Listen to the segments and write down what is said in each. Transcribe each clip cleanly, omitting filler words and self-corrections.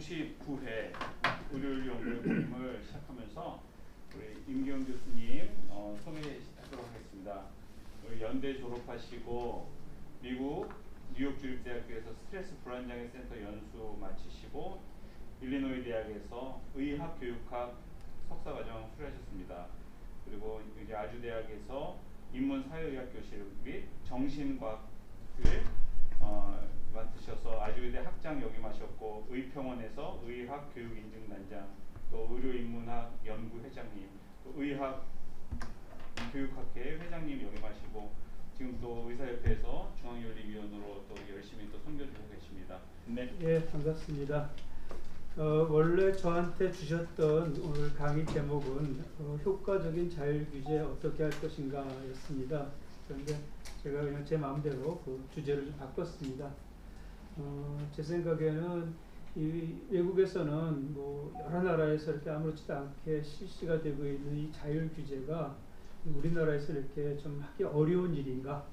99회 의료연구의 모임을 시작하면서 우리 임기훈 교수님 소개하도록 하겠습니다. 우리 연대 졸업하시고 미국 뉴욕 주립대학교에서 스트레스 불안장애 센터 연수 마치시고 일리노이 대학에서 의학교육학 석사과정 수료하셨습니다. 그리고 이제 아주대학에서 인문사회의학 교실 및 정신과학을 맡으셔서 아주의대 학장 역임하셨고 의평원에서 의학교육인증단장, 또 의료인문학 연구회장님, 또 의학교육학회 회장님 역임하시고 지금 또 의사협회에서 중앙윤리위원으로 또 열심히 또 섬겨주고 계십니다. 네. 예, 반갑습니다. 원래 저한테 주셨던 오늘 강의 제목은 효과적인 자율규제 어떻게 할 것인가 였습니다. 그런데 제가 그냥 제 마음대로 그 주제를 좀 바꿨습니다. 제 생각에는 이 외국에서는 뭐 여러 나라에서 이렇게 아무렇지도 않게 실시가 되고 있는 이 자율규제가 우리나라에서 이렇게 좀 하기 어려운 일인가,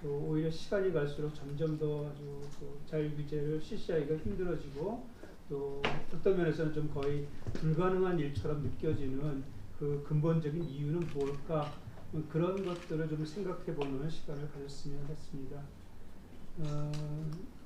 또 오히려 시간이 갈수록 점점 더 아주 그 자율규제를 실시하기가 힘들어지고 또 어떤 면에서는 좀 거의 불가능한 일처럼 느껴지는 그 근본적인 이유는 무엇일까, 그런 것들을 좀 생각해보는 시간을 가졌으면 했습니다.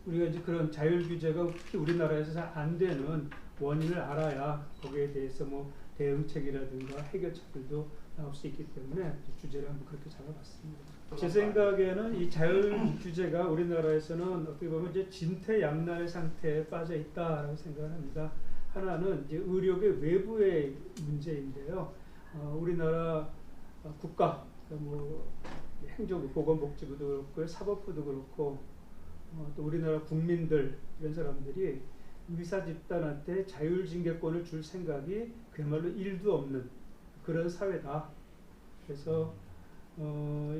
우리가 이제 그런 자율규제가 특히 우리나라에서 잘 안 되는 원인을 알아야 거기에 대해서 뭐 대응책이라든가 해결책들도 나올 수 있기 때문에 주제를 한번 그렇게 잡아봤습니다. 제 생각에는 이 자율규제가 우리나라에서는 어떻게 보면 이제 진퇴양난의 상태에 빠져 있다라고 생각을 합니다. 하나는 이제 의료계 외부의 문제인데요. 우리나라 국가, 뭐 행정부, 보건복지부도 그렇고 사법부도 그렇고 또 우리나라 국민들 이런 사람들이 의사 집단한테 자율징계권을 줄 생각이 그야말로 1도 없는 그런 사회다. 그래서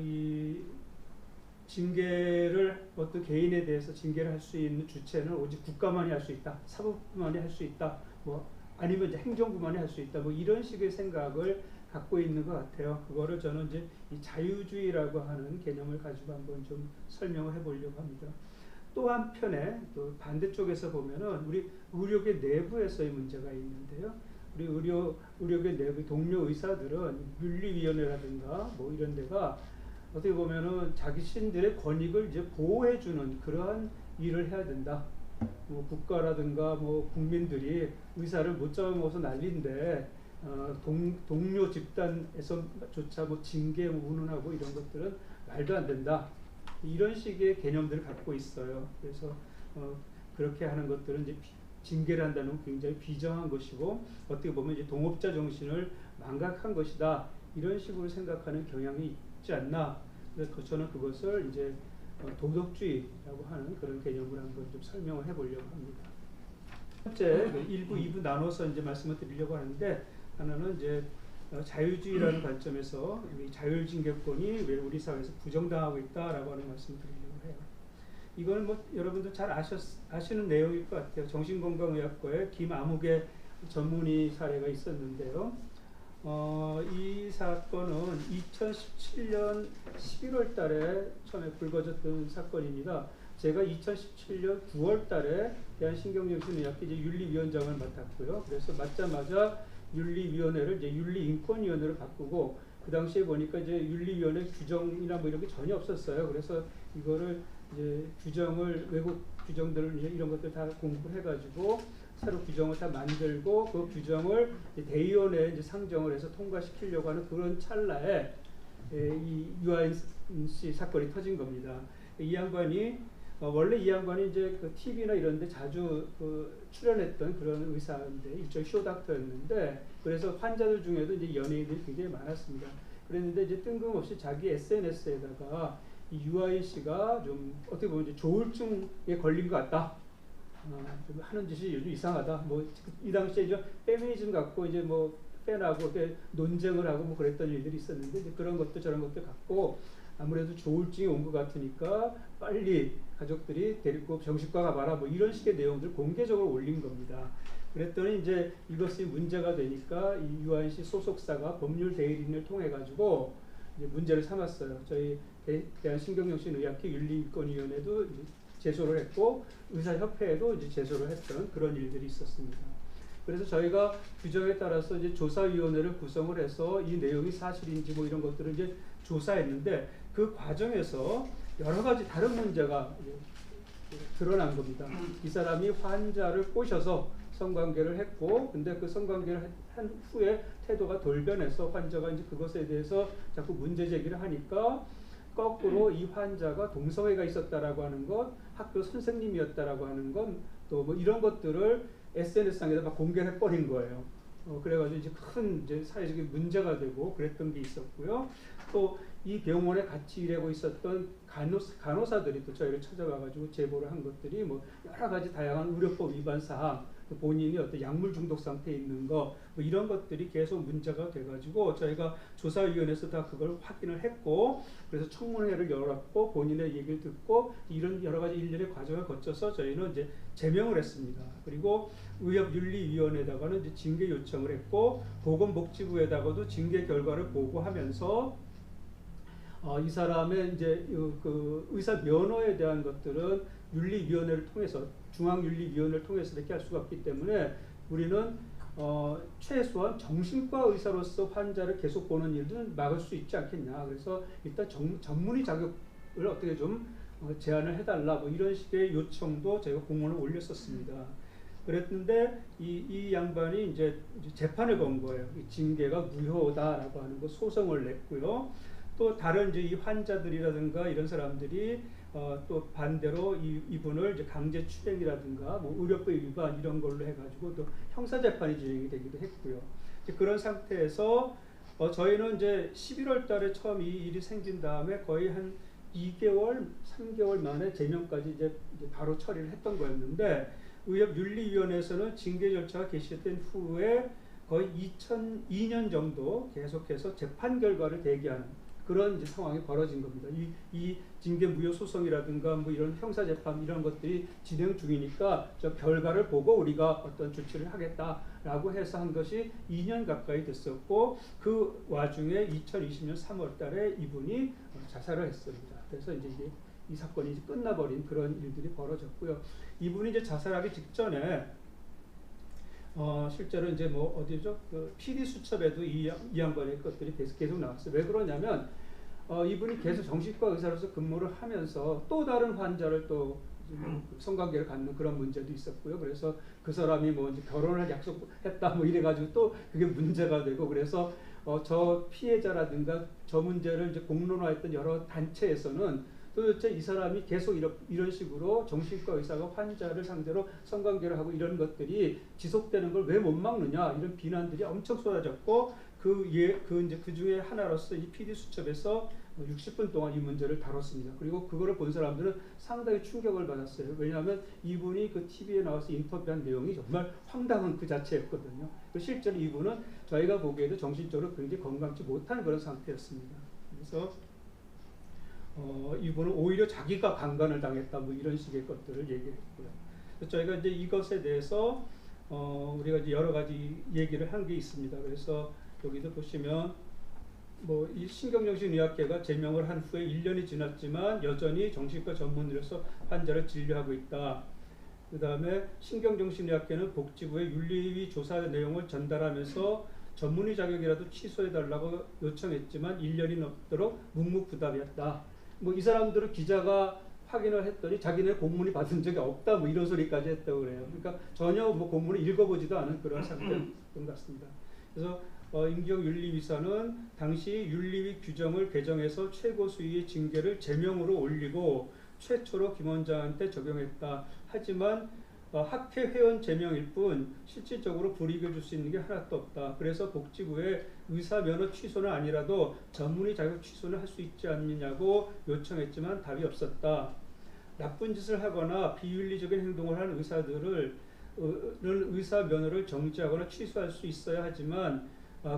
이 징계를 어떤 개인에 대해서 징계를 할 수 있는 주체는 오직 국가만이 할 수 있다, 사법부만이 할 수 있다, 뭐 아니면 이제 행정부만이 할 수 있다, 뭐 이런 식의 생각을 갖고 있는 것 같아요. 그거를 저는 이제 이 자유주의라고 하는 개념을 가지고 한번 좀 설명을 해보려고 합니다. 또 한편에 또 반대쪽에서 보면은 우리 의료계 내부에서의 문제가 있는데요. 우리 의료계 내부 동료 의사들은 윤리위원회라든가 뭐 이런 데가 어떻게 보면은 자신들의 권익을 이제 보호해주는 그러한 일을 해야 된다. 뭐 국가라든가 뭐 국민들이 의사를 못 잡아먹어서 난리인데 동료 집단에서조차 뭐 징계 운운하고 이런 것들은 말도 안 된다. 이런 식의 개념들을 갖고 있어요. 그래서 그렇게 하는 것들은 이제 징계를 한다는 건 굉장히 비정한 것이고 어떻게 보면 이제 동업자 정신을 망각한 것이다. 이런 식으로 생각하는 경향이 있지 않나. 그래서 저는 그것을 이제 도덕주의라고 하는 그런 개념을 한번 좀 설명을 해보려고 합니다. 첫 번째 1부, 2부 나눠서 이제 말씀을 드리려고 하는데, 하나는 이제 자유주의라는 관점에서 자율징계권이 왜 우리 사회에서 부정당하고 있다라고 하는 말씀을 드리려고 해요. 이거는 뭐 여러분들 잘 아시는 내용일 것 같아요. 정신건강의학과의 김아무개 전문의 사례가 있었는데요. 이 사건은 2017년 11월 달에 처음에 불거졌던 사건입니다. 제가 2017년 9월 달에 대한신경정신의학회 윤리위원장을 맡았고요. 그래서 맡자마자 윤리위원회를 이제 윤리인권위원회로 바꾸고, 그 당시에 보니까 이제 윤리위원회 규정이나 뭐 이런 게 전혀 없었어요. 그래서 이거를 이제 규정을, 외국 규정들을 이제 이런 것들 다 공부해가지고 새로 규정을 다 만들고 그 규정을 대의원회에 이제 상정을 해서 통과시키려고 하는 그런 찰나에 이 유아인 씨 사건이 터진 겁니다. 이 양반이 원래 이 양반이 이제 그 TV나 이런 데 자주 출연했던 그런 의사인데, 일종의 쇼닥터였는데, 그래서 환자들 중에도 이제 연예인들이 굉장히 많았습니다. 그랬는데 이제 뜬금없이 자기 SNS에다가 이 유아인 씨가 좀 어떻게 보면 이제 조울증에 걸린 것 같다. 좀 하는 짓이 요즘 이상하다. 뭐 이 당시에 이제 페미니즘 갖고 이제 뭐 팬하고 이렇게 논쟁을 하고 뭐 그랬던 일들이 있었는데, 이제 그런 것도 저런 것도 갖고 아무래도 조울증이 온 것 같으니까 빨리 가족들이 데리고 정신과 가봐라, 뭐 이런 식의 내용들을 공개적으로 올린 겁니다. 그랬더니 이제 이것이 문제가 되니까 이 유아인 씨 소속사가 법률 대리인을 통해 가지고 이제 문제를 삼았어요. 저희 대한신경정신의학회 윤리인권위원회도 제소를 했고 의사협회에도 이제 제소를 했던 그런 일들이 있었습니다. 그래서 저희가 규정에 따라서 이제 조사위원회를 구성을 해서 이 내용이 사실인지 뭐 이런 것들을 이제 조사했는데 그 과정에서 여러 가지 다른 문제가 드러난 겁니다. 이 사람이 환자를 꼬셔서 성관계를 했고, 근데 그 성관계를 한 후에 태도가 돌변해서 환자가 이제 그것에 대해서 자꾸 문제 제기를 하니까 거꾸로 이 환자가 동성애가 있었다라고 하는 것, 학교 선생님이었다라고 하는 것, 또 뭐 이런 것들을 SNS상에다 막 공개를 해버린 거예요. 그래가지고 이제 큰 이제 사회적인 문제가 되고 그랬던 게 있었고요. 또 이 병원에 같이 일하고 있었던 간호사들이 또 저희를 찾아가가지고 제보를 한 것들이 뭐 여러 가지 다양한 의료법 위반 사항, 또 본인이 어떤 약물 중독 상태에 있는 거, 뭐 이런 것들이 계속 문제가 돼가지고 저희가 조사위원회에서 다 그걸 확인을 했고, 그래서 청문회를 열었고 본인의 얘기를 듣고 이런 여러 가지 일련의 과정을 거쳐서 저희는 이제 제명을 했습니다. 그리고 의협윤리위원회에다가는 이제 징계 요청을 했고 보건복지부에다가도 징계 결과를 보고하면서 이 사람의 이제 그 의사 면허에 대한 것들은 윤리위원회를 통해서 중앙윤리위원회를 통해서밖에 할 수가 없기 때문에 우리는 최소한 정신과 의사로서 환자를 계속 보는 일은 막을 수 있지 않겠냐. 그래서 일단 전문의 자격을 어떻게 좀 제한을 해달라 뭐 이런 식의 요청도 제가 공문을 올렸었습니다. 그랬는데 이 양반이 이제 재판을 건 거예요. 이 징계가 무효다라고 하는 거 소송을 냈고요. 또 다른 이제 이 환자들이라든가 이런 사람들이 또 반대로 이분을 이제 강제 추행이라든가 뭐 의료법 위반 이런 걸로 해가지고 또 형사 재판이 진행이 되기도 했고요. 이제 그런 상태에서 저희는 이제 11월달에 처음 이 일이 생긴 다음에 거의 한 2개월, 3개월 만에 제명까지 이제 바로 처리를 했던 거였는데 의협윤리위원회에서는 징계 절차가 개시된 후에 거의 2002년 정도 계속해서 재판 결과를 대기하는 그런 이제 상황이 벌어진 겁니다. 이 징계 무효 소송이라든가 뭐 이런 형사 재판 이런 것들이 진행 중이니까 저 결과를 보고 우리가 어떤 조치를 하겠다라고 해서 한 것이 2년 가까이 됐었고 그 와중에 2020년 3월달에 이분이 자살을 했습니다. 그래서 이제 이 사건이 이제 끝나버린 그런 일들이 벌어졌고요. 이분이 이제 자살하기 직전에 실제로 이제 뭐 어디죠? 그 PD 수첩에도 이 양반의 것들이 계속 나왔어요. 왜 그러냐면 이분이 계속 정신과 의사로서 근무를 하면서 또 다른 환자를 또 성관계를 갖는 그런 문제도 있었고요. 그래서 그 사람이 뭐 이제 결혼을 약속했다 뭐 이래가지고 또 그게 문제가 되고 그래서 저 피해자라든가 저 문제를 이제 공론화했던 여러 단체에서는 도대체 이 사람이 계속 이런 식으로 정신과 의사가 환자를 상대로 성관계를 하고 이런 것들이 지속되는 걸 왜 못 막느냐 이런 비난들이 엄청 쏟아졌고 그 중에 하나로서 이 PD 수첩에서 60분 동안 이 문제를 다뤘습니다. 그리고 그거를 본 사람들은 상당히 충격을 받았어요. 왜냐하면 이분이 그 TV에 나와서 인터뷰한 내용이 정말 황당한 그 자체였거든요. 실제로 이분은 저희가 보기에도 정신적으로 굉장히 건강치 못한 그런 상태였습니다. 그래서 이분은 오히려 자기가 강간을 당했다 뭐 이런 식의 것들을 얘기했고요. 저희가 이제 이것에 대해서 우리가 이제 여러 가지 얘기를 한 게 있습니다. 그래서 여기도 보시면 뭐 이 신경정신의학계가 제명을 한 후에 1년이 지났지만 여전히 정신과 전문의로서 환자를 진료하고 있다. 그 다음에 신경정신의학계는 복지부에 윤리위 조사 내용을 전달하면서 전문의 자격이라도 취소해달라고 요청했지만 1년이 넘도록 묵묵부답이었다. 뭐 이 사람들은 기자가 확인을 했더니 자기네 공문이 받은 적이 없다 뭐 이런 소리까지 했다고 그래요. 그러니까 전혀 뭐 공문을 읽어보지도 않은 그런 상태였던 것 같습니다. 그래서 임기영 윤리위사는 당시 윤리위 규정을 개정해서 최고 수위의 징계를 제명으로 올리고 최초로 김 원장한테 적용했다. 하지만 학회 회원 제명일 뿐 실질적으로 불이익을 줄 수 있는 게 하나도 없다. 그래서 복지부에 의사 면허 취소는 아니라도 전문의 자격 취소는 할 수 있지 않느냐고 요청했지만 답이 없었다. 나쁜 짓을 하거나 비윤리적인 행동을 하는 의사들을 의사 면허를 정지하거나 취소할 수 있어야 하지만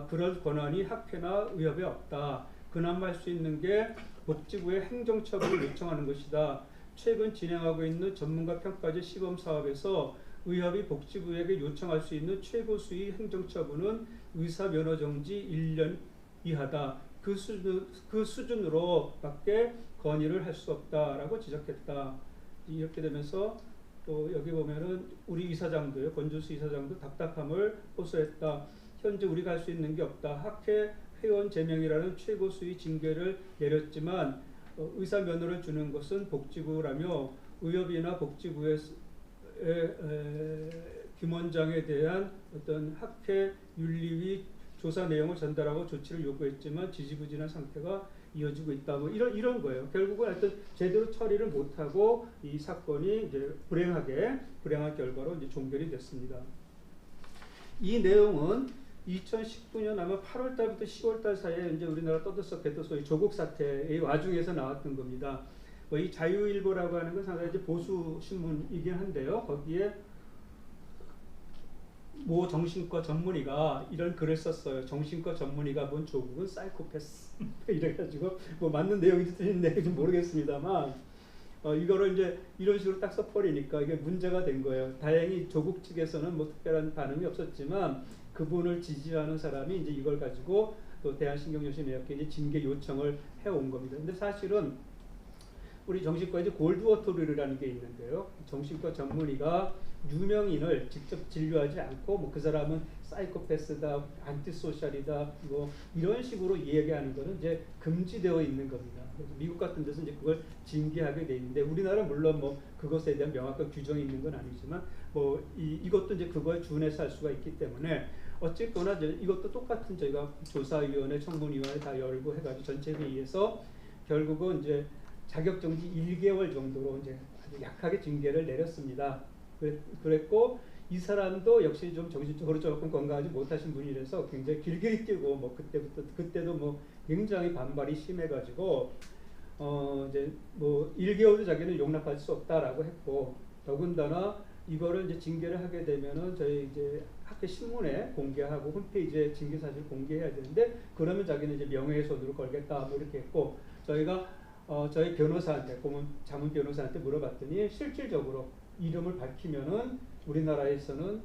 그럴 권한이 학회나 의협에 없다. 그나마 할 수 있는 게 복지부의 행정처분을 요청하는 것이다. 최근 진행하고 있는 전문가 평가제 시범사업에서 의협이 복지부에게 요청할 수 있는 최고 수위 행정처분은 의사 면허 정지 1년 이하다. 그 수준으로밖에 건의를 할 수 없다라고 지적했다. 이렇게 되면서 또 여기 보면은 우리 이사장도요, 권준수 이사장도 답답함을 호소했다. 현재 우리가 할 수 있는 게 없다. 학회 회원 제명이라는 최고 수위 징계를 내렸지만 의사 면허를 주는 것은 복지부라며 의협이나 복지부의 김원장에 대한 어떤 학회 윤리위 조사 내용을 전달하고 조치를 요구했지만 지지부진한 상태가 이어지고 있다. 뭐 이런 거예요. 결국은 하여튼 제대로 처리를 못하고 이 사건이 이제 불행한 결과로 이제 종결이 됐습니다. 이 내용은 2019년 아마 8월 달부터 10월 달 사이에 이제 우리나라 떠들썩했던 소위 조국 사태의 와중에서 나왔던 겁니다. 뭐 이 자유일보라고 하는 건 상당히 이제 보수 신문이긴 한데요. 거기에 모 정신과 전문의가 이런 글을 썼어요. 정신과 전문의가 본 조국은 사이코패스 이래가지고 뭐 맞는 내용인지 틀린 내용인지 모르겠습니다만 이거를 이제 이런 식으로 딱 써버리니까 이게 문제가 된 거예요. 다행히 조국 측에서는 뭐 특별한 반응이 없었지만 그분을 지지하는 사람이 이제 이걸 가지고 또 대한신경정신의학회 이제 징계 요청을 해온 겁니다. 근데 사실은 우리 정신과에 이제 골드워터 룰이라는 게 있는데요. 정신과 전문의가 유명인을 직접 진료하지 않고 뭐 그 사람은 사이코패스다, 안티소셜이다, 뭐 이런 식으로 이야기하는 거는 이제 금지되어 있는 겁니다. 그래서 미국 같은 데서 이제 그걸 징계하게 돼 있는데 우리나라 물론 뭐 그것에 대한 명확한 규정이 있는 건 아니지만 뭐 이것도 이제 그거에 준해서 할 수가 있기 때문에 어쨌거나 이것도 똑같은 저희가 조사위원회, 청문위원회 다 열고 해가지고 전체 회의에서 결국은 이제 자격정지 1개월 정도로 이제 아주 약하게 징계를 내렸습니다. 그랬고 이 사람도 역시 좀 정신적으로 조금 건강하지 못하신 분이라서 굉장히 길게 뛰고 뭐 그때도 뭐 굉장히 반발이 심해가지고 이제 뭐 1개월도 자기는 용납할 수 없다라고 했고 더군다나 이거를 이제 징계를 하게 되면은 저희 이제 학교 신문에 공개하고 홈페이지에 징계 사실 공개해야 되는데 그러면 자기는 이제 명예훼손으로 걸겠다 뭐 이렇게 했고 저희가 저희 변호사한테 자문 변호사한테 물어봤더니 실질적으로 이름을 밝히면은 우리나라에서는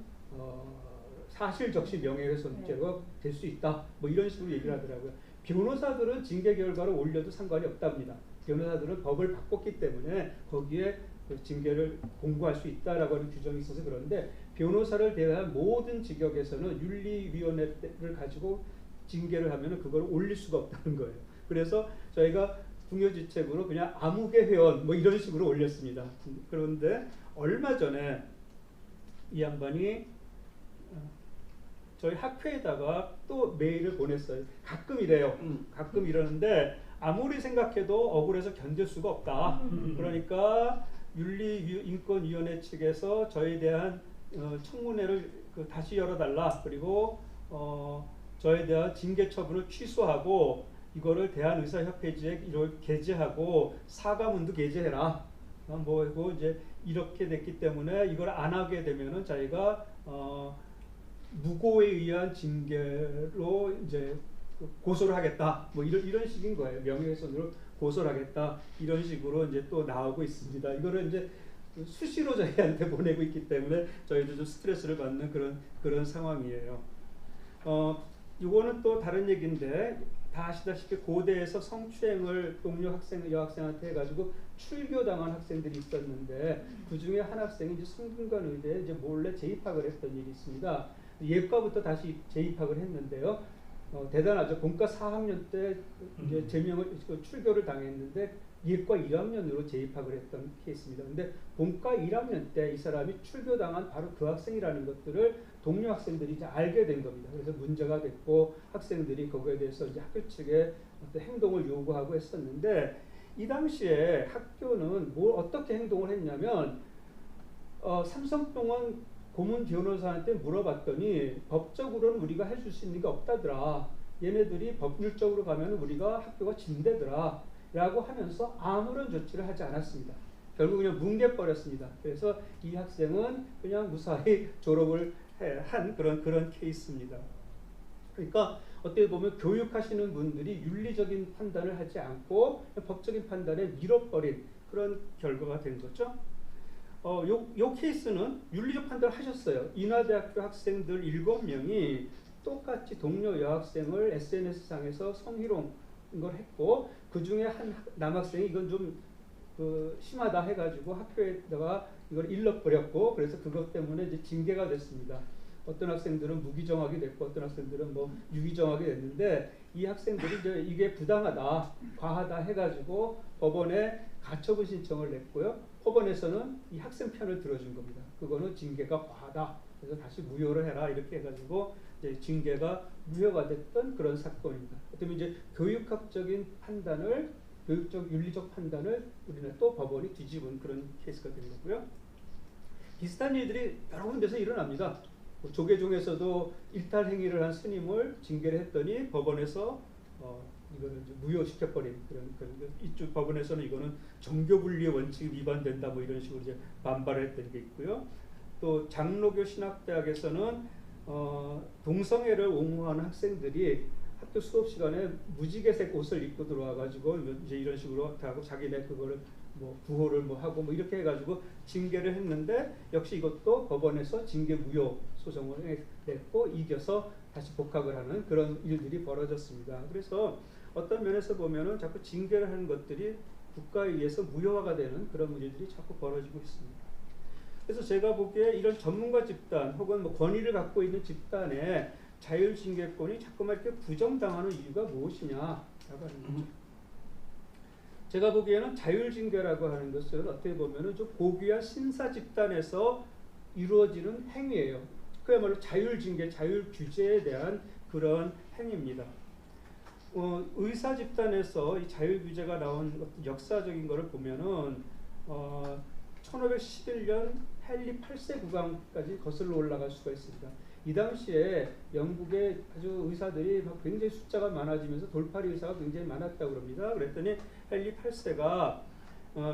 사실적시 명예훼손죄가 될 수 있다. 뭐 이런 식으로 얘기를 하더라고요. 변호사들은 징계 결과를 올려도 상관이 없답니다. 변호사들은 법을 바꿨기 때문에 거기에 그 징계를 공고할 수 있다라고 하는 규정이 있어서 그런데 변호사를 대한 모든 직역에서는 윤리위원회를 가지고 징계를 하면은 그걸 올릴 수가 없다는 거예요. 그래서 저희가 궁여지책으로 그냥 아무개 회원 뭐 이런 식으로 올렸습니다. 그런데 얼마 전에 이 양반이 저희 학회에다가 또 메일을 보냈어요. 가끔 이래요. 가끔 이러는데 아무리 생각해도 억울해서 견딜 수가 없다. 그러니까 윤리인권위원회 측에서 저에 대한 청문회를 다시 열어달라. 그리고 저에 대한 징계 처분을 취소하고 이거를 대한의사협회지에 게재하고 사과문도 게재해라. 뭐고 이제 이렇게 됐기 때문에 이걸 안 하게 되면은 자기가 무고에 의한 징계로 이제 고소를 하겠다. 뭐 이런 식인 거예요. 명예훼손으로 고소를 하겠다. 이런 식으로 이제 또 나오고 있습니다. 이거를 이제 수시로 저희한테 보내고 있기 때문에 저희도 좀 스트레스를 받는 그런 상황이에요. 이거는 또 다른 얘기인데 다 아시다시피 고대에서 성추행을 동료 여학생한테 해가지고 출교당한 학생들이 있었는데 그 중에 한 학생이 이제 성균관 의대에 이제 몰래 재입학을 했던 일이 있습니다. 예과부터 다시 재입학을 했는데요. 대단하죠. 본과 4학년 때 이제 출교를 당했는데 예과 1학년으로 재입학을 했던 케이스입니다. 근데 본과 1학년 때 이 사람이 출교당한 바로 그 학생이라는 것들을 동료 학생들이 이제 알게 된 겁니다. 그래서 문제가 됐고 학생들이 거기에 대해서 이제 학교 측에 어떤 행동을 요구하고 했었는데 이 당시에 학교는 어떻게 행동을 했냐면 삼성병원 고문 변호사한테 물어봤더니 법적으로는 우리가 해줄 수 있는 게 없다더라. 얘네들이 법률적으로 가면 우리가 학교가 진대더라. 라고 하면서 아무런 조치를 하지 않았습니다. 결국 그냥 뭉개버렸습니다. 그래서 이 학생은 그냥 무사히 졸업을 한 그런 케이스입니다. 그러니까 어떻게 보면 교육하시는 분들이 윤리적인 판단을 하지 않고 법적인 판단에 밀어버린 그런 결과가 된 거죠. 요 케이스는 윤리적 판단을 하셨어요. 인하대학교 학생들 7명이 똑같이 동료 여학생을 SNS상에서 성희롱 걸 했고 그 중에 한 남학생이 이건 좀 그 심하다 해가지고 학교에다가 이걸 일러버렸고 그래서 그것 때문에 이제 징계가 됐습니다. 어떤 학생들은 무기정학이 됐고 어떤 학생들은 뭐 유기정학이 됐는데 이 학생들이 이제 이게 부당하다, 과하다 해가지고 법원에 가처분 신청을 냈고요. 법원에서는 이 학생 편을 들어준 겁니다. 그거는 징계가 과하다. 그래서 다시 무효로 해라 이렇게 해가지고 이제 징계가 무효가 됐던 그런 사건입니다. 그다음에 이제 교육학적인 판단을 교육적 윤리적 판단을 우리는 또 법원이 뒤집은 그런 케이스가 된 거고요. 비슷한 일들이 여러 군데서 일어납니다. 조계종에서도 일탈 행위를 한 스님을 징계를 했더니 법원에서 이거는 무효시켜버린 그런 이쪽 법원에서는 이거는 정교분리의 원칙이 위반된다 뭐 이런 식으로 이제 반발을 했던 게 있고요. 또 장로교 신학대학에서는 동성애를 옹호하는 학생들이 학교 수업 시간에 무지개색 옷을 입고 들어와가지고 이제 이런 식으로 하고 자기네 그거를 뭐 구호를 뭐 하고 뭐 이렇게 해가지고 징계를 했는데 역시 이것도 법원에서 징계 무효 소송을 냈고 이겨서 다시 복학을 하는 그런 일들이 벌어졌습니다. 그래서 어떤 면에서 보면은 자꾸 징계를 하는 것들이 국가에 의해서 무효화가 되는 그런 일들이 자꾸 벌어지고 있습니다. 그래서 제가 보기에 이런 전문가 집단 혹은 뭐 권위를 갖고 있는 집단의 자율징계권이 자꾸만 이렇게 부정당하는 이유가 무엇이냐라고 하는 거죠. 제가 보기에는 자율징계라고 하는 것은 어떻게 보면은 좀 고귀한 신사 집단에서 이루어지는 행위예요. 그야말로 자율징계, 자율규제에 대한 그런 행위입니다. 의사 집단에서 이 자율규제가 나온 역사적인 것을 보면은 1511년 헨리 8세 국왕까지 거슬러 올라갈 수가 있습니다. 이 당시에 영국의 아주 의사들이 굉장히 숫자가 많아지면서 돌팔이 의사가 굉장히 많았다고 합니다. 그랬더니 헨리 8세가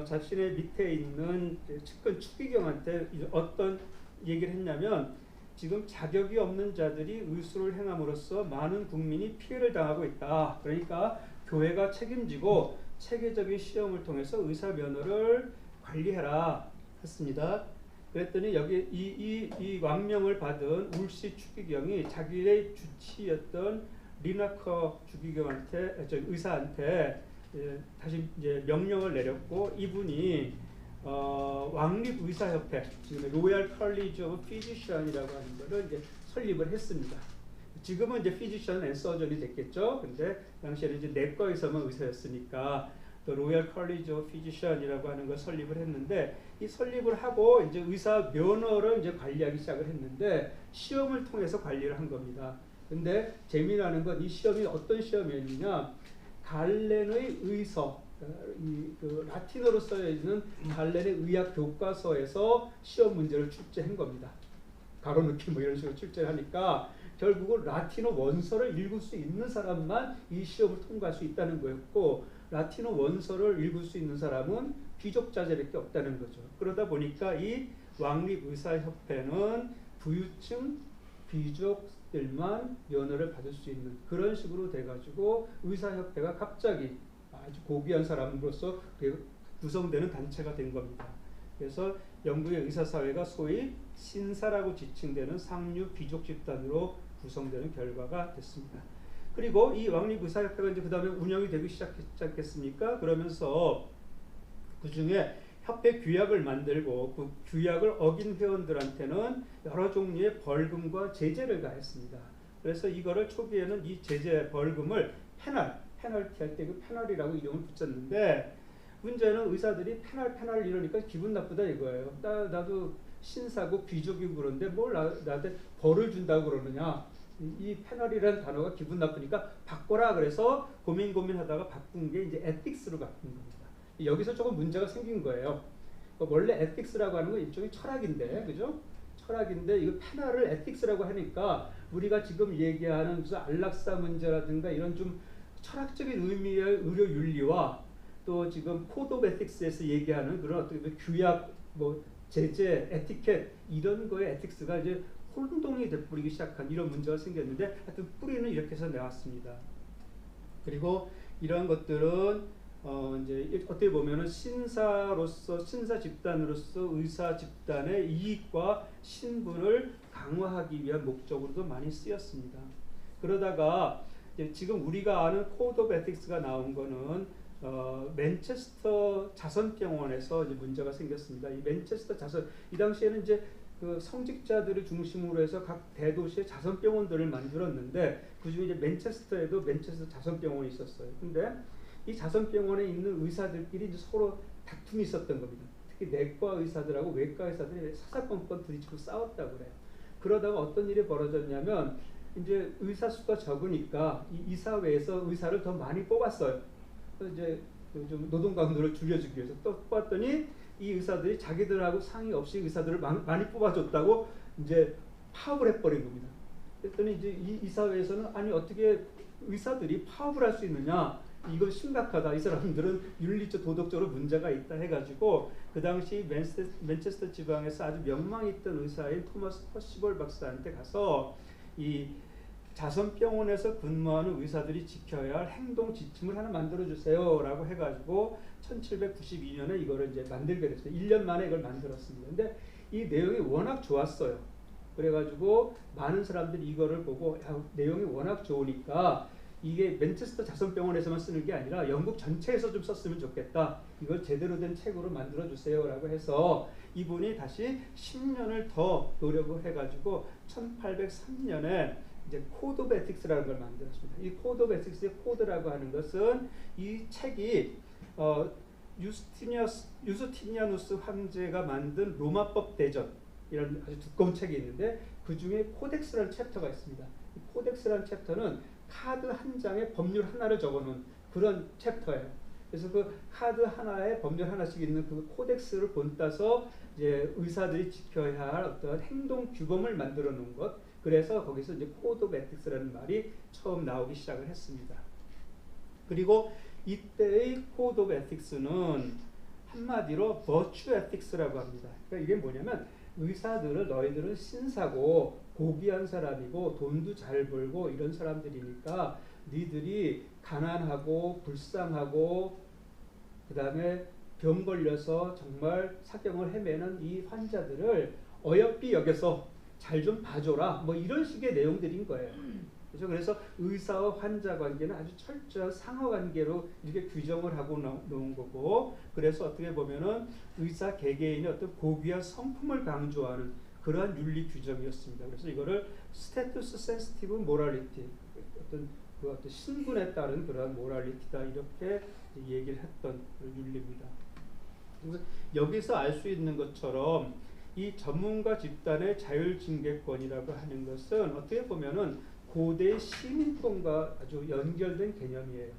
자신의 밑에 있는 측근 추기경한테 어떤 얘기를 했냐면 지금 자격이 없는 자들이 의술을 행함으로써 많은 국민이 피해를 당하고 있다. 그러니까 교회가 책임지고 체계적인 시험을 통해서 의사 면허를 관리해라 했습니다. 그랬더니 여기 이 왕명을 받은 울시 추기경이 자기의 주치였던 리나커 주기경한테 의사한테 다시 이제 명령을 내렸고 이분이 왕립의사협회 지금 로얄 컬리지 오브 피지션이라고 하는 것을 이제 설립을 했습니다. 지금은 이제 피지션 앤 서전이 됐겠죠. 근데 당시에는 이제 내과의사만 의사였으니까 또 로얄 컬리지 오브 피지션이라고 하는 걸 설립을 했는데 이 설립을 하고 이제 의사 면허를 이제 관리하기 시작을 했는데 시험을 통해서 관리를 한 겁니다. 근데 재미나는 건 이 시험이 어떤 시험이었느냐? 갈렌의 의서 그 라틴어로 쓰여 있는 갈렌의 의학 교과서에서 시험 문제를 출제한 겁니다. 가로넣기 뭐 이런 식으로 출제를 하니까 결국은 라틴어 원서를 읽을 수 있는 사람만 이 시험을 통과할 수 있다는 거였고 라틴어 원서를 읽을 수 있는 사람은 귀족자제밖에 없다는 거죠. 그러다 보니까 이 왕립의사협회는 부유층 귀족들만 면허를 받을 수 있는 그런 식으로 돼가지고 의사협회가 갑자기 아주 고귀한 사람으로서 구성되는 단체가 된 겁니다. 그래서 영국의 의사사회가 소위 신사라고 지칭되는 상류 귀족 집단으로 구성되는 결과가 됐습니다. 그리고 이 왕립의사협회가 이제 그 다음에 운영이 되기 시작했지 않겠습니까? 그러면서 그 중에 협회 규약을 만들고 그 규약을 어긴 회원들한테는 여러 종류의 벌금과 제재를 가했습니다. 그래서 이거를 초기에는 이 제재 벌금을 페널티 할 때 그 페널이라고 이름을 붙였는데 문제는 의사들이 페널 이러니까 기분 나쁘다 이거예요. 나도 신사고 귀족이고 그런데 뭘 나한테 벌을 준다고 그러느냐. 이 페널이라는 단어가 기분 나쁘니까 바꿔라 그래서 고민하다가 바꾼 게 이제 에틱스로 바꾼 겁니다. 여기서 조금 문제가 생긴 거예요. 원래 에틱스라고 하는 건 일종의 철학인데, 그죠? 철학인데 이거 페널을 에틱스라고 하니까 우리가 지금 얘기하는 무슨 안락사 문제라든가 이런 좀 철학적인 의미의 의료 윤리와 또 지금 코드 오브 에틱스에서 얘기하는 그런 어떤 규약, 뭐 제재, 에티켓 이런 거에 에틱스가 이제 혼동이 돼버리기 시작한 이런 문제가 생겼는데 하여튼 뿌리는 이렇게 해서 나왔습니다. 그리고 이런 것들은 이제 어떻게 보면은 신사 집단으로서 의사 집단의 이익과 신분을 강화하기 위한 목적으로도 많이 쓰였습니다. 그러다가 이제 지금 우리가 아는 코드 오브 에틱스가 나온 거는 맨체스터 자선병원에서 이제 문제가 생겼습니다. 이 맨체스터 자선 이 당시에는 이제 그 성직자들을 중심으로 해서 각 대도시에 자선병원들을 만들었는데 그중에 이제 맨체스터에도 맨체스터 자선병원이 있었어요. 근데 이 자선병원에 있는 의사들끼리 이제 서로 다툼이 있었던 겁니다. 특히 내과 의사들하고 외과 의사들이 사사건건 부딪히고 싸웠다고 그래요. 그러다가 어떤 일이 벌어졌냐면 이제 의사 수가 적으니까 이 이사회에서 의사를 더 많이 뽑았어요. 이제 좀 노동 강도를 줄여주기 위해서 또 뽑았더니 이 의사들이 자기들하고 상의 없이 의사들을 많이 뽑아줬다고 이제 파업을 해버린 겁니다. 그랬더니 이제 이 이사회에서는 아니 어떻게 의사들이 파업을 할 수 있느냐, 이건 심각하다, 이 사람들은 윤리적 도덕적으로 문제가 있다 해가지고 그 당시 맨체스터 지방에서 아주 명망 있던 의사인 토마스 퍼시벌 박사한테 가서 이 자선병원에서 근무하는 의사들이 지켜야 할 행동 지침을 하나 만들어주세요 라고 해가지고 1792년에 이거를 이제 만들게 됐어요. 1년 만에 이걸 만들었습니다. 근데 이 내용이 워낙 좋았어요. 그래가지고 많은 사람들이 이거를 보고 야, 내용이 워낙 좋으니까 이게 맨체스터 자선병원에서만 쓰는 게 아니라 영국 전체에서 좀 썼으면 좋겠다. 이걸 제대로 된 책으로 만들어주세요 라고 해서 이분이 다시 10년을 더 노력을 해가지고 1803년에 이제 코드 오브 에틱스라는 걸 만들었습니다. 이 코드 오브 에틱스의 코드라고 하는 것은 이 책이 유스티니아누스 황제가 만든 로마법 대전 이런 아주 두꺼운 책이 있는데 그 중에 코덱스라는 챕터가 있습니다. 이 코덱스라는 챕터는 카드 한 장에 법률 하나를 적어놓은 그런 챕터예요. 그래서 그 카드 하나에 법률 하나씩 있는 그 코덱스를 본따서 이제 의사들이 지켜야 할 어떤 행동 규범을 만들어 놓은 것. 그래서 거기서 이제 코드 오브 에틱스라는 말이 처음 나오기 시작을 했습니다. 그리고 이때의 코드 오브 에틱스는 한마디로 버추 에틱스라고 합니다. 그러니까 이게 뭐냐면 의사들을 너희들은 신사고 고귀한 사람이고 돈도 잘 벌고 이런 사람들이니까 니들이 가난하고 불쌍하고 그 다음에 병 걸려서 정말 사경을 헤매는 이 환자들을 어여삐 여겨서 잘 좀 봐줘라 뭐 이런 식의 내용들인 거예요. 그렇죠? 그래서 의사와 환자 관계는 아주 철저한 상호 관계로 이렇게 규정을 하고 놓은 거고, 그래서 어떻게 보면은 의사 개개인의 어떤 고귀한 성품을 강조하는 그러한 윤리 규정이었습니다. 그래서 이거를 스테투스 센시티브 모랄리티, 어떤 신분에 따른 그러한 모랄리티다 이렇게 얘기를 했던 윤리입니다. 그래서 여기서 알 수 있는 것처럼 이 전문가 집단의 자율징계권이라고 하는 것은 어떻게 보면은 고대의 시민권과 아주 연결된 개념이에요.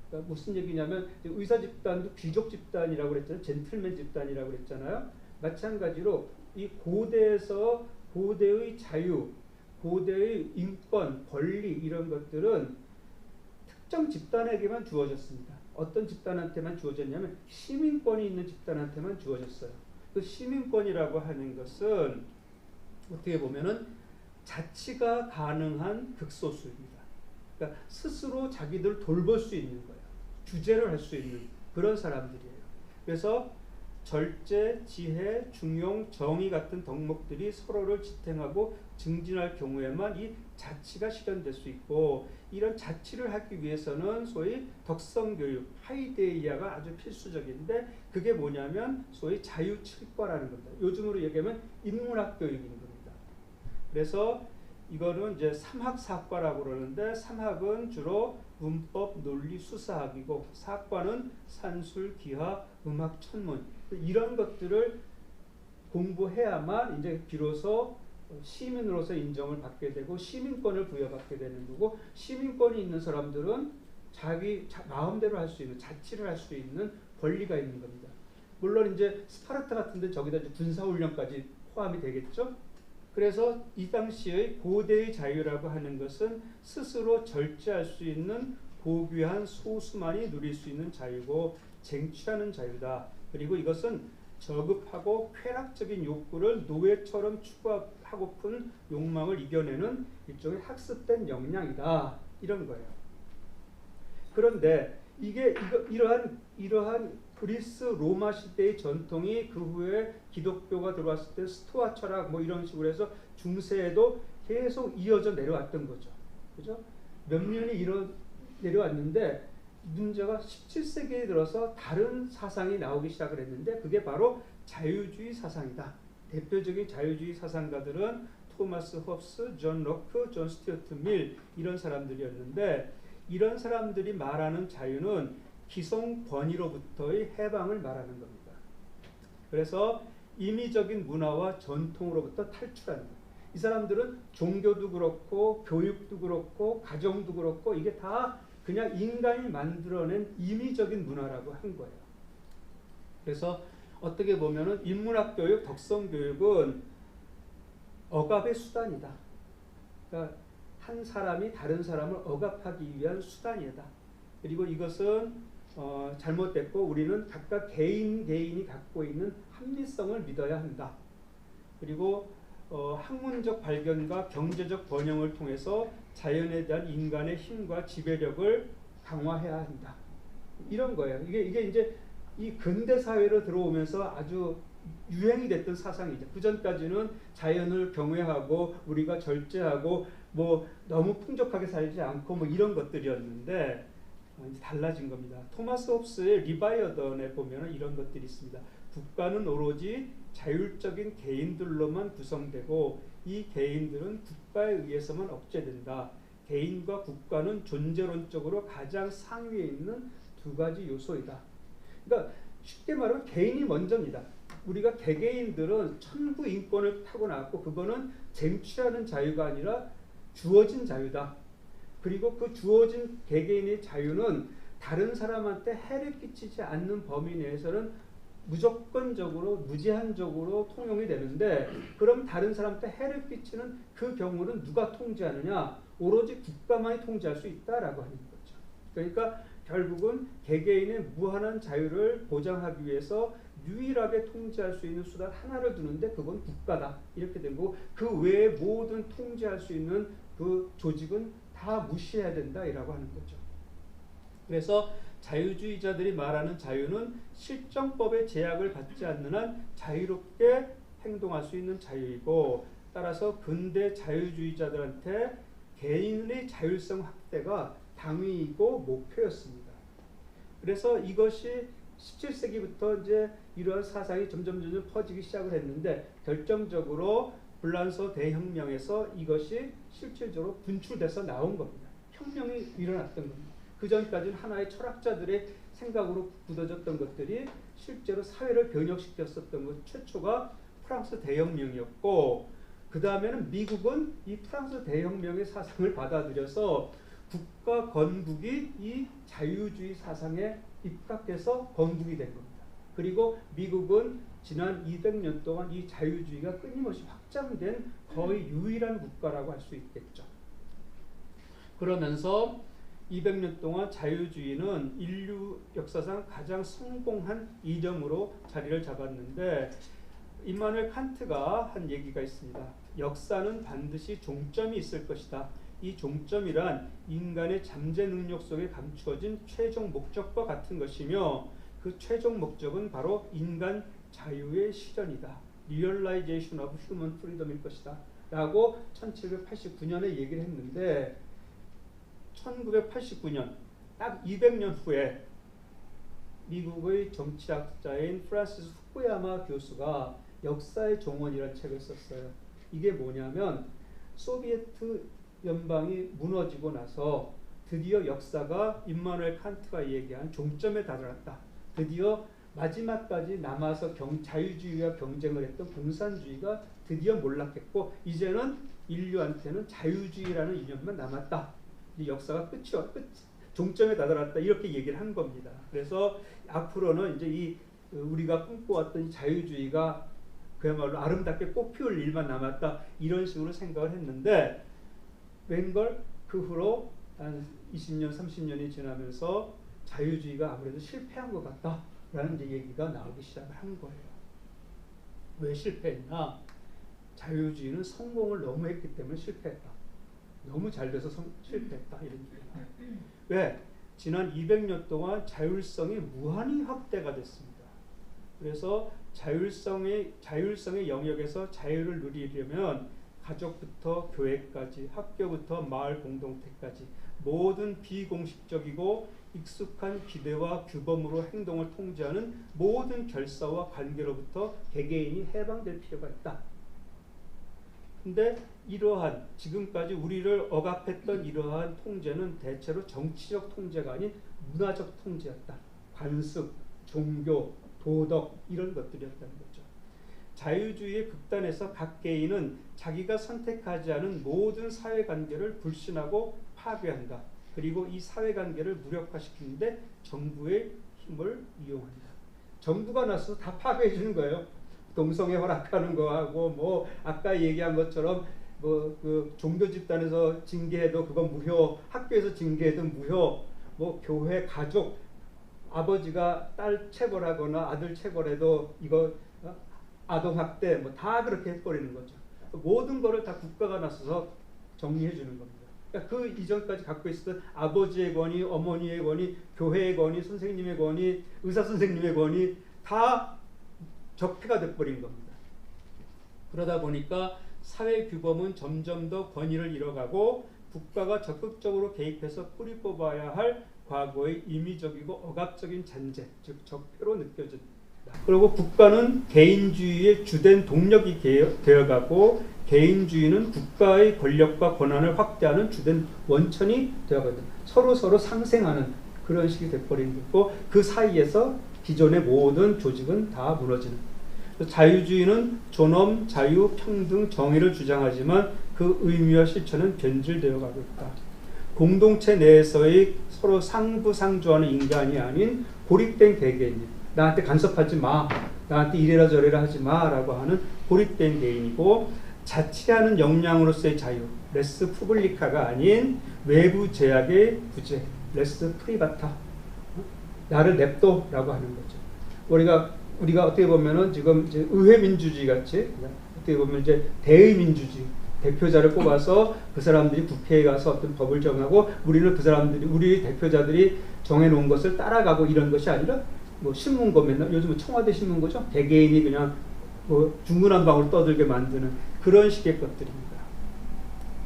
그러니까 무슨 얘기냐면 의사 집단도 귀족 집단이라고 그랬잖아요. 젠틀맨 집단이라고 그랬잖아요. 마찬가지로 이 고대에서 고대의 자유, 고대의 인권, 권리 이런 것들은 특정 집단에게만 주어졌습니다. 어떤 집단한테만 주어졌냐면 시민권이 있는 집단한테만 주어졌어요. 그 시민권이라고 하는 것은 어떻게 보면은 자치가 가능한 극소수입니다. 그러니까 스스로 자기들 돌볼 수 있는 거예요. 주재를 할 수 있는 그런 사람들이에요. 그래서 절제, 지혜, 중용, 정의 같은 덕목들이 서로를 지탱하고 증진할 경우에만 이 자치가 실현될 수 있고, 이런 자치를 하기 위해서는 소위 덕성교육, 하이데이아가 아주 필수적인데 그게 뭐냐면 소위 자유칠과라는 겁니다. 요즘으로 얘기하면 인문학 교육인 겁니다. 그래서 이거는 이제 삼학사과라고 그러는데, 삼학은 주로 문법, 논리, 수사학이고 사과는 산술, 기하, 음악, 천문 이런 것들을 공부해야만 이제 비로소 시민으로서 인정을 받게 되고 시민권을 부여받게 되는 거고, 시민권이 있는 사람들은 자기 마음대로 할 수 있는, 자치를 할 수 있는 권리가 있는 겁니다. 물론 이제 스파르타 같은데 저기다 이제 군사훈련까지 포함이 되겠죠. 그래서 이 당시의 고대의 자유라고 하는 것은 스스로 절제할 수 있는 고귀한 소수만이 누릴 수 있는 자유고 쟁취하는 자유다. 그리고 이것은 저급하고 쾌락적인 욕구를 노예처럼 추구하고픈 욕망을 이겨내는 일종의 학습된 역량이다. 이런 거예요. 그런데 이러한 그리스 로마 시대의 전통이 그 후에 기독교가 들어왔을 때 스토아 철학 뭐 이런 식으로 해서 중세에도 계속 이어져 내려왔던 거죠. 그죠? 몇 년이 내려왔는데 문제가 17세기에 들어서 다른 사상이 나오기 시작을 했는데 그게 바로 자유주의 사상이다. 대표적인 자유주의 사상가들은 토마스 홉스, 존 로크, 존 스튜어트 밀 이런 사람들이었는데 이런 사람들이 말하는 자유는 기성 권위로부터의 해방을 말하는 겁니다. 그래서 임의적인 문화와 전통으로부터 탈출하는 거예요. 이 사람들은 종교도 그렇고 교육도 그렇고 가정도 그렇고 이게 다 그냥 인간이 만들어낸 임의적인 문화라고 한 거예요. 그래서 어떻게 보면은 인문학 교육, 덕성 교육은 억압의 수단이다. 그러니까 한 사람이 다른 사람을 억압하기 위한 수단이다. 그리고 이것은 잘못됐고 우리는 각각 개인이 갖고 있는 합리성을 믿어야 한다. 그리고 학문적 발견과 경제적 번영을 통해서 자연에 대한 인간의 힘과 지배력을 강화해야 한다. 이런 거예요. 이게 이제 이 근대 사회로 들어오면서 아주 유행이 됐던 사상이죠. 그 전까지는 자연을 경외하고 우리가 절제하고 뭐 너무 풍족하게 살지 않고 뭐 이런 것들이었는데 이제 달라진 겁니다. 토마스 홉스의 리바이어던에 보면 이런 것들이 있습니다. 국가는 오로지 자율적인 개인들로만 구성되고 이 개인들은 국가에 의해서만 억제된다. 개인과 국가는 존재론적으로 가장 상위에 있는 두 가지 요소이다. 그러니까 쉽게 말하면 개인이 먼저입니다. 우리가 개개인들은 천부 인권을 타고났고 그거는 쟁취하는 자유가 아니라 주어진 자유다. 그리고 그 주어진 개개인의 자유는 다른 사람한테 해를 끼치지 않는 범위 내에서는 무조건적으로 무제한적으로 통용이 되는데 그럼 다른 사람한테 해를 끼치는 그 경우는 누가 통제하느냐? 오로지 국가만이 통제할 수 있다라고 하는 거죠. 그러니까 결국은 개개인의 무한한 자유를 보장하기 위해서 유일하게 통제할 수 있는 수단 하나를 두는데 그건 국가다. 이렇게 된 거고 그 외에 모든 통제할 수 있는 그 조직은 다 무시해야 된다라고 하는 거죠. 그래서 자유주의자들이 말하는 자유는 실정법의 제약을 받지 않는 한 자유롭게 행동할 수 있는 자유이고 따라서 근대 자유주의자들한테 개인의 자율성 확대가 당위이고 목표였습니다. 그래서 이것이 17세기부터 이제 이러한 사상이 점점 퍼지기 시작을 했는데 결정적으로 불란서 대혁명에서 이것이 실질적으로 분출돼서 나온 겁니다. 혁명이 일어났던 겁니다. 그 전까지는 하나의 철학자들의 생각으로 굳어졌던 것들이 실제로 사회를 변혁시켰었던 것 최초가 프랑스 대혁명이었고 그 다음에는 미국은 이 프랑스 대혁명의 사상을 받아들여서 국가 건국이 이 자유주의 사상에 입각해서 건국이 된 겁니다. 그리고 미국은 지난 200년 동안 이 자유주의가 끊임없이 확장된 거의 유일한 국가라고 할 수 있겠죠. 그러면서 200년 동안 자유주의는 인류 역사상 가장 성공한 이념으로 자리를 잡았는데 임마누엘 칸트가 한 얘기가 있습니다. 역사는 반드시 종점이 있을 것이다. 이 종점이란 인간의 잠재 능력 속에 감추어진 최종 목적과 같은 것이며 그 최종 목적은 바로 인간 자유의 실현이다. Realization of Human Freedom일 것이다. 라고 1789년에 얘기를 했는데 1989년 딱 200년 후에 미국의 정치학자인 프란시스 후쿠야마 교수가 역사의 종언이라는 책을 썼어요. 이게 뭐냐면 소비에트 연방이 무너지고 나서 드디어 역사가 임마누엘 칸트가 얘기한 종점에 달았다. 드디어 마지막까지 남아서 자유주의와 경쟁을 했던 공산주의가 드디어 몰락했고 이제는 인류한테는 자유주의라는 이념만 남았다. 이 역사가 종점에 다다랐다. 이렇게 얘기를 한 겁니다. 그래서 앞으로는 이제 이 우리가 꿈꿔왔던 자유주의가 그야말로 아름답게 꽃피울 일만 남았다. 이런 식으로 생각을 했는데 웬걸 그 후로 한 20년, 30년이 지나면서 자유주의가 아무래도 실패한 것 같다라는 이제 얘기가 나오기 시작을 한 거예요. 왜 실패했나? 자유주의는 성공을 너무 했기 때문에 실패했다. 너무 잘 돼서 실패했다. 이런 얘기가. 왜? 지난 200년 동안 자율성이 무한히 확대가 됐습니다. 그래서 자율성의 영역에서 자유를 누리려면 가족부터 교회까지, 학교부터 마을 공동체까지 모든 비공식적이고 익숙한 기대와 규범으로 행동을 통제하는 모든 결사와 관계로부터 개개인이 해방될 필요가 있다. 근데 이러한 지금까지 우리를 억압했던 이러한 통제는 대체로 정치적 통제가 아닌 문화적 통제였다. 관습, 종교, 도덕 이런 것들이었다는 거죠. 자유주의의 극단에서 각 개인은 자기가 선택하지 않은 모든 사회관계를 불신하고 파괴한다. 그리고 이 사회관계를 무력화시키는데 정부의 힘을 이용한다. 정부가 나서서 다 파괴해 주는 거예요. 동성애 허락하는 거하고 뭐 아까 얘기한 것처럼 뭐 그 종교 집단에서 징계해도 그건 무효, 학교에서 징계해도 무효, 뭐 교회, 가족, 아버지가 딸 체벌하거나 아들 체벌해도 이거 아동학대 뭐 다 그렇게 해버리는 거죠. 모든 거를 다 국가가 나서서 정리해 주는 겁니다. 그러니까 그 이전까지 갖고 있었던 아버지의 권위, 어머니의 권위, 교회의 권위, 선생님의 권위, 의사 선생님의 권위 다 적폐가 돼버린 겁니다. 그러다 보니까 사회 규범은 점점 더 권위를 잃어가고 국가가 적극적으로 개입해서 뿌리 뽑아야 할 과거의 임의적이고 억압적인 잔재, 즉 적폐로 느껴진다. 그리고 국가는 개인주의의 주된 동력이 되어가고 개인주의는 국가의 권력과 권한을 확대하는 주된 원천이 되어가거든요. 서로 상생하는 그런 식이 돼버린 거고 그 사이에서 기존의 모든 조직은 다 무너지는. 자유주의는 존엄, 자유, 평등, 정의를 주장하지만 그 의미와 실천은 변질되어 가고 있다. 공동체 내에서의 서로 상부상조하는 인간이 아닌 고립된 개개인이에요. 나한테 간섭하지 마, 나한테 이래라 저래라 하지 마라고 하는 고립된 개인이고 자치하는 역량으로서의 자유, 레스 푸블리카가 아닌 외부 제약의 구제, 레스 프리바타, 나를 냅둬라고 하는 거죠. 우리가 어떻게 보면은 지금 이제 의회 민주주의 같이 어떻게 보면 이제 대의 민주주의 대표자를 뽑아서 그 사람들이 국회에 가서 어떤 법을 정하고 우리는 그 사람들이 우리 대표자들이 정해놓은 것을 따라가고 이런 것이 아니라 뭐 신문고 맨날 요즘은 청와대 신문고죠. 개개인이 그냥 뭐 중구난방으로 떠들게 만드는 그런 식의 것들입니다.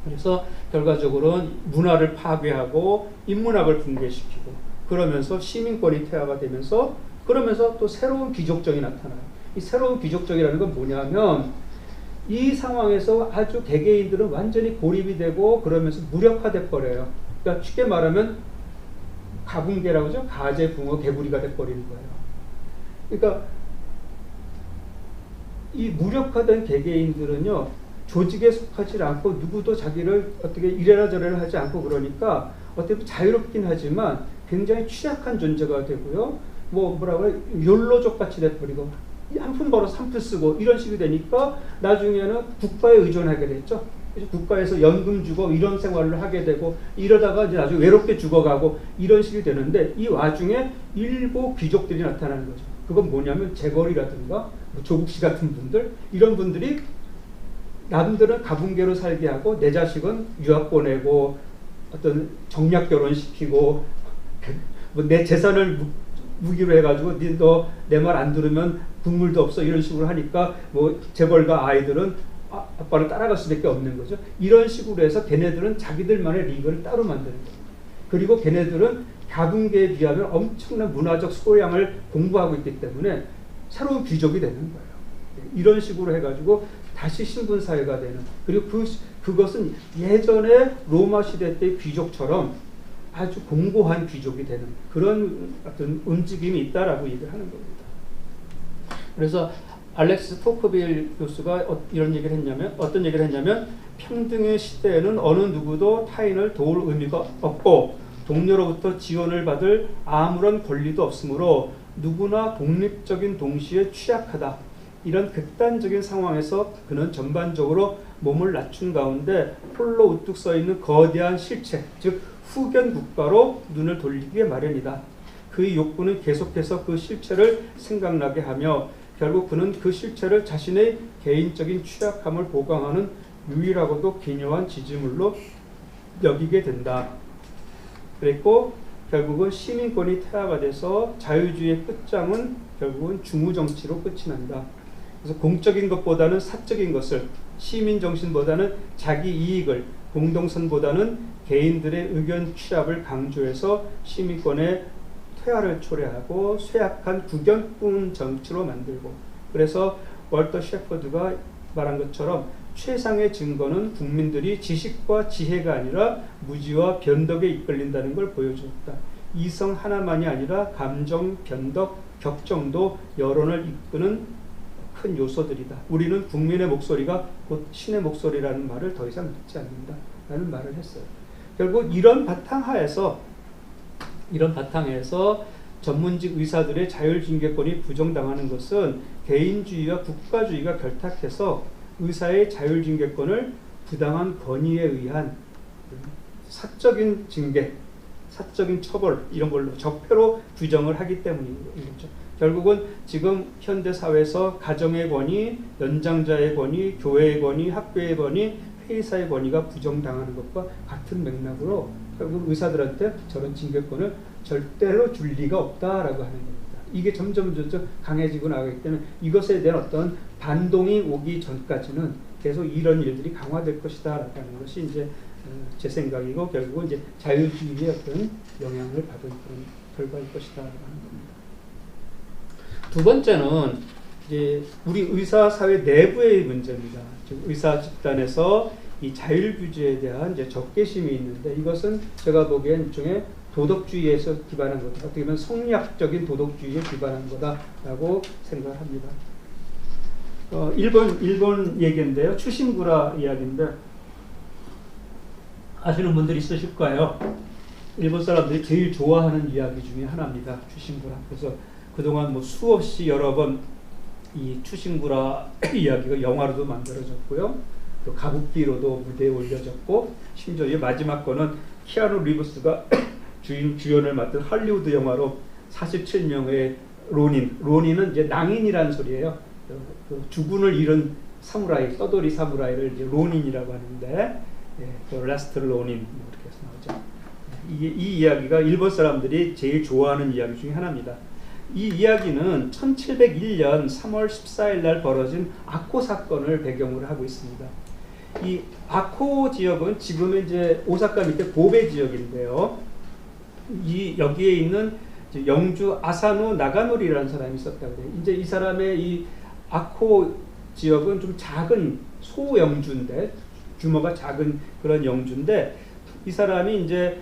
그래서 결과적으로 문화를 파괴하고 인문학을 붕괴시키고 그러면서 시민권이 퇴화가 되면서 그러면서 또 새로운 귀족정이 나타나요. 이 새로운 귀족정이라는 건 뭐냐면 이 상황에서 아주 개개인들은 완전히 고립이 되고 그러면서 무력화돼 버려요. 그러니까 쉽게 말하면 가붕괴라고 하죠. 가재, 붕어, 개구리가 돼 버리는 거예요. 그러니까 이 무력화된 개개인들은요. 조직에 속하지 않고 누구도 자기를 어떻게 이래라 저래라 하지 않고 그러니까 어떻게 보면 자유롭긴 하지만 굉장히 취약한 존재가 되고요. 뭐라고 해요? 욜로족 같이 돼버리고 한 푼 벌어서 한 푼 쓰고 이런 식이 되니까 나중에는 국가에 의존하게 됐죠. 국가에서 연금 주고 이런 생활을 하게 되고 이러다가 이제 나중에 외롭게 죽어가고 이런 식이 되는데 이 와중에 일부 귀족들이 나타나는 거죠. 그건 뭐냐면 재벌이라든가 뭐 조국 씨 같은 분들 이런 분들이 남들은 가분개로 살게 하고 내 자식은 유학 보내고 어떤 정략 결혼시키고 뭐 내 재산을 무기로 해가지고 너 내 말 안 들으면 국물도 없어 이런 식으로 하니까 뭐 재벌가 아이들은 아빠를 따라갈 수밖에 없는 거죠. 이런 식으로 해서 걔네들은 자기들만의 리그를 따로 만드는 거예요. 그리고 걔네들은 가분개에 비하면 엄청난 문화적 소양을 공부하고 있기 때문에 새로운 귀족이 되는 거예요. 이런 식으로 해가지고 다시 신분사회가 되는 그리고 그것은 예전에 로마 시대 때 귀족처럼 아주 공고한 귀족이 되는 그런 어떤 움직임이 있다라고 얘기를 하는 겁니다. 그래서 알렉스 토크빌 교수가 이런 얘기를 했냐면 어떤 얘기를 했냐면 평등의 시대에는 어느 누구도 타인을 도울 의미가 없고 동료로부터 지원을 받을 아무런 권리도 없으므로 누구나 독립적인 동시에 취약하다. 이런 극단적인 상황에서 그는 전반적으로 몸을 낮춘 가운데 홀로 우뚝 서 있는 거대한 실체, 즉 후견 국가로 눈을 돌리기에 마련이다. 그의 욕구는 계속해서 그 실체를 생각나게 하며 결국 그는 그 실체를 자신의 개인적인 취약함을 보강하는 유일하고도 기묘한 지지물로 여기게 된다. 그랬고 결국은 시민권이 퇴화가 돼서 자유주의의 끝장은 결국은 중우정치로 끝이 난다. 그래서 공적인 것보다는 사적인 것을 시민 정신보다는 자기 이익을, 공동선보다는 개인들의 의견 취합을 강조해서 시민권의 퇴화를 초래하고 쇠약한 국연뿐 정치로 만들고, 그래서 월터 셰퍼드가 말한 것처럼 최상의 증거는 국민들이 지식과 지혜가 아니라 무지와 변덕에 이끌린다는 걸 보여주었다. 이성 하나만이 아니라 감정, 변덕, 격정도 여론을 이끄는 큰 요소들이다. 우리는 국민의 목소리가 곧 신의 목소리라는 말을 더 이상 듣지 않는다 라는 말을 했어요. 결국 이런 바탕하에서 전문직 의사들의 자율징계권이 부정당하는 것은 개인주의와 국가주의가 결탁해서 의사의 자율징계권을 부당한 권위에 의한 사적인 징계, 사적인 처벌 이런 걸로 적폐로 규정을 하기 때문이죠. 결국은 지금 현대 사회에서 가정의 권위, 연장자의 권위, 교회의 권위, 학교의 권위, 회사의 권위가 부정당하는 것과 같은 맥락으로 결국 의사들한테 저런 징계권을 절대로 줄 리가 없다라고 하는 겁니다. 이게 점점 강해지고 나가기 때문에 이것에 대한 어떤 반동이 오기 전까지는 계속 이런 일들이 강화될 것이다라고 하는 것이 이제 제 생각이고, 결국은 이제 자유주의의 어떤 영향을 받은 그런 결과일 것이다라고 하는 겁니다. 두 번째는 이제 우리 의사 사회 내부의 문제입니다. 즉 의사 집단에서 이 자율규제에 대한 이제 적개심이 있는데, 이것은 제가 보기엔 일종의 도덕주의에서 기반한 거다. 어떻게 보면 성리학적인 도덕주의에 기반한 거다라고 생각합니다. 일본 얘기인데요. 추신구라 이야기인데 아시는 분들이 있으실 거예요. 일본 사람들이 제일 좋아하는 이야기 중에 하나입니다. 추신구라. 그래서 그동안 뭐 수없이 여러 번 이 추신구라 이야기가 영화로도 만들어졌고요. 또 가부키로도 무대에 올려졌고, 심지어 이 마지막 거는 키아누 리브스가 주연을 맡은 할리우드 영화로 47명의 로닌은 이제 낭인이라는 소리예요. 그 주군을 잃은 사무라이, 떠돌이 사무라이를 이제 로닌이라고 하는데, 그 라스트 로닌 이렇게 해서 나오죠. 이 이야기가 일본 사람들이 제일 좋아하는 이야기 중에 하나입니다. 이 이야기는 1701년 3월 14일 날 벌어진 아코 사건을 배경으로 하고 있습니다. 이 아코 지역은 지금은 이제 오사카 밑에 고베 지역인데요. 여기에 있는 영주 아사노 나가노리라는 사람이 있었다고 해요. 이제 이 사람의 이 아코 지역은 좀 작은 소영주인데, 규모가 작은 그런 영주인데, 이 사람이 이제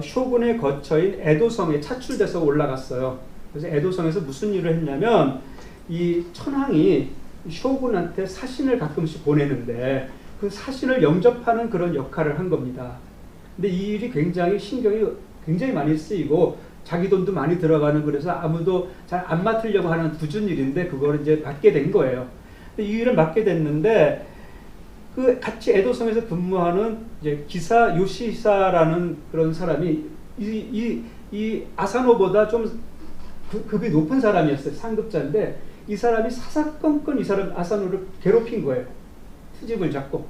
쇼군의 거처인 에도성에 차출돼서 올라갔어요. 그래서 에도성에서 무슨 일을 했냐면, 이 천황이 쇼군한테 사신을 가끔씩 보내는데 그 사신을 영접하는 그런 역할을 한 겁니다. 근데 이 일이 굉장히 신경이 굉장히 많이 쓰이고 자기 돈도 많이 들어가는, 그래서 아무도 잘 안 맡으려고 하는 굳은 일인데 그걸 이제 맡게 된 거예요. 근데 이 일을 맡게 됐는데, 그 같이 에도성에서 근무하는 이제 기사 요시히사라는 그런 사람이 이 아사노보다 좀 급이 높은 사람이었어요. 상급자인데 이 사람이 사사건건 이 사람 아사노를 괴롭힌 거예요. 트집을 잡고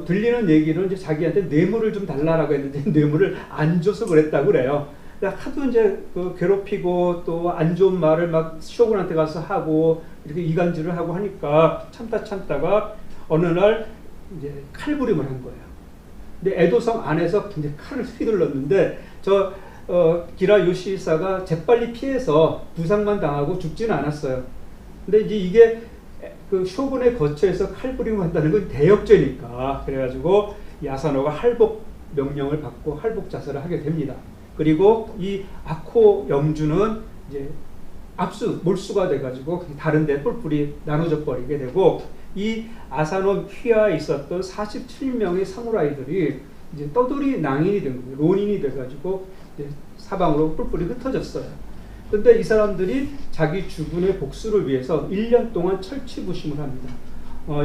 들리는 얘기는 이제 자기한테 뇌물을 좀 달라라고 했는데 뇌물을 안 줘서 그랬다고 그래요. 하도 이제 그 괴롭히고 또 안 좋은 말을 막 쇼군한테 가서 하고 이렇게 이간질을 하고 하니까 참다가 어느 날 이제 칼부림을 한 거예요. 근데 에도성 안에서 이제 칼을 휘둘렀는데 기라 요시히사가 재빨리 피해서 부상만 당하고 죽지는 않았어요. 근데 이제 이게 그 쇼군의 거처에서 칼부림을 한다는 건 대역죄니까, 그래가지고 야사노가 할복 명령을 받고 할복 자살을 하게 됩니다. 그리고 이 아코 영주는 이제 몰수가 돼가지고 다른 데 뿔뿔이 나눠져 버리게 되고, 이 아사노 휘하에 있었던 47명의 사무라이들이 이제 떠돌이 낭인이 된 거예요. 론인이 돼가지고 이제 사방으로 뿔뿔이 흩어졌어요. 근데 이 사람들이 자기 주군의 복수를 위해서 1년 동안 철치부심을 합니다.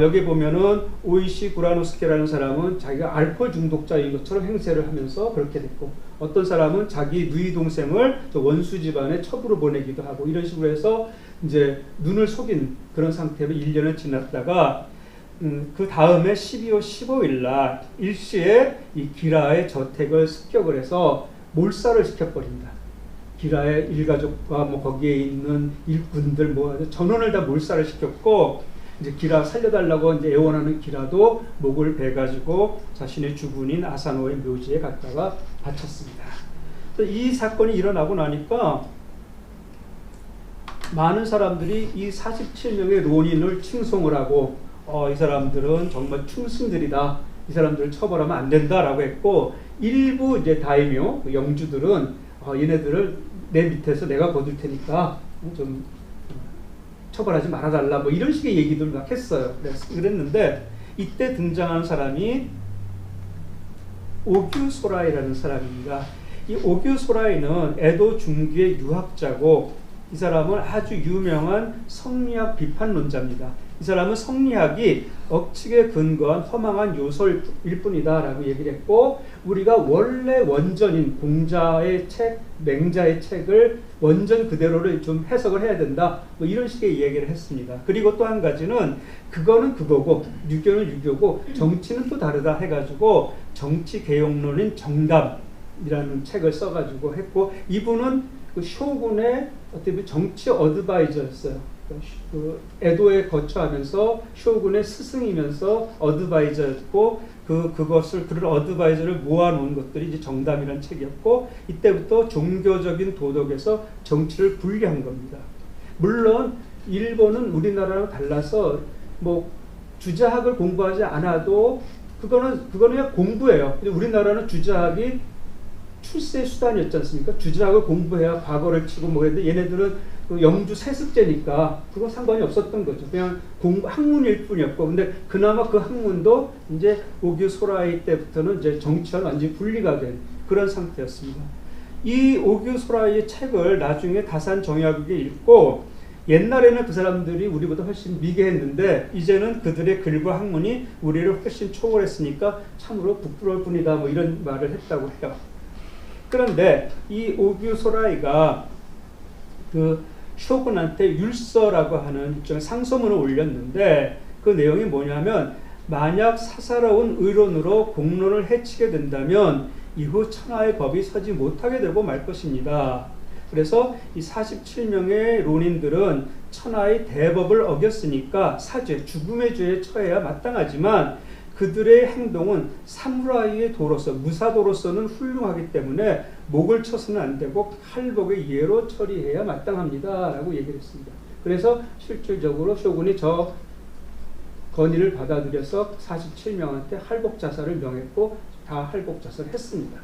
여기 보면은 오이시 구라노스케라는 사람은 자기가 알코올 중독자인 것처럼 행세를 하면서 그렇게 됐고, 어떤 사람은 자기 누이 동생을 원수 집안에 첩으로 보내기도 하고, 이런 식으로 해서 이제 눈을 속인 그런 상태로 1년을 지났다가 그 다음에 12월 15일 날 일시에 이 기라의 저택을 습격을 해서 몰살을 시켜버린다. 기라의 일가족과 뭐 거기에 있는 일꾼들 뭐 전원을 다 몰살을 시켰고, 이제 기라 살려달라고 이제 애원하는 기라도 목을 베가지고 자신의 주군인 아사노의 묘지에 갖다가 바쳤습니다. 이 사건이 일어나고 나니까 많은 사람들이 이 47명의 론인을 칭송을 하고 이 사람들은 정말 충신들이다. 이 사람들을 처벌하면 안 된다라고 했고, 일부 이제 다이묘 영주들은 얘네들을 내 밑에서 내가 거둘 테니까 좀 처벌하지 말아달라 뭐 이런 식의 얘기들 막 했어요. 그랬는데 이때 등장하는 사람이 오규소라이라는 사람입니다. 이 오규소라이는 에도 중기의 유학자고, 이 사람은 아주 유명한 성리학 비판론자입니다. 이 사람은 성리학이 억측에 근거한 허망한 요소일 뿐이다라고 얘기를 했고, 우리가 원래 원전인 공자의 책, 맹자의 책을 원전 그대로를 좀 해석을 해야 된다, 뭐 이런 식의 얘기를 했습니다. 그리고 또 한 가지는 그거는 그거고 유교는 유교고 정치는 또 다르다 해가지고 정치개혁론인 정담이라는 책을 써가지고 했고, 이분은 그 쇼군의 어떻게 보면 정치 어드바이저였어요. 그 에도에 거처하면서 쇼군의 스승이면서 어드바이저였고, 그런 어드바이저를 모아놓은 것들이 이제 정담이라는 책이었고, 이때부터 종교적인 도덕에서 정치를 분리한 겁니다. 물론 일본은 우리나라랑 달라서 뭐 주자학을 공부하지 않아도 그거는 그냥 공부예요. 우리나라는 주자학이 출세 수단이었지 않습니까? 주자학을 공부해야 과거를 치고 뭐 했는데, 얘네들은 그 영주 세습제니까 그거 상관이 없었던 거죠. 그냥 학문일 뿐이었고, 근데 그나마 그 학문도 이제 오규소라이 때부터는 이제 정치와 완전히 분리가 된 그런 상태였습니다. 이 오규소라이의 책을 나중에 다산 정약국이 읽고, 옛날에는 그 사람들이 우리보다 훨씬 미개했는데 이제는 그들의 글과 학문이 우리를 훨씬 초월했으니까 참으로 부끄러울 뿐이다, 뭐 이런 말을 했다고 해요. 그런데 이 오규소라이가 그 쇼군한테 율서라고 하는 일종의 상소문을 올렸는데, 그 내용이 뭐냐면, 만약 사사로운 의론으로 공론을 해치게 된다면 이후 천하의 법이 서지 못하게 되고 말 것입니다. 그래서 이 47명의 론인들은 천하의 대법을 어겼으니까 사죄, 죽음의 죄에 처해야 마땅하지만 그들의 행동은 사무라이의 도로서, 무사도로서는 훌륭하기 때문에 목을 쳐서는 안 되고 칼복의 예로 처리해야 마땅합니다 라고 얘기를 했습니다. 그래서 실질적으로 쇼군이 저 건의를 받아들여서 47명한테 할복자살을 명했고 다 할복자살을 했습니다.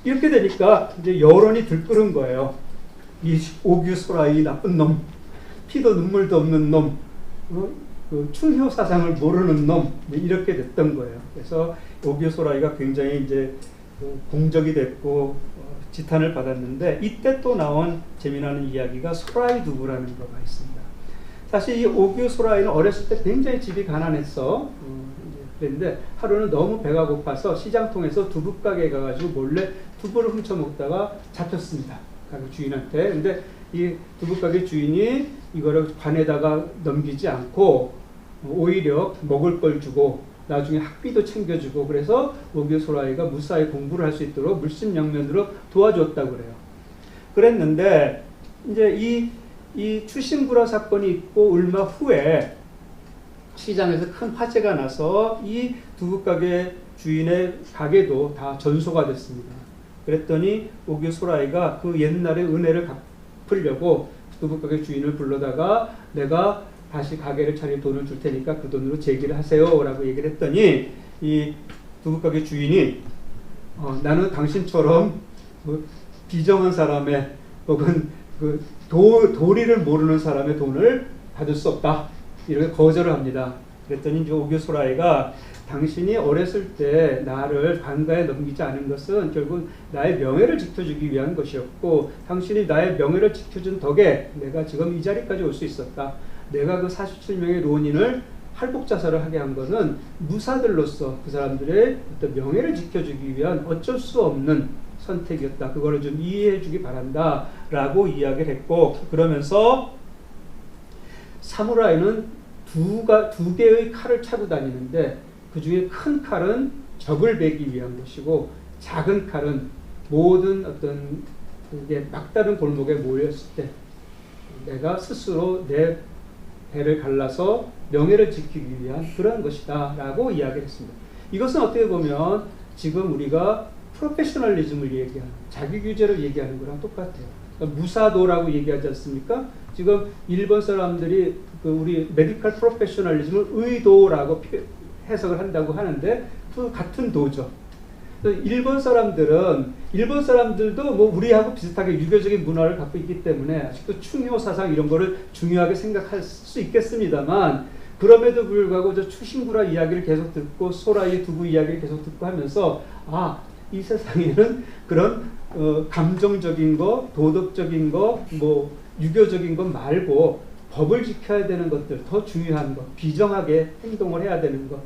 이렇게 되니까 이제 여론이 들끓은 거예요. 이 오규소라이 나쁜 놈, 피도 눈물도 없는 놈, 그 충효 사상을 모르는 놈, 이렇게 됐던 거예요. 그래서 오규소라이가 굉장히 이제 공적이 됐고 지탄을 받았는데, 이때 또 나온 재미나는 이야기가 소라이 두부라는 거가 있습니다. 사실 이 오규소라이는 어렸을 때 굉장히 집이 가난했어. 그랬는데 하루는 너무 배가 고파서 시장 통해서 두부 가게에 가가지고 몰래 두부를 훔쳐 먹다가 잡혔습니다. 가게 주인한테. 근데 이 두부 가게 주인이 이거를 관에다가 넘기지 않고 오히려 먹을 걸 주고 나중에 학비도 챙겨주고, 그래서 오규소라이가 무사히 공부를 할 수 있도록 물심양면으로 도와줬다고 그래요. 그랬는데 이제 이 추신부라 사건이 있고 얼마 후에 시장에서 큰 화재가 나서 이 두부가게 주인의 가게도 다 전소가 됐습니다. 그랬더니 오규소라이가 그 옛날의 은혜를 갚으려고 두부가게 주인을 불러다가 내가 다시 가게를 차릴 돈을 줄 테니까 그 돈으로 재기를 하세요 라고 얘기를 했더니, 이 두부가게 주인이 나는 당신처럼 뭐 비정한 사람의 혹은 그 도리를 모르는 사람의 돈을 받을 수 없다, 이렇게 거절을 합니다. 그랬더니 이제 오규소라이가 당신이 어렸을 때 나를 관가에 넘기지 않은 것은 결국 나의 명예를 지켜주기 위한 것이었고, 당신이 나의 명예를 지켜준 덕에 내가 지금 이 자리까지 올 수 있었다. 내가 그 47명의 론인을 할복자살을 하게 한 것은 무사들로서 그 사람들의 어떤 명예를 지켜주기 위한 어쩔 수 없는 선택이었다. 그거를 좀 이해해 주기 바란다 라고 이야기를 했고, 그러면서 사무라이는 두 개의 칼을 차고 다니는데 그 중에 큰 칼은 적을 베기 위한 것이고, 작은 칼은 모든 어떤 막다른 골목에 모였을 때 내가 스스로 내 배를 갈라서 명예를 지키기 위한 그런 것이다 라고 이야기를 했습니다. 이것은 어떻게 보면 지금 우리가 프로페셔널리즘을 얘기하는, 자기규제를 얘기하는 거랑 똑같아요. 그러니까 무사도라고 얘기하지 않습니까? 지금 일본 사람들이 우리 메디컬 프로페셔널리즘을 의도라고 해석을 한다고 하는데 그 같은 도죠. 일본 사람들도 뭐 우리하고 비슷하게 유교적인 문화를 갖고 있기 때문에 아직도 충효 사상 이런 거를 중요하게 생각할 수 있겠습니다만, 그럼에도 불구하고 저 추신구라 이야기를 계속 듣고 소라이 두부 이야기를 계속 듣고 하면서 이 세상에는 그런 감정적인 거, 도덕적인 거, 뭐 유교적인 것 말고 법을 지켜야 되는 것들, 더 중요한 것, 비정하게 행동을 해야 되는 것,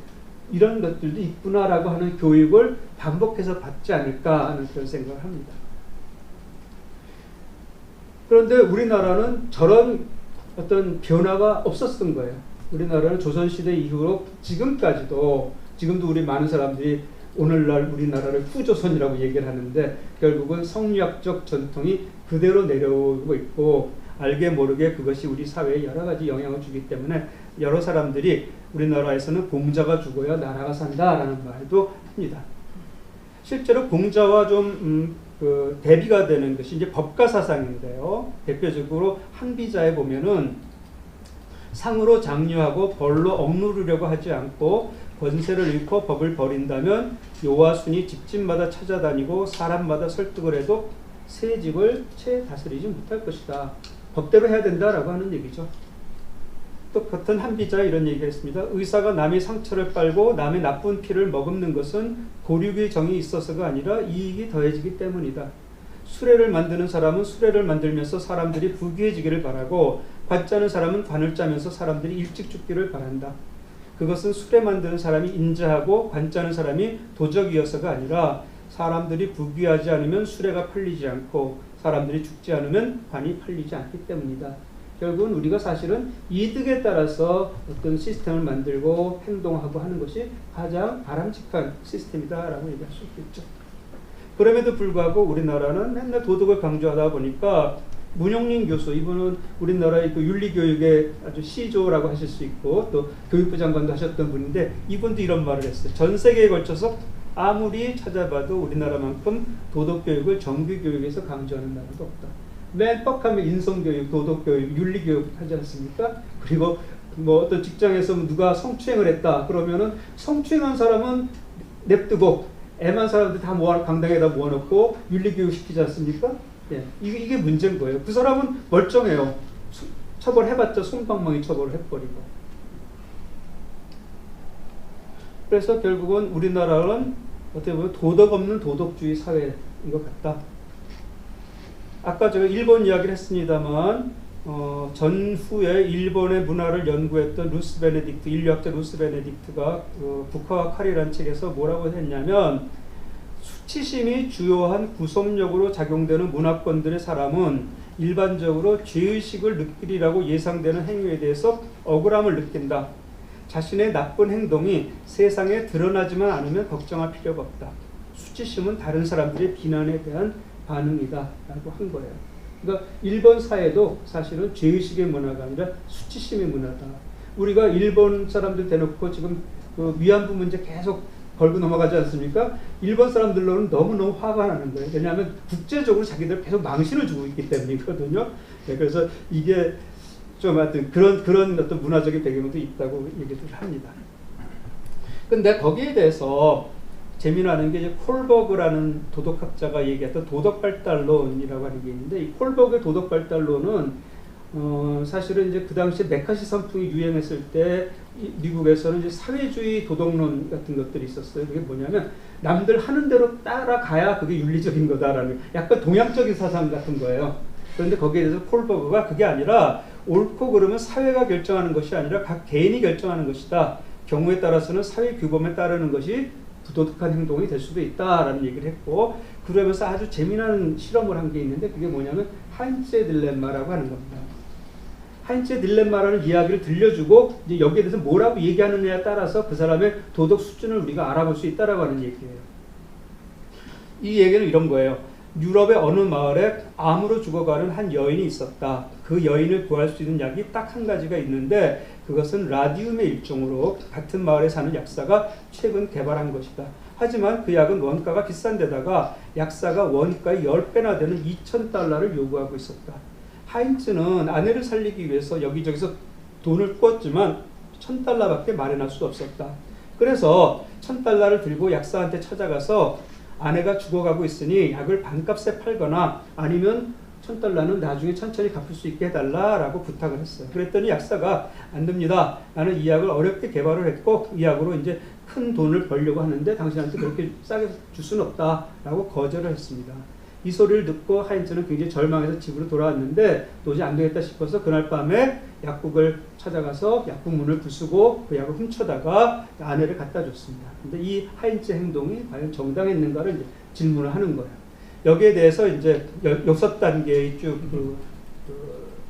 이런 것들도 있구나라고 하는 교육을 반복해서 받지 않을까 하는 그런 생각을 합니다. 그런데 우리나라는 저런 어떤 변화가 없었던 거예요. 우리나라는 조선시대 이후로 지금도 우리 많은 사람들이 오늘날 우리나라를 후조선이라고 얘기를 하는데, 결국은 성리학적 전통이 그대로 내려오고 있고, 알게 모르게 그것이 우리 사회에 여러 가지 영향을 주기 때문에 여러 사람들이 우리나라에서는 공자가 죽어야 나라가 산다라는 말도 합니다. 실제로 공자와 좀 대비가 되는 것이 이제 법가 사상인데요. 대표적으로 한비자에 보면은 상으로 장려하고 벌로 억누르려고 하지 않고 권세를 잃고 법을 버린다면 요와 순이 집집마다 찾아다니고 사람마다 설득을 해도 새 집을 채 다스리지 못할 것이다. 법대로 해야 된다라고 하는 얘기죠. 또 같은 한비자에 이런 얘기를 했습니다. 의사가 남의 상처를 빨고 남의 나쁜 피를 머금는 것은 고륙의 정이 있어서가 아니라 이익이 더해지기 때문이다. 수레를 만드는 사람은 수레를 만들면서 사람들이 부귀해지기를 바라고, 관 짜는 사람은 관을 짜면서 사람들이 일찍 죽기를 바란다. 그것은 수레 만드는 사람이 인자하고 관 짜는 사람이 도적이어서가 아니라 사람들이 부귀하지 않으면 수레가 팔리지 않고 사람들이 죽지 않으면 관이 팔리지 않기 때문이다. 결국은 우리가 사실은 이득에 따라서 어떤 시스템을 만들고 행동하고 하는 것이 가장 바람직한 시스템이다라고 얘기할 수 있겠죠. 그럼에도 불구하고 우리나라는 맨날 도덕을 강조하다 보니까 문용린 교수, 이분은 우리나라의 그 윤리교육의 아주 시조라고 하실 수 있고 또 교육부 장관도 하셨던 분인데, 이분도 이런 말을 했어요. 전 세계에 걸쳐서 아무리 찾아봐도 우리나라만큼 도덕교육을 정규교육에서 강조하는 나라도 없다. 맨 뻑하면 인성교육, 도덕교육, 윤리교육 하지 않습니까? 그리고 뭐 어떤 직장에서 누가 성추행을 했다 그러면은 성추행한 사람은 냅두고 애만 사람들 다 강당에다 모아놓고 윤리교육 시키지 않습니까? 예, 이게 문제인 거예요. 그 사람은 멀쩡해요. 처벌해봤자 솜방망이 처벌을 해버리고. 그래서 결국은 우리나라는 어떻게 보면 도덕 없는 도덕주의 사회인 것 같다. 아까 제가 일본 이야기를 했습니다만 전후에 일본의 문화를 연구했던 루스 베네딕트, 인류학자 루스 베네딕트가 북화와 칼이라는 책에서 뭐라고 했냐면, 수치심이 주요한 구속력으로 작용되는 문화권들의 사람은 일반적으로 죄의식을 느끼리라고 예상되는 행위에 대해서 억울함을 느낀다. 자신의 나쁜 행동이 세상에 드러나지만 않으면 걱정할 필요가 없다. 수치심은 다른 사람들의 비난에 대한 반응이다 라고 한 거예요. 그러니까 일본 사회도 사실은 죄의식의 문화가 아니라 수치심의 문화다. 우리가 일본 사람들 대놓고 지금 그 위안부 문제 계속 걸고 넘어가지 않습니까? 일본 사람들로는 너무너무 화가 나는 거예요. 왜냐하면 국제적으로 자기들 계속 망신을 주고 있기 때문이거든요. 네, 그래서 이게 좀 하여튼 그런 어떤 문화적인 배경도 있다고 얘기를 합니다. 근데 거기에 대해서 재미나는 게 이제 콜버그라는 도덕학자가 얘기했던 도덕발달론이라고 하는 게 있는데, 이 콜버그의 도덕발달론은 사실은 이제 그 당시에 메카시 선풍이 유행했을 때 미국에서는 이제 사회주의 도덕론 같은 것들이 있었어요. 그게 뭐냐면 남들 하는 대로 따라가야 그게 윤리적인 거다라는 약간 동양적인 사상 같은 거예요. 그런데 거기에 대해서 콜버그가 그게 아니라 옳고 그름은 사회가 결정하는 것이 아니라 각 개인이 결정하는 것이다. 경우에 따라서는 사회 규범에 따르는 것이 부도덕한 행동이 될 수도 있다라는 얘기를 했고, 그러면서 아주 재미난 실험을 한 게 있는데, 그게 뭐냐면 하인츠의 딜레마라고 하는 겁니다. 하인츠의 딜레마라는 이야기를 들려주고 이제 여기에 대해서 뭐라고 얘기하느냐에 따라서 그 사람의 도덕 수준을 우리가 알아볼 수 있다라고 하는 얘기예요. 이 얘기는 이런 거예요. 유럽의 어느 마을에 암으로 죽어가는 한 여인이 있었다. 그 여인을 구할 수 있는 약이 딱 한 가지가 있는데 그것은 라디움의 일종으로 같은 마을에 사는 약사가 최근 개발한 것이다. 하지만 그 약은 원가가 비싼 데다가 약사가 원가의 10배나 되는 $2,000를 요구하고 있었다. 하인츠는 아내를 살리기 위해서 여기저기서 돈을 꾸었지만 $1,000밖에 마련할 수 없었다. 그래서 $1,000를 들고 약사한테 찾아가서 아내가 죽어가고 있으니 약을 반값에 팔거나 아니면 $1,000는 나중에 천천히 갚을 수 있게 해달라라고 부탁을 했어요. 그랬더니 약사가 안 됩니다. 나는 이 약을 어렵게 개발을 했고 이 약으로 이제 큰 돈을 벌려고 하는데 당신한테 그렇게 싸게 줄 수는 없다라고 거절을 했습니다. 이 소리를 듣고 하인츠는 굉장히 절망해서 집으로 돌아왔는데 도저히 안 되겠다 싶어서 그날 밤에 약국을 찾아가서 약국 문을 부수고 그 약을 훔쳐다가 아내를 갖다 줬습니다. 근데 이 하인츠 행동이 과연 정당했는가를 이제 질문을 하는 거예요. 여기에 대해서 이제 6단계의 쭉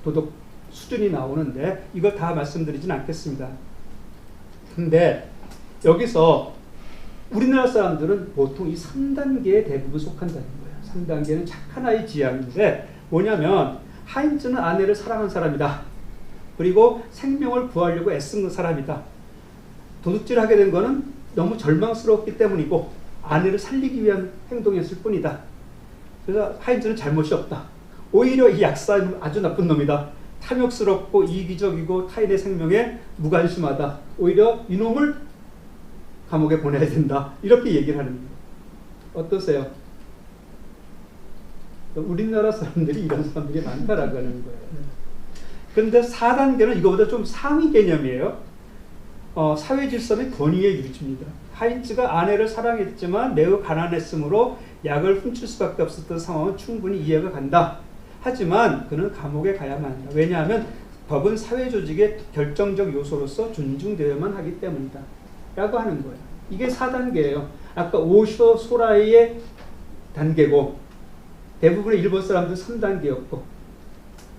도덕 수준이 나오는데 이걸 다 말씀드리진 않겠습니다. 근데 여기서 우리나라 사람들은 보통 이 3단계에 대부분 속한다는 거예요. 3단계는 착한 아이 지향인데 뭐냐면 하인츠는 아내를 사랑한 사람이다. 그리고 생명을 구하려고 애쓴 사람이다. 도둑질하게 된 거는 너무 절망스러웠기 때문이고 아내를 살리기 위한 행동이었을 뿐이다. 그래서 하인츠는 잘못이 없다. 오히려 이 약사는 아주 나쁜 놈이다. 탐욕스럽고 이기적이고 타인의 생명에 무관심하다. 오히려 이놈을 감옥에 보내야 된다. 이렇게 얘기를 하는 거예요. 어떠세요? 우리나라 사람들이 이런 사람들이 많다라고 하는 거예요. 그런데 4단계는 이거보다 좀 상위 개념이에요. 사회 질서의 권위의 유지입니다. 하인츠가 아내를 사랑했지만 매우 가난했으므로 약을 훔칠 수밖에 없었던 상황은 충분히 이해가 간다. 하지만 그는 감옥에 가야만 한다. 왜냐하면 법은 사회 조직의 결정적 요소로서 존중되어야만 하기 때문이다. 라고 하는 거예요. 이게 4단계예요. 아까 오쇼 소라이의 단계고 대부분의 일본 사람들 3단계였고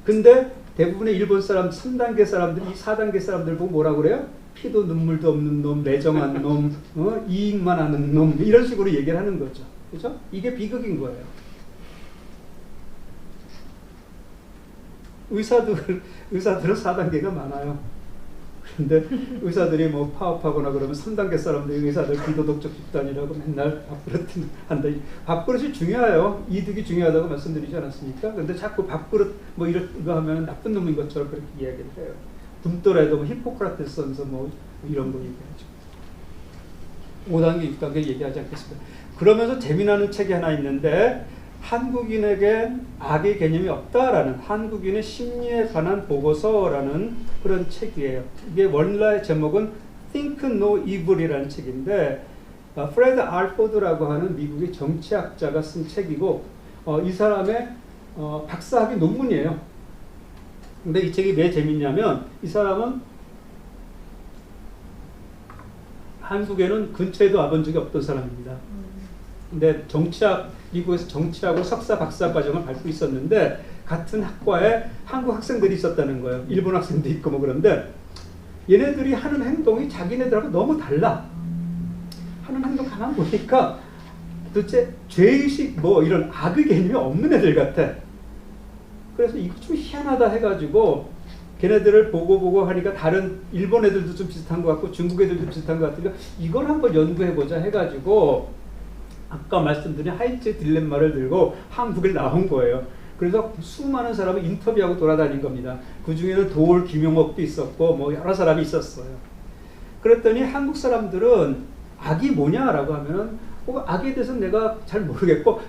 근데 대부분의 일본 사람 3단계 사람들이 이 4단계 사람들 보고 뭐라고 그래요? 피도 눈물도 없는 놈, 매정한 놈, 이익만 하는 놈 이런 식으로 얘기를 하는 거죠. 그죠? 이게 비극인 거예요. 의사들은 4단계가 많아요. 근데 의사들이 뭐 파업하거나 그러면 3단계 사람들이 의사들 비도덕적 집단이라고 맨날 밥그릇 한다. 밥그릇이 중요해요. 이득이 중요하다고 말씀드리지 않았습니까? 근데 자꾸 밥그릇 뭐 이런 거 하면 나쁜 놈인 것처럼 그렇게 이야기를 해요. 굶더라도 뭐 히포크라테스 선서 뭐 이런 거 얘기하죠. 5단계, 6단계 얘기하지 않겠습니다. 그러면서 재미나는 책이 하나 있는데 한국인에게 악의 개념이 없다라는 한국인의 심리에 관한 보고서라는 그런 책이에요. 이게 원래 제목은 Think No Evil이라는 책인데 프레드 알포드라고 하는 미국의 정치학자가 쓴 책이고 이 사람의 박사학위 논문이에요. 근데 이 책이 왜 재밌냐면 이 사람은 한국에는 근처에도 와본 적이 없던 사람입니다. 근데 미국에서 정치학으로 석사 박사 과정을 밟고 있었는데 같은 학과에 한국 학생들이 있었다는 거예요. 일본 학생도 있고 뭐 그런데 얘네들이 하는 행동이 자기네들하고 너무 달라. 하는 행동 가만 보니까 도대체 죄의식 뭐 이런 악의 개념이 없는 애들 같아. 그래서 이거 좀 희한하다 해가지고 걔네들을 보고 하니까 다른 일본 애들도 좀 비슷한 것 같고 중국 애들도 비슷한 것 같으니까 이걸 한번 연구해보자 해가지고 아까 말씀드린 하인츠의 딜레마를 들고 한국에 나온 거예요. 그래서 수많은 사람을 인터뷰하고 돌아다닌 겁니다. 그 중에는 도올 김용옥도 있었고 뭐 여러 사람이 있었어요. 그랬더니 한국 사람들은 악이 뭐냐라고 하면은 악에 대해서 내가 잘 모르겠고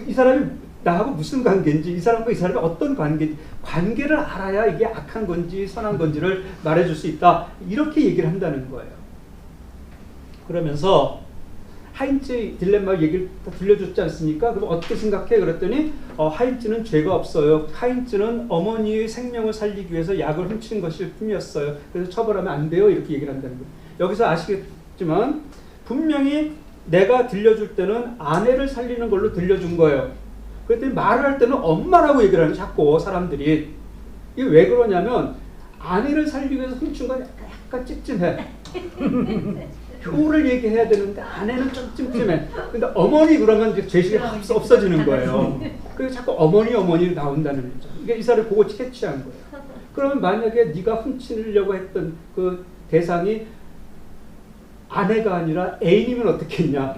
이 사람이 나하고 무슨 관계인지 이 사람과 이 사람이 어떤 관계를 알아야 이게 악한 건지 선한 건지를 말해줄 수 있다. 이렇게 얘기를 한다는 거예요. 그러면서 하인츠 딜레마 얘기를 다 들려줬지 않습니까? 그럼 어떻게 생각해? 그랬더니 하인츠는 죄가 없어요. 하인츠는 어머니의 생명을 살리기 위해서 약을 훔친 것일 뿐이었어요. 그래서 처벌하면 안 돼요. 이렇게 얘기를 한다는 거예요. 여기서 아시겠지만 분명히 내가 들려줄 때는 아내를 살리는 걸로 들려준 거예요. 그랬더니 말을 할 때는 엄마라고 얘기를 하는 자꾸 사람들이. 이게 왜 그러냐면 아내를 살리기 위해서 훔친 건 약간 찝찝해. 효를 얘기해야 되는데 아내는 좀 찜찜해. 근데 어머니 그러면 이제 죄식이 없어지는 거예요. 그래서 자꾸 어머니 나온다는 거죠. 이게 이 사람을 보고 캐치한 거예요. 그러면 만약에 네가 훔치려고 했던 그 대상이 아내가 아니라 애인이면 어떻겠냐?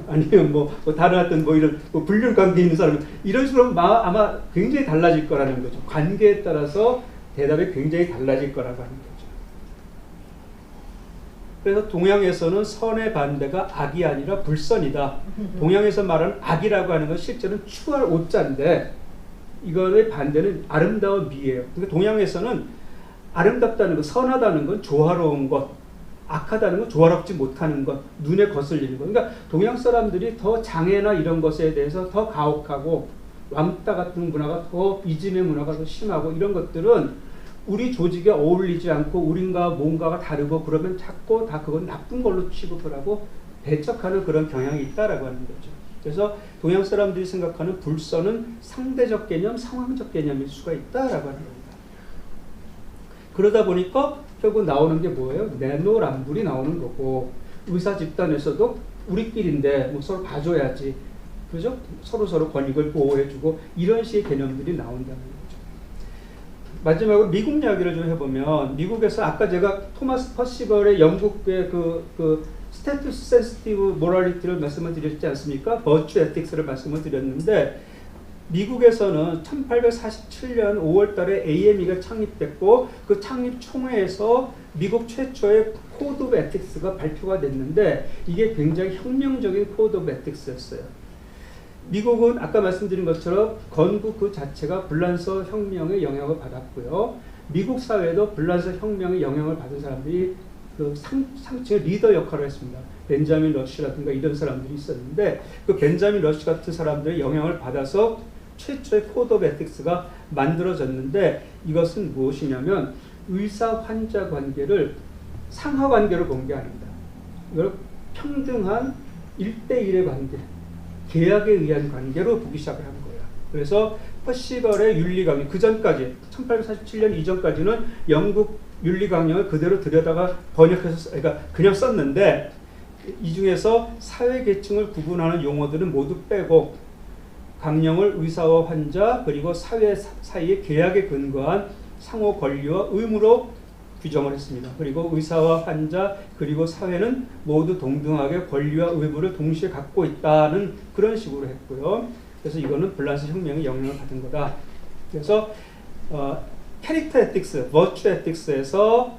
아니면 뭐 다른 어떤 뭐 이런 뭐 불륜 관계 있는 사람 이런 식으로 아마 굉장히 달라질 거라는 거죠. 관계에 따라서 대답이 굉장히 달라질 거라고 하는 거죠. 그래서 동양에서는 선의 반대가 악이 아니라 불선이다. 동양에서 말하는 악이라고 하는 건 실제로는 추할 오자인데 이거의 반대는 아름다운 미예요. 그러니까 동양에서는 아름답다는 것, 선하다는 건 조화로운 것, 악하다는 건 조화롭지 못하는 것, 눈에 거슬리는 것. 그러니까 동양 사람들이 더 장애나 이런 것에 대해서 더 가혹하고 왕따 같은 문화가 더 이진의 문화가 더 심하고 이런 것들은 우리 조직에 어울리지 않고 우린가 뭔가가 다르고 그러면 자꾸 다 그건 나쁜 걸로 취급을 하고 배척하는 그런 경향이 있다라고 하는 거죠. 그래서 동양 사람들이 생각하는 불선은 상대적 개념, 상황적 개념일 수가 있다라고 하는 겁니다. 그러다 보니까 결국 나오는 게 뭐예요? 내노란불이 나오는 거고 의사 집단에서도 우리끼리인데 뭐 서로 봐줘야지, 그죠? 서로 권익을 보호해주고 이런 식의 개념들이 나온다는 거죠. 마지막으로 미국 이야기를 좀 해보면 미국에서 아까 제가 토마스 퍼시벌의 영국의 그 스테투스 센시티브 모랄리티를 말씀을 드렸지 않습니까? 버추 에틱스를 말씀을 드렸는데 미국에서는 1847년 5월 달에 AME가 창립됐고 그 창립 총회에서 미국 최초의 코드 오브 에틱스가 발표가 됐는데 이게 굉장히 혁명적인 코드 오브 에틱스였어요. 미국은 아까 말씀드린 것처럼 건국 그 자체가 불란서 혁명의 영향을 받았고요. 미국 사회도 불란서 혁명의 영향을 받은 사람들이 그 상층의 리더 역할을 했습니다. 벤자민 러시라든가 이런 사람들이 있었는데 그 벤자민 러시 같은 사람들의 영향을 받아서 최초의 코드 오브 에틱스가 만들어졌는데 이것은 무엇이냐면 의사 환자 관계를 상하 관계로 본 게 아닙니다. 이걸 평등한 1대1의 관계, 계약에 의한 관계로 보기 시작을 한 거예요. 그래서 퍼시벌의 윤리강령, 그 전까지 1847년 이전까지는 영국 윤리강령을 그대로 들여다가 번역해서 그러니까 그냥 썼는데 이 중에서 사회계층을 구분하는 용어들은 모두 빼고 강령을 의사와 환자 그리고 사회 사이의 계약에 근거한 상호 권리와 의무로 규정을 했습니다. 그리고 의사와 환자 그리고 사회는 모두 동등하게 권리와 의무를 동시에 갖고 있다는 그런 식으로 했고요. 그래서 이거는 불란서 혁명의 영향을 받은 거다. 그래서 캐릭터 에틱스, 버추 에틱스에서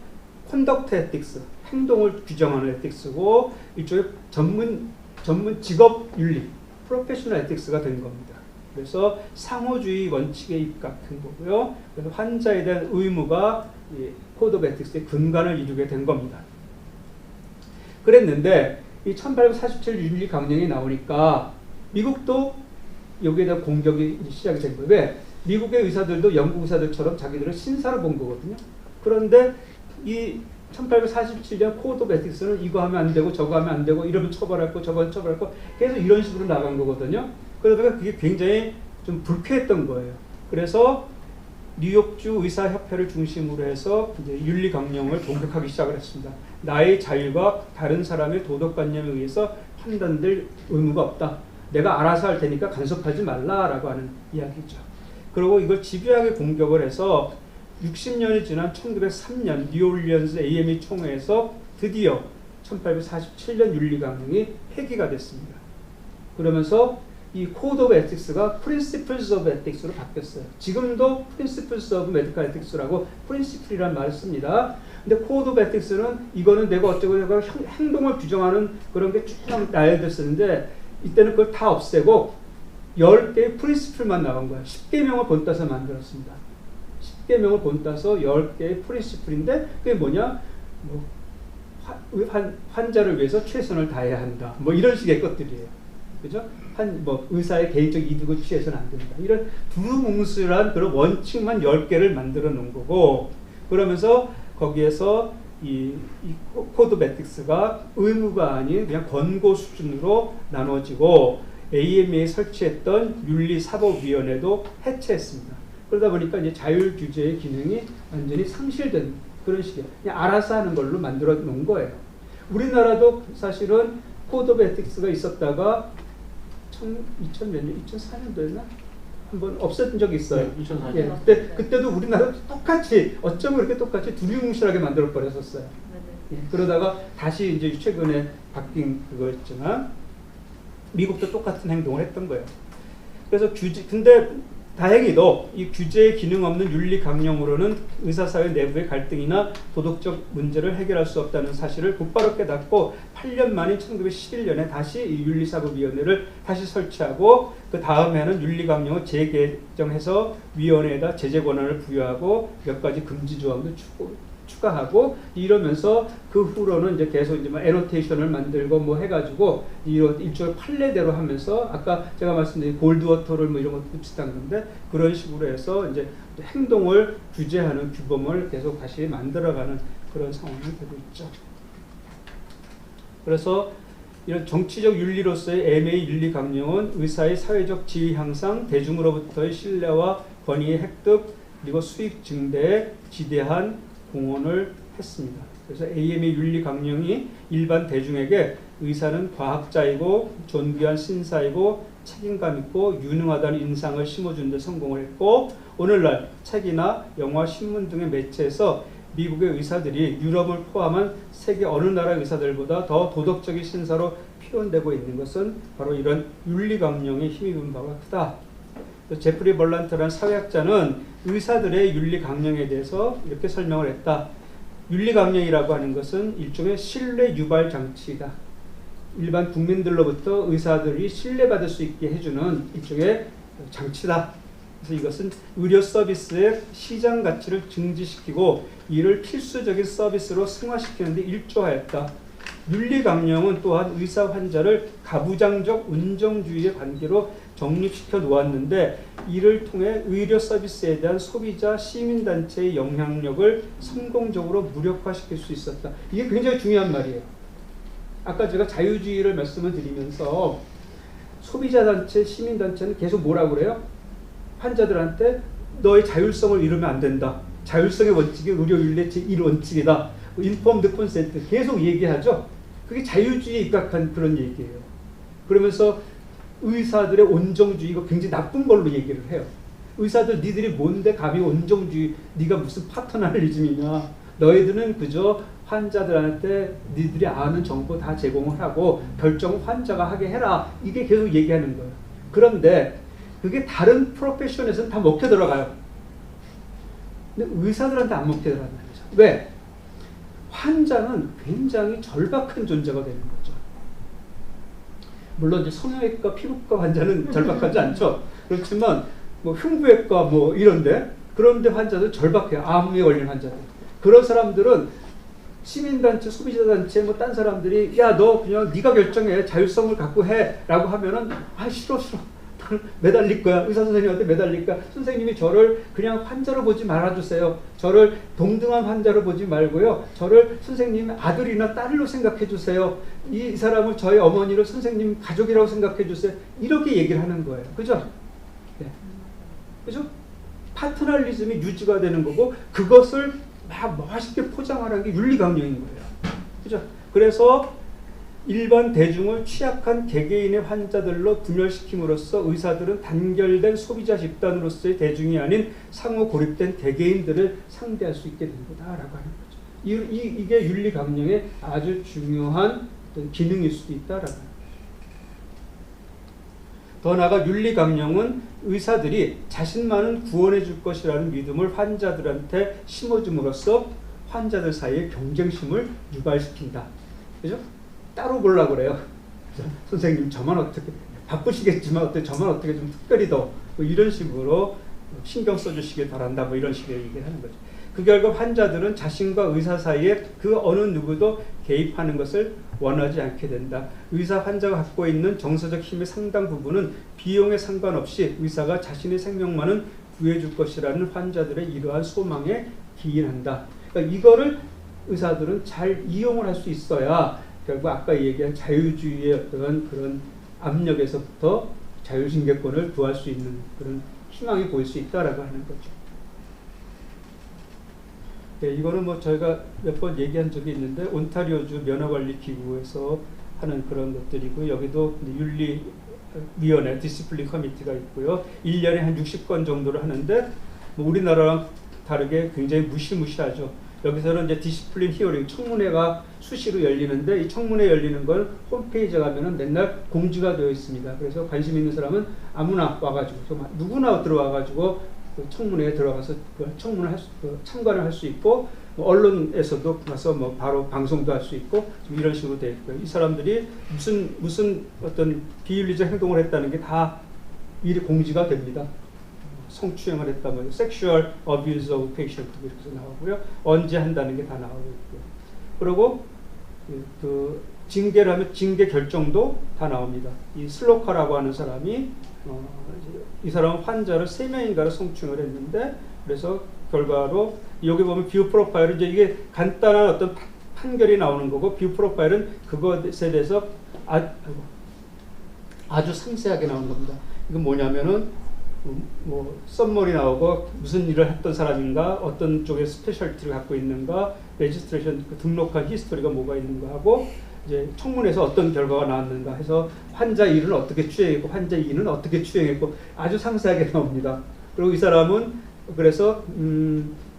콘덕트 에틱스, 행동을 규정하는 에틱스고 이쪽에 전문 직업 윤리, 프로페셔널 에틱스가 된 겁니다. 그래서 상호주의 원칙에 입각한 거고요. 그래서 환자에 대한 의무가 이 코드 오브 에틱스의 근간을 이루게 된 겁니다. 그랬는데 이 1847 윤리 강령이 나오니까 미국도 여기에 대한 공격이 시작이 된 거예요. 왜? 미국의 의사들도 영국 의사들처럼 자기들을 신사로 본 거거든요. 그런데 이 1847년 코드 오브 에틱스는 이거 하면 안 되고 저거 하면 안 되고 이러면 처벌할 거 저건 처벌할 거 계속 이런 식으로 나간 거거든요. 그러다가 그게 굉장히 좀 불쾌했던 거예요. 그래서 뉴욕주 의사협회를 중심으로 해서 이제 윤리 강령을 공격하기 시작을 했습니다. 나의 자율과 다른 사람의 도덕관념에 의해서 판단될 의무가 없다. 내가 알아서 할 테니까 간섭하지 말라라고 하는 이야기죠. 그리고 이걸 집요하게 공격을 해서 60년이 지난 1903년 뉴올리언스 AME 총회에서 드디어 1847년 윤리 강령이 폐기가 됐습니다. 그러면서 이 코드 오브 에틱스가 프린시플스 오브 에틱스로 바뀌었어요. 지금도 프린시플스 오브 메디컬 에틱스라고 프린시플이라는 말을 씁니다. 근데 코드 오브 에틱스는 이거는 내가 어쩌고 내가 행동을 규정하는 그런 게 쭉 나열됐었는데 이때는 그걸 다 없애고 10개의 프린시플만 나온 거예요. 10계명을 본따서 만들었습니다. 10계명을 본따서 10개의 프린시플인데 그게 뭐냐? 뭐 환자를 위해서 최선을 다해야 한다. 뭐 이런 식의 것들이에요. 그죠? 뭐 의사의 개인적 이득을 취해서는 안 된다. 이런 두루뭉술한 그런 원칙만 10개를 만들어 놓은 거고 그러면서 거기에서 이 코드 오브 에틱스가 의무가 아닌 그냥 권고 수준으로 나눠지고 AMA에 설치했던 윤리사법위원회도 해체했습니다. 그러다 보니까 이제 자율 규제의 기능이 완전히 상실된 그런 식이에요. 그냥 알아서 하는 걸로 만들어 놓은 거예요. 우리나라도 사실은 코드 오브 에틱스가 있었다가 2000몇 년, 2004년도였나? 한번 없었던 적이 있어요. 2004년. 예, 그때도 우리나라 똑같이 어쩜 그렇게 똑같이 두리뭉실하게 만들어 버렸었어요. 예, 그러다가 다시 이제 최근에 바뀐 그거였지만 미국도 똑같은 행동을 했던 거예요. 그래서 근데 다행히도 이 규제의 기능 없는 윤리 강령으로는 의사사회 내부의 갈등이나 도덕적 문제를 해결할 수 없다는 사실을 곧바로 깨닫고 8년 만인 1911년에 다시 이 윤리사법위원회를 다시 설치하고 그 다음에는 윤리 강령을 재개정해서 위원회에다 제재 권한을 부여하고 몇 가지 금지 조항도 추가하고 이러면서 그 후로는 이제 계속 이제 뭐 애노테이션을 만들고 뭐 해가지고 일종의 판례대로 하면서 아까 제가 말씀드린 골드워터를 뭐 이런 것도 비슷한 건데 그런 식으로 해서 이제 행동을 규제하는 규범을 계속 다시 만들어가는 그런 상황이 되고 있죠. 그래서 이런 정치적 윤리로서의 애매의 윤리 강령은 의사의 사회적 지위 향상, 대중으로부터의 신뢰와 권위의 획득, 그리고 수익 증대에 지대한 공헌을 했습니다. 그래서 AM의 윤리 강령이 일반 대중에게 의사는 과학자이고 존귀한 신사이고 책임감 있고 유능하다는 인상을 심어준 데 성공을 했고 오늘날 책이나 영화, 신문 등의 매체에서 미국의 의사들이 유럽을 포함한 세계 어느 나라 의사들보다 더 도덕적인 신사로 표현되고 있는 것은 바로 이런 윤리 강령에 힘입은 바가 크다. 제프리 벌란트라는 사회학자는 의사들의 윤리 강령에 대해서 이렇게 설명을 했다. 윤리 강령이라고 하는 것은 일종의 신뢰 유발 장치이다. 일반 국민들로부터 의사들이 신뢰받을 수 있게 해주는 일종의 장치다. 그래서 이것은 의료 서비스의 시장 가치를 증지시키고 이를 필수적인 서비스로 승화시키는 데 일조하였다. 윤리 강령은 또한 의사 환자를 가부장적 운정주의의 관계로 정립시켜 놓았는데 이를 통해 의료 서비스에 대한 소비자 시민단체의 영향력을 성공적으로 무력화시킬 수 있었다. 이게 굉장히 중요한 말이에요. 아까 제가 자유주의를 말씀을 드리면서 소비자단체, 시민단체는 계속 뭐라고 그래요? 환자들한테 너의 자율성을 잃으면 안 된다. 자율성의 원칙이 의료윤리의 제1원칙이다. 인폼드 콘센트 계속 얘기하죠. 그게 자유주의에 입각한 그런 얘기예요. 그러면서 의사들의 온정주의 이거 굉장히 나쁜 걸로 얘기를 해요. 의사들 니들이 뭔데 감히 온정주의 네가 무슨 파터널리즘이냐. 너희들은 그저 환자들한테 니들이 아는 정보 다 제공을 하고 결정은 환자가 하게 해라. 이게 계속 얘기하는 거예요. 그런데 그게 다른 프로페션에서는 다 먹혀 들어가요. 근데 의사들한테 안 먹혀 들어간다는 거죠. 왜? 환자는 굉장히 절박한 존재가 되는 거죠. 물론 이제 성형외과, 피부과 환자는 절박하지 않죠. 그렇지만 뭐 흉부외과 뭐 이런데 그런데 환자들 절박해요. 암에 걸린 환자들. 그런 사람들은 시민단체, 소비자단체 뭐 딴 사람들이 야 너 그냥 네가 결정해 자율성을 갖고 해라고 하면은 아 싫어 매달릴 거야. 의사 선생님한테 매달릴 거야. 선생님이 저를 그냥 환자로 보지 말아주세요. 저를 동등한 환자로 보지 말고요. 저를 선생님 아들이나 딸로 생각해 주세요. 이 사람을 저희 어머니를 선생님 가족이라고 생각해 주세요. 이렇게 얘기를 하는 거예요. 그죠? 네. 그죠? 파트널리즘이 유지가 되는 거고 그것을 막 멋있게 포장하라는 게 윤리강령인 거예요. 그죠? 그래서 일반 대중을 취약한 개개인의 환자들로 분열시킴으로써 의사들은 단결된 소비자 집단으로서의 대중이 아닌 상호 고립된 개개인들을 상대할 수 있게 된 거다라고 하는 거죠. 이게 윤리 강령의 아주 중요한 기능일 수도 있다라고 하는 거죠. 더 나아가 윤리 강령은 의사들이 자신만은 구원해 줄 것이라는 믿음을 환자들한테 심어줌으로써 환자들 사이의 경쟁심을 유발시킨다. 그죠? 따로 보려고 그래요. 선생님 저만 어떻게 바쁘시겠지만 어떻게 저만 어떻게 좀 특별히 더 뭐 이런 식으로 신경 써주시길 바란다. 뭐 이런 식의 얘기를 하는 거죠. 그 결과 환자들은 자신과 의사 사이에 그 어느 누구도 개입하는 것을 원하지 않게 된다. 의사 환자가 갖고 있는 정서적 힘의 상당 부분은 비용에 상관없이 의사가 자신의 생명만은 구해줄 것이라는 환자들의 이러한 소망에 기인한다. 그러니까 이거를 의사들은 잘 이용을 할 수 있어야 결국 아까 얘기한 자유주의의 어떤 그런 압력에서부터 자율신계권을 구할 수 있는 그런 희망이 보일 수 있다라고 하는 거죠. 네, 이거는 뭐 저희가 몇 번 얘기한 적이 있는데 온타리오주 면허관리기구에서 하는 그런 것들이고 여기도 윤리위원회 디시플린 커미티가 있고요. 1년에 한 60건 정도를 하는데 뭐 우리나라랑 다르게 굉장히 무시무시하죠. 여기서는 이제 디시플린 히어링 청문회가 수시로 열리는데 이 청문회 열리는 걸 홈페이지에 가면은 맨날 공지가 되어 있습니다. 그래서 관심 있는 사람은 아무나 와가지고 정말 누구나 들어와가지고 그 청문회에 들어가서 그 청문을 참관을 할 수 있고 뭐 언론에서도 가서 뭐 바로 방송도 할 수 있고 좀 이런 식으로 되어 있고요. 이 사람들이 무슨 어떤 비윤리적 행동을 했다는 게 다 미리 공지가 됩니다. 성추행을 했다, 뭐 sexual abuse of patient 이렇게 나오고요. 언제 한다는 게 다 나오고 있고요. 그리고 그 징계를 하면 징계 결정도 다 나옵니다. 이 슬로카라고 하는 사람이 이 사람은 환자를 3명인가를 성추행을 했는데 그래서 결과로 여기 보면 뷰 프로파일은 이제 이게 간단한 어떤 판결이 나오는 거고 뷰 프로파일은 그것에 대해서 아주 상세하게 나오는 겁니다. 이건 뭐냐면은 뭐 썸머리 나오고 무슨 일을 했던 사람인가, 어떤 쪽에 스페셜티를 갖고 있는가, 레지스트레이션 등록한 히스토리가 뭐가 있는가 하고 이제 청문회에서 어떤 결과가 나왔는가 해서 환자 1은 어떻게 추행했고 환자 2는 어떻게 추행했고 아주 상세하게 나옵니다. 그리고 이 사람은 그래서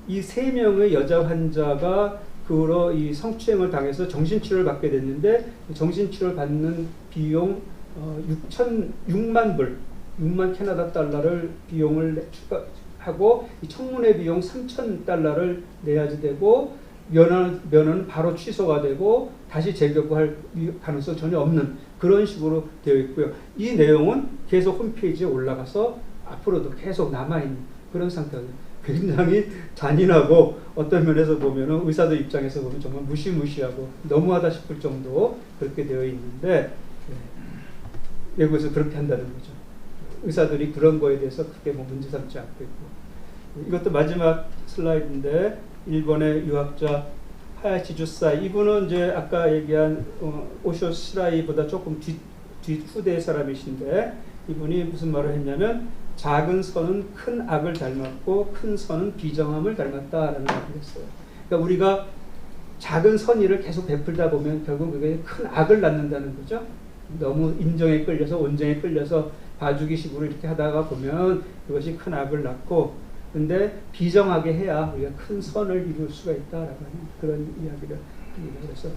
이 3명의 여자 환자가 그로 이 성추행을 당해서 정신치료를 받게 됐는데 정신치료를 받는 비용 6만 불, 6만 캐나다 달러를 비용을 추가하고 이 청문회 비용 3천 달러를 내야지 되고 면허는 바로 취소가 되고 다시 재교부할 가능성 전혀 없는 그런 식으로 되어 있고요. 이 내용은 계속 홈페이지에 올라가서 앞으로도 계속 남아있는 그런 상태예요. 굉장히 잔인하고 어떤 면에서 보면 의사들 입장에서 보면 정말 무시무시하고 너무하다 싶을 정도 그렇게 되어 있는데 외국에서 그렇게 한다는 거죠. 의사들이 그런 거에 대해서 크게 뭐 문제 삼지 않고 있고. 이것도 마지막 슬라이드인데 일본의 유학자 하야시 주사이 이분은 이제 아까 얘기한 오쇼 시라이보다 조금 후대 사람이신데 이분이 무슨 말을 했냐면 작은 선은 큰 악을 닮았고 큰 선은 비정함을 닮았다라는 말을 했어요. 그러니까 우리가 작은 선의를 계속 베풀다 보면 결국 그게 큰 악을 낳는다는 거죠. 너무 인정에 끌려서 온정에 끌려서 봐주기식으로 이렇게 하다가 보면 그것이 큰 악을 낳고 근데 비정하게 해야 우리가 큰 선을 이룰 수가 있다라고 하는 그런 이야기를 합니다. 그래서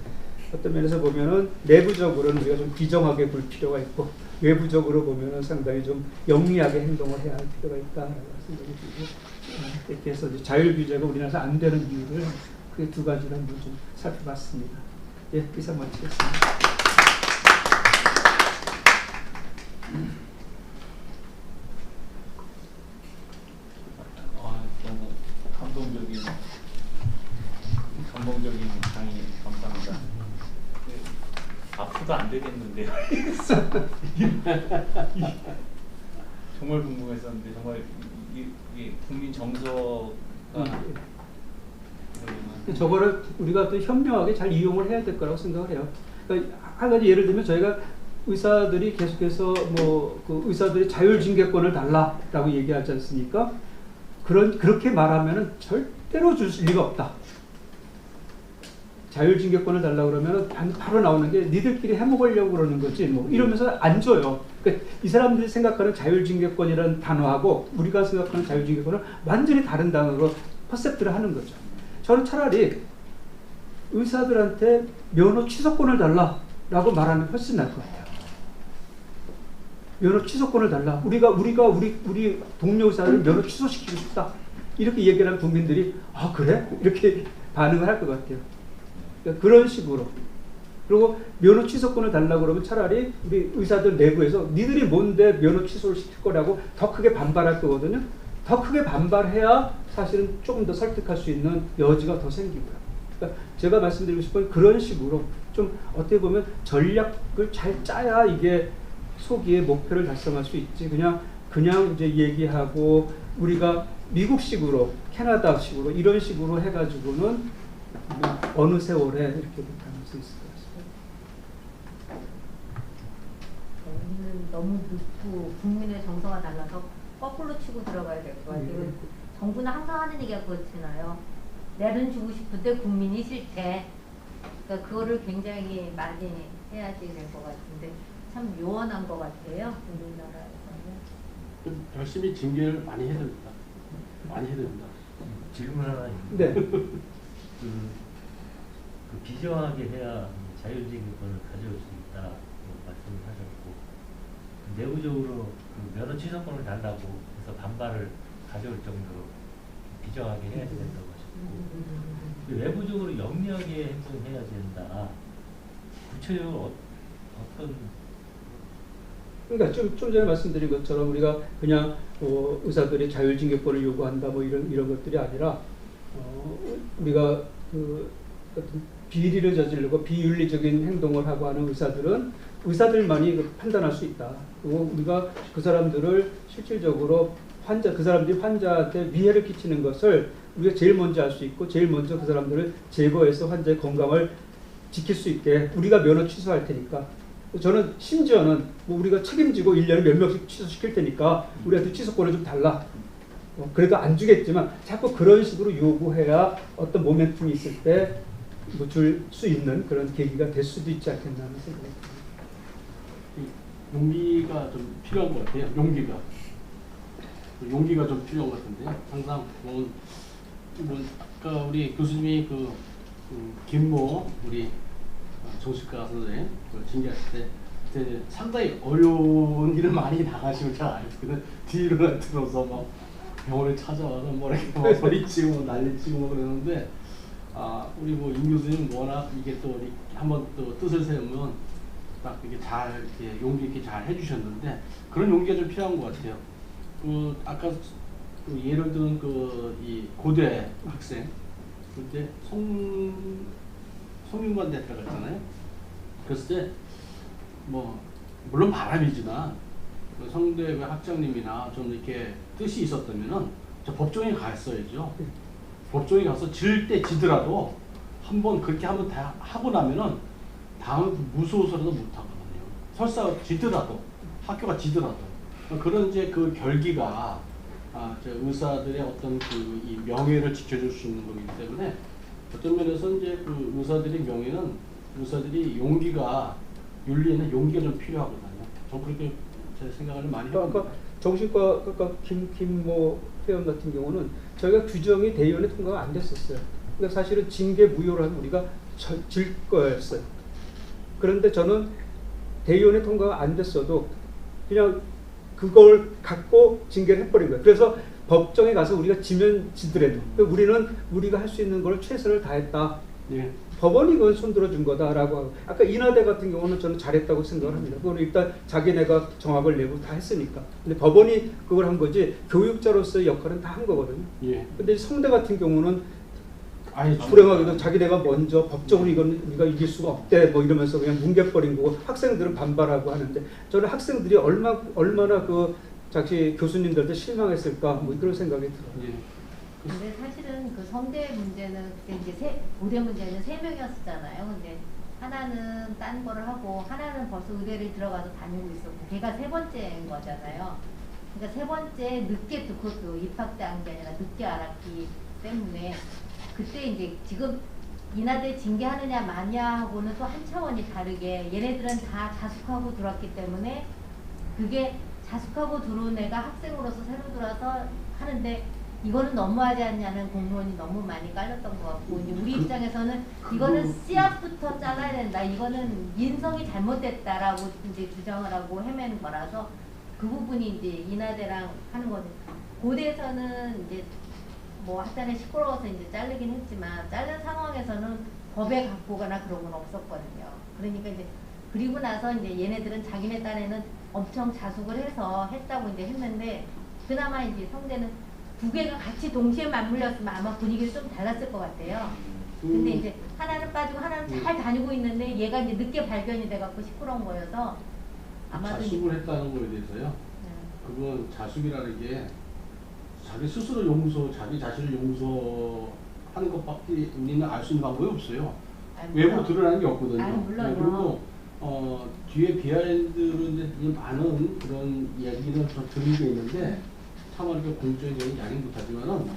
어떤 면에서 보면은 내부적으로는 우리가 좀 비정하게 볼 필요가 있고 외부적으로 보면은 상당히 좀 영리하게 행동을 해야 할 필요가 있다라고 생각이 들고 이렇게 해서 이제 자율규제가 우리나라에서 안 되는 이유를 그 두 가지를 한번 좀 살펴봤습니다. 예, 이상 마치겠습니다. 너무 감동적인 강의 감사합니다. 앞으로도 안 되겠는데요. 정말 궁금했었는데 정말 이 국민 정서가 저거를 우리가 또 현명하게 잘 이용을 해야 될 거라고 생각을 해요. 그러니까 한 가지 예를 들면 저희가 의사들이 계속해서 그 의사들이 자율징계권을 달라라고 얘기하지 않습니까? 그렇게 말하면은 절대로 줄 리가 없다. 자율징계권을 달라고 그러면 바로 나오는 게 니들끼리 해먹으려고 그러는 거지 뭐 이러면서 안 줘요. 그러니까 이 사람들이 생각하는 자율징계권이라는 단어하고 우리가 생각하는 자율징계권은 완전히 다른 단어로 퍼셉트를 하는 거죠. 저는 차라리 의사들한테 면허 취소권을 달라라고 말하는 게 훨씬 나을 것 같아요. 면허 취소권을 달라. 우리 동료 의사를 면허 취소시키고 싶다. 이렇게 얘기를 하는 국민들이 아 그래? 이렇게 반응을 할 것 같아요. 그러니까 그런 식으로. 그리고 면허 취소권을 달라고 그러면 차라리 우리 의사들 내부에서 니들이 뭔데 면허 취소를 시킬 거라고 더 크게 반발할 거거든요. 더 크게 반발해야 사실은 조금 더 설득할 수 있는 여지가 더 생기고요. 그러니까 제가 말씀드리고 싶은 그런 식으로 좀 어떻게 보면 전략을 잘 짜야 이게 소기의 목표를 달성할 수 있지. 그냥 이제 얘기하고 우리가 미국식으로 캐나다식으로 이런 식으로 해가지고는 어느 세월에 이렇게 못할 수 있을 것 같습니다. 우리는 너무 늦고 국민의 정서가 달라서 거꾸로 치고 들어가야 될 것 같아요. 정부는 항상 하는 얘기가 그렇잖아요. 내려주고 싶은데 국민이 싫대. 그러니까 그거를 굉장히 많이 해야지 될 것 같은데 참 요원한 것 같아요. 우리나라에서는. 좀 열심히 징계를 많이 해야 됩니다. 많이 해야 됩니다. 질문 하나 네. 그 비정하게 해야 자율징계권을 가져올 수 있다 말씀을 하셨고 내부적으로 그 면허 취소권을 달라고 해서 반발을 가져올 정도로 비정하게 해야 된다고 하셨고 외부적으로 영리하게 행동해야 된다. 구체적으로 어떤 그러니까 좀 전에 말씀드린 것처럼 우리가 그냥 의사들이 자율징계권을 요구한다 뭐 이런 것들이 아니라 우리가 그 어떤 비리를 저지르고 비윤리적인 행동을 하고 하는 의사들은 의사들만이 판단할 수 있다. 그리고 우리가 그 사람들을 실질적으로 그 사람들이 환자한테 위해를 끼치는 것을 우리가 제일 먼저 할 수 있고 제일 먼저 그 사람들을 제거해서 환자의 건강을 지킬 수 있게 우리가 면허 취소할 테니까. 저는 심지어는 뭐 우리가 책임지고 1년에 몇 명씩 취소시킬 테니까 우리한테 취소권을 좀 달라. 그래도 안 주겠지만 자꾸 그런 식으로 요구해야 어떤 모멘텀이 있을 때 뭐 줄 수 있는 그런 계기가 될 수도 있지 않겠나 하는 생각이 듭니다. 용기가 좀 필요한 것 같아요. 용기가 좀 필요한 것 같은데요. 항상 아까 우리 교수님이 김모 우리 정신과 선생님 징계하실 때 그때 상당히 어려운 일을 많이 나가시고 잘 알거든요. 뒤로 들어서 막 병원에 찾아와서 뭐 이렇게 막 소리치고 뭐 난리치고 뭐 그러는데 우리 뭐 임 교수님 워낙 이게 또 한번 또 뜻을 세우면 딱 이렇게 잘 이렇게 용기 있게 잘 해주셨는데 그런 용기가 좀 필요한 것 같아요. 아까 예를 들은 이 고대 학생 그때 성균관대 들어갔잖아요. 그랬을 때 뭐 물론 바람이지만 성대 학장님이나 좀 이렇게 뜻이 있었다면은 저 법정에 갔어야죠. 법정에 가서 질 때 지더라도 한번 그렇게 한번 다 하고 나면은 다음에 무서워서라도 못 하거든요. 설사 지더라도 학교가 지더라도 그런 이제 그 결기가 저 의사들의 어떤 이 명예를 지켜줄 수 있는 거기 때문에 어떤 면에서 이제 그 의사들의 명예는 의사들이 윤리에는 용기가 좀 필요하거든요. 저 그렇게 제 생각을 많이 해봅니다. 아까 정신과 김모 회원 같은 경우는 저희가 규정이 대의원에 통과가 안 됐었어요. 그러니까 사실은 징계 무효를 하면 우리가 질 거였어요. 그런데 저는 대의원에 통과가 안 됐어도 그냥 그걸 갖고 징계를 해버린 거예요. 그래서 법정에 가서 우리가 지면 지더라도 우리는 우리가 할 수 있는 걸 최선을 다했다. 예. 법원이 그건 손들어준 거다라고 하고 아까 인하대 같은 경우는 저는 잘했다고 생각을 합니다. 그거는 일단 자기네가 정학을 내고 다 했으니까. 근데 법원이 그걸 한 거지 교육자로서의 역할은 다 한 거거든요. 예. 근데 성대 같은 경우는 아니 불행하게도 자기네가 먼저 법적으로 이건 우리가 이길 수가 없대 뭐 이러면서 그냥 뭉개버린 거고 학생들은 반발하고 하는데 저는 학생들이 얼마나 그 자기 교수님들한테 실망했을까 뭐 그런 생각이 들어요. 예. 근데 사실은 그 성대 문제는 그때 이제 고대 문제는 3명이었었잖아요. 근데 하나는 딴 거를 하고 하나는 벌써 의대를 들어가서 다니고 있었고 걔가 3번째인 거잖아요. 그러니까 3번째 늦게 그것도 입학 때 한 게 아니라 늦게 알았기 때문에 그때 이제 지금 인하대 징계하느냐 마냐하고는 또 한 차원이 다르게 얘네들은 다 자숙하고 들어왔기 때문에 그게 자숙하고 들어온 애가 학생으로서 새로 들어와서 하는데 이거는 너무하지 않냐는 공론이 너무 많이 깔렸던 것 같고 이제 우리 입장에서는 이거는 씨앗부터 잘라야 된다. 이거는 인성이 잘못됐다라고 이제 주장을 하고 헤매는 거라서 그 부분이 이제 인하대랑 하는 거죠. 고대에서는 이제 뭐 하여튼에 시끄러워서 이제 자르긴 했지만 자른 상황에서는 법에 갖고 가나 그런 건 없었거든요. 그러니까 이제 그리고 나서 이제 얘네들은 자기네 딴에는 엄청 자숙을 해서 했다고 이제 했는데 그나마 이제 성대는 두 개가 같이 동시에 맞물렸으면 아마 분위기가 좀 달랐을 것 같아요. 근데 이제 하나는 빠지고 하나는 잘 다니고 있는데 얘가 이제 늦게 발견이 돼갖고 시끄러운 거여서 아마도 자숙을 했다는 거에 대해서요. 그건 자숙이라는 게 자기 스스로 자기 자신을 용서하는 것밖에 우리는 알 수 있는 방법이 없어요. 외부로 드러나는 게 없거든요. 물론요. 그리고 뒤에 비하인드로 많은 그런 이야기는 좀 들은 게 있는데 차마 이렇게 공적인 얘기 아닌 못하지만은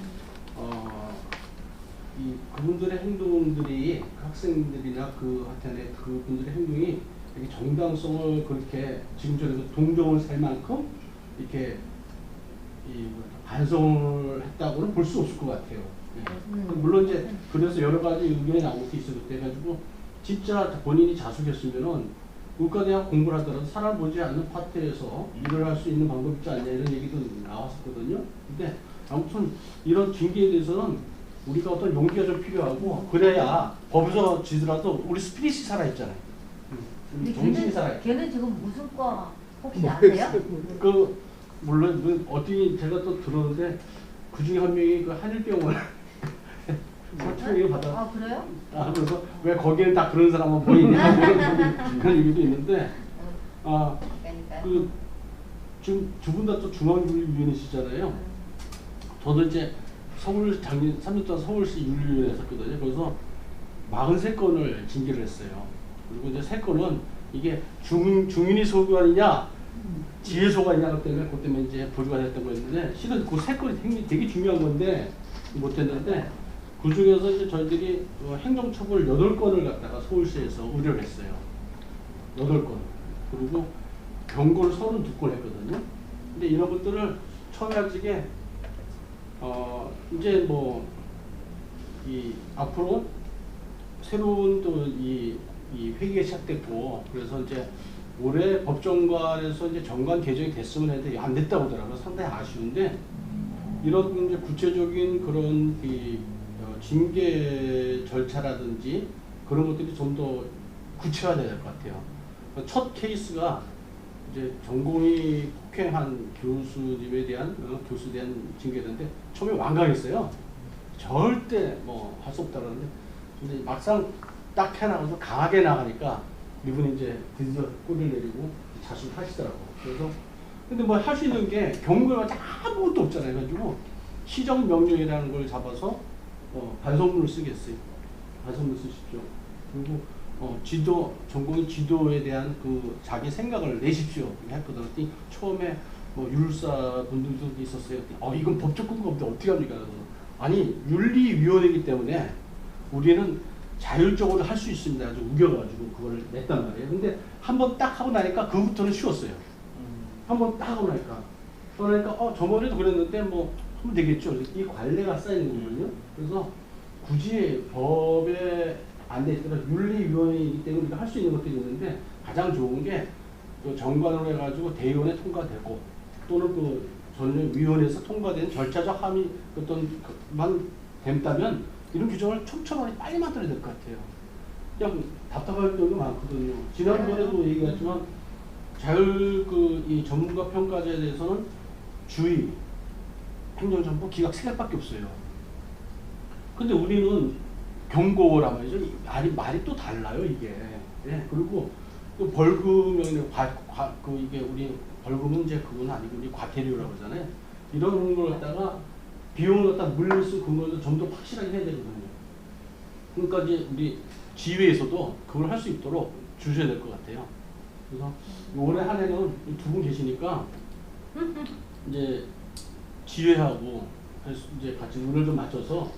그분들의 행동들이 학생들이나 그 학생의 그분들의 행동이 이렇게 정당성을 그렇게 지금처럼 동정을 살 만큼 이렇게 반성을 했다고는 볼 수 없을 것 같아요. 예. 물론 이제 그래서 여러 가지 의견이 나올 수 있을 때 가지고 진짜 본인이 자숙했으면은 의과대학 공부를 하더라도 사람 보지 않는 파트에서 일을 할 수 있는 방법이 있지 않냐 이런 얘기도 나왔었거든요. 근데 아무튼 이런 징계에 대해서는 우리가 어떤 용기가 좀 필요하고 그래야 법에서 지더라도 우리 스피릿이 살아있잖아요. 우리 정신이 살아있죠. 걔는 지금 무슨 과 혹시 아세요? 물론 어떻게 제가 또 들었는데 그 중에 한 명이 그 한일병원 사투리 받아. 아 그래요? 그래서 왜 거기에 다 그런 사람만 보이냐 그런 얘기도 있는데 그러니까. 지금 두 분 다 또 중앙윤리위원이시잖아요. 저도 이제 서울 작년 3년 동안 서울시 윤리위원회 했었거든요. 그래서 43건을 징계를 했어요. 그리고 이제 3건은 이게 중윤위 소관이냐 지혜 소관이냐 때문에 그것 때문에 이제 보류가 됐던 거였는데 실은 그 3건이 되게 중요한 건데 못했는데 그 중에서 이제 저희들이 행정처벌 8건을 갖다가 서울시에서 의뢰를 했어요. 8건. 그리고 경고를 32건 했거든요. 근데 이런 것들을 처음에 하지게 이제 뭐 앞으로 새로운 또 이 회기가 시작됐고 그래서 이제 올해 법정관에서 이제 정관 개정이 됐으면 했는데 안 됐다고 하더라고요. 상당히 아쉬운데 이런 이제 구체적인 그런 징계 절차라든지 그런 것들이 좀 더 구체화돼야 될 것 같아요. 첫 케이스가 이제 전공의 폭행한 교수님에 대한 교수에 대한 징계인데 처음에 완강했어요. 절대 뭐 할 수 없다 그러는데 근데 막상 딱 해나가서 강하게 나가니까 이분이 이제 드디어 꼬리를 내리고 자수하시더라고. 그래서 근데 뭐 할 수 있는 게 경고가 아무것도 없잖아요. 그래가지고 시정 명령이라는 걸 잡아서 반성문을 쓰겠어요. 반성문 쓰십시오. 그리고 전공의 지도에 대한 그 자기 생각을 내십시오. 했거든. 처음에 뭐 율사 분들도 있었어요. 이건 법적 근거가 없는데 어떻게 합니까? 아니 윤리위원회이기 때문에 우리는 자율적으로 할 수 있습니다. 아주 우겨가지고 그걸 냈단 말이에요. 근데 한번 딱 하고 나니까 그부터는 쉬웠어요. 한번 딱 하고 나니까. 그러니까 저번에도 그랬는데 뭐 하면 되겠죠. 이 관례가 쌓이는 거거든요. 그래서 굳이 법에 안 돼 있더라도 윤리위원회이기 때문에 우리가 할 수 있는 것들이 있는데 가장 좋은 게 정관으로 해가지고 대의원에 통과되고 또는 그 전위원회에서 통과된 절차적 함의 어떤만 된다면 이런 규정을 촘촘하게 빨리 만들어야 될 것 같아요. 그냥 답답할 경우가 많거든요. 지난번에도 얘기했지만 이 전문가 평가제에 대해서는 주의, 행정정보, 기각 3개밖에 없어요. 근데 우리는 경고란 말이죠. 말이 또 달라요, 이게. 예, 그리고 또 벌금이 이게 우리 벌금은 이제 그건 아니고 우리 과태료라고 하잖아요. 이런 걸 갖다가 비용을 갖다 물릴 수 근거도 좀 더 확실하게 해야 되거든요. 그러니까 이제 우리 지회에서도 그걸 할 수 있도록 주셔야 될 것 같아요. 그래서 올해 한 해는 2분 계시니까 이제 지회하고 이제 같이 눈을 좀 맞춰서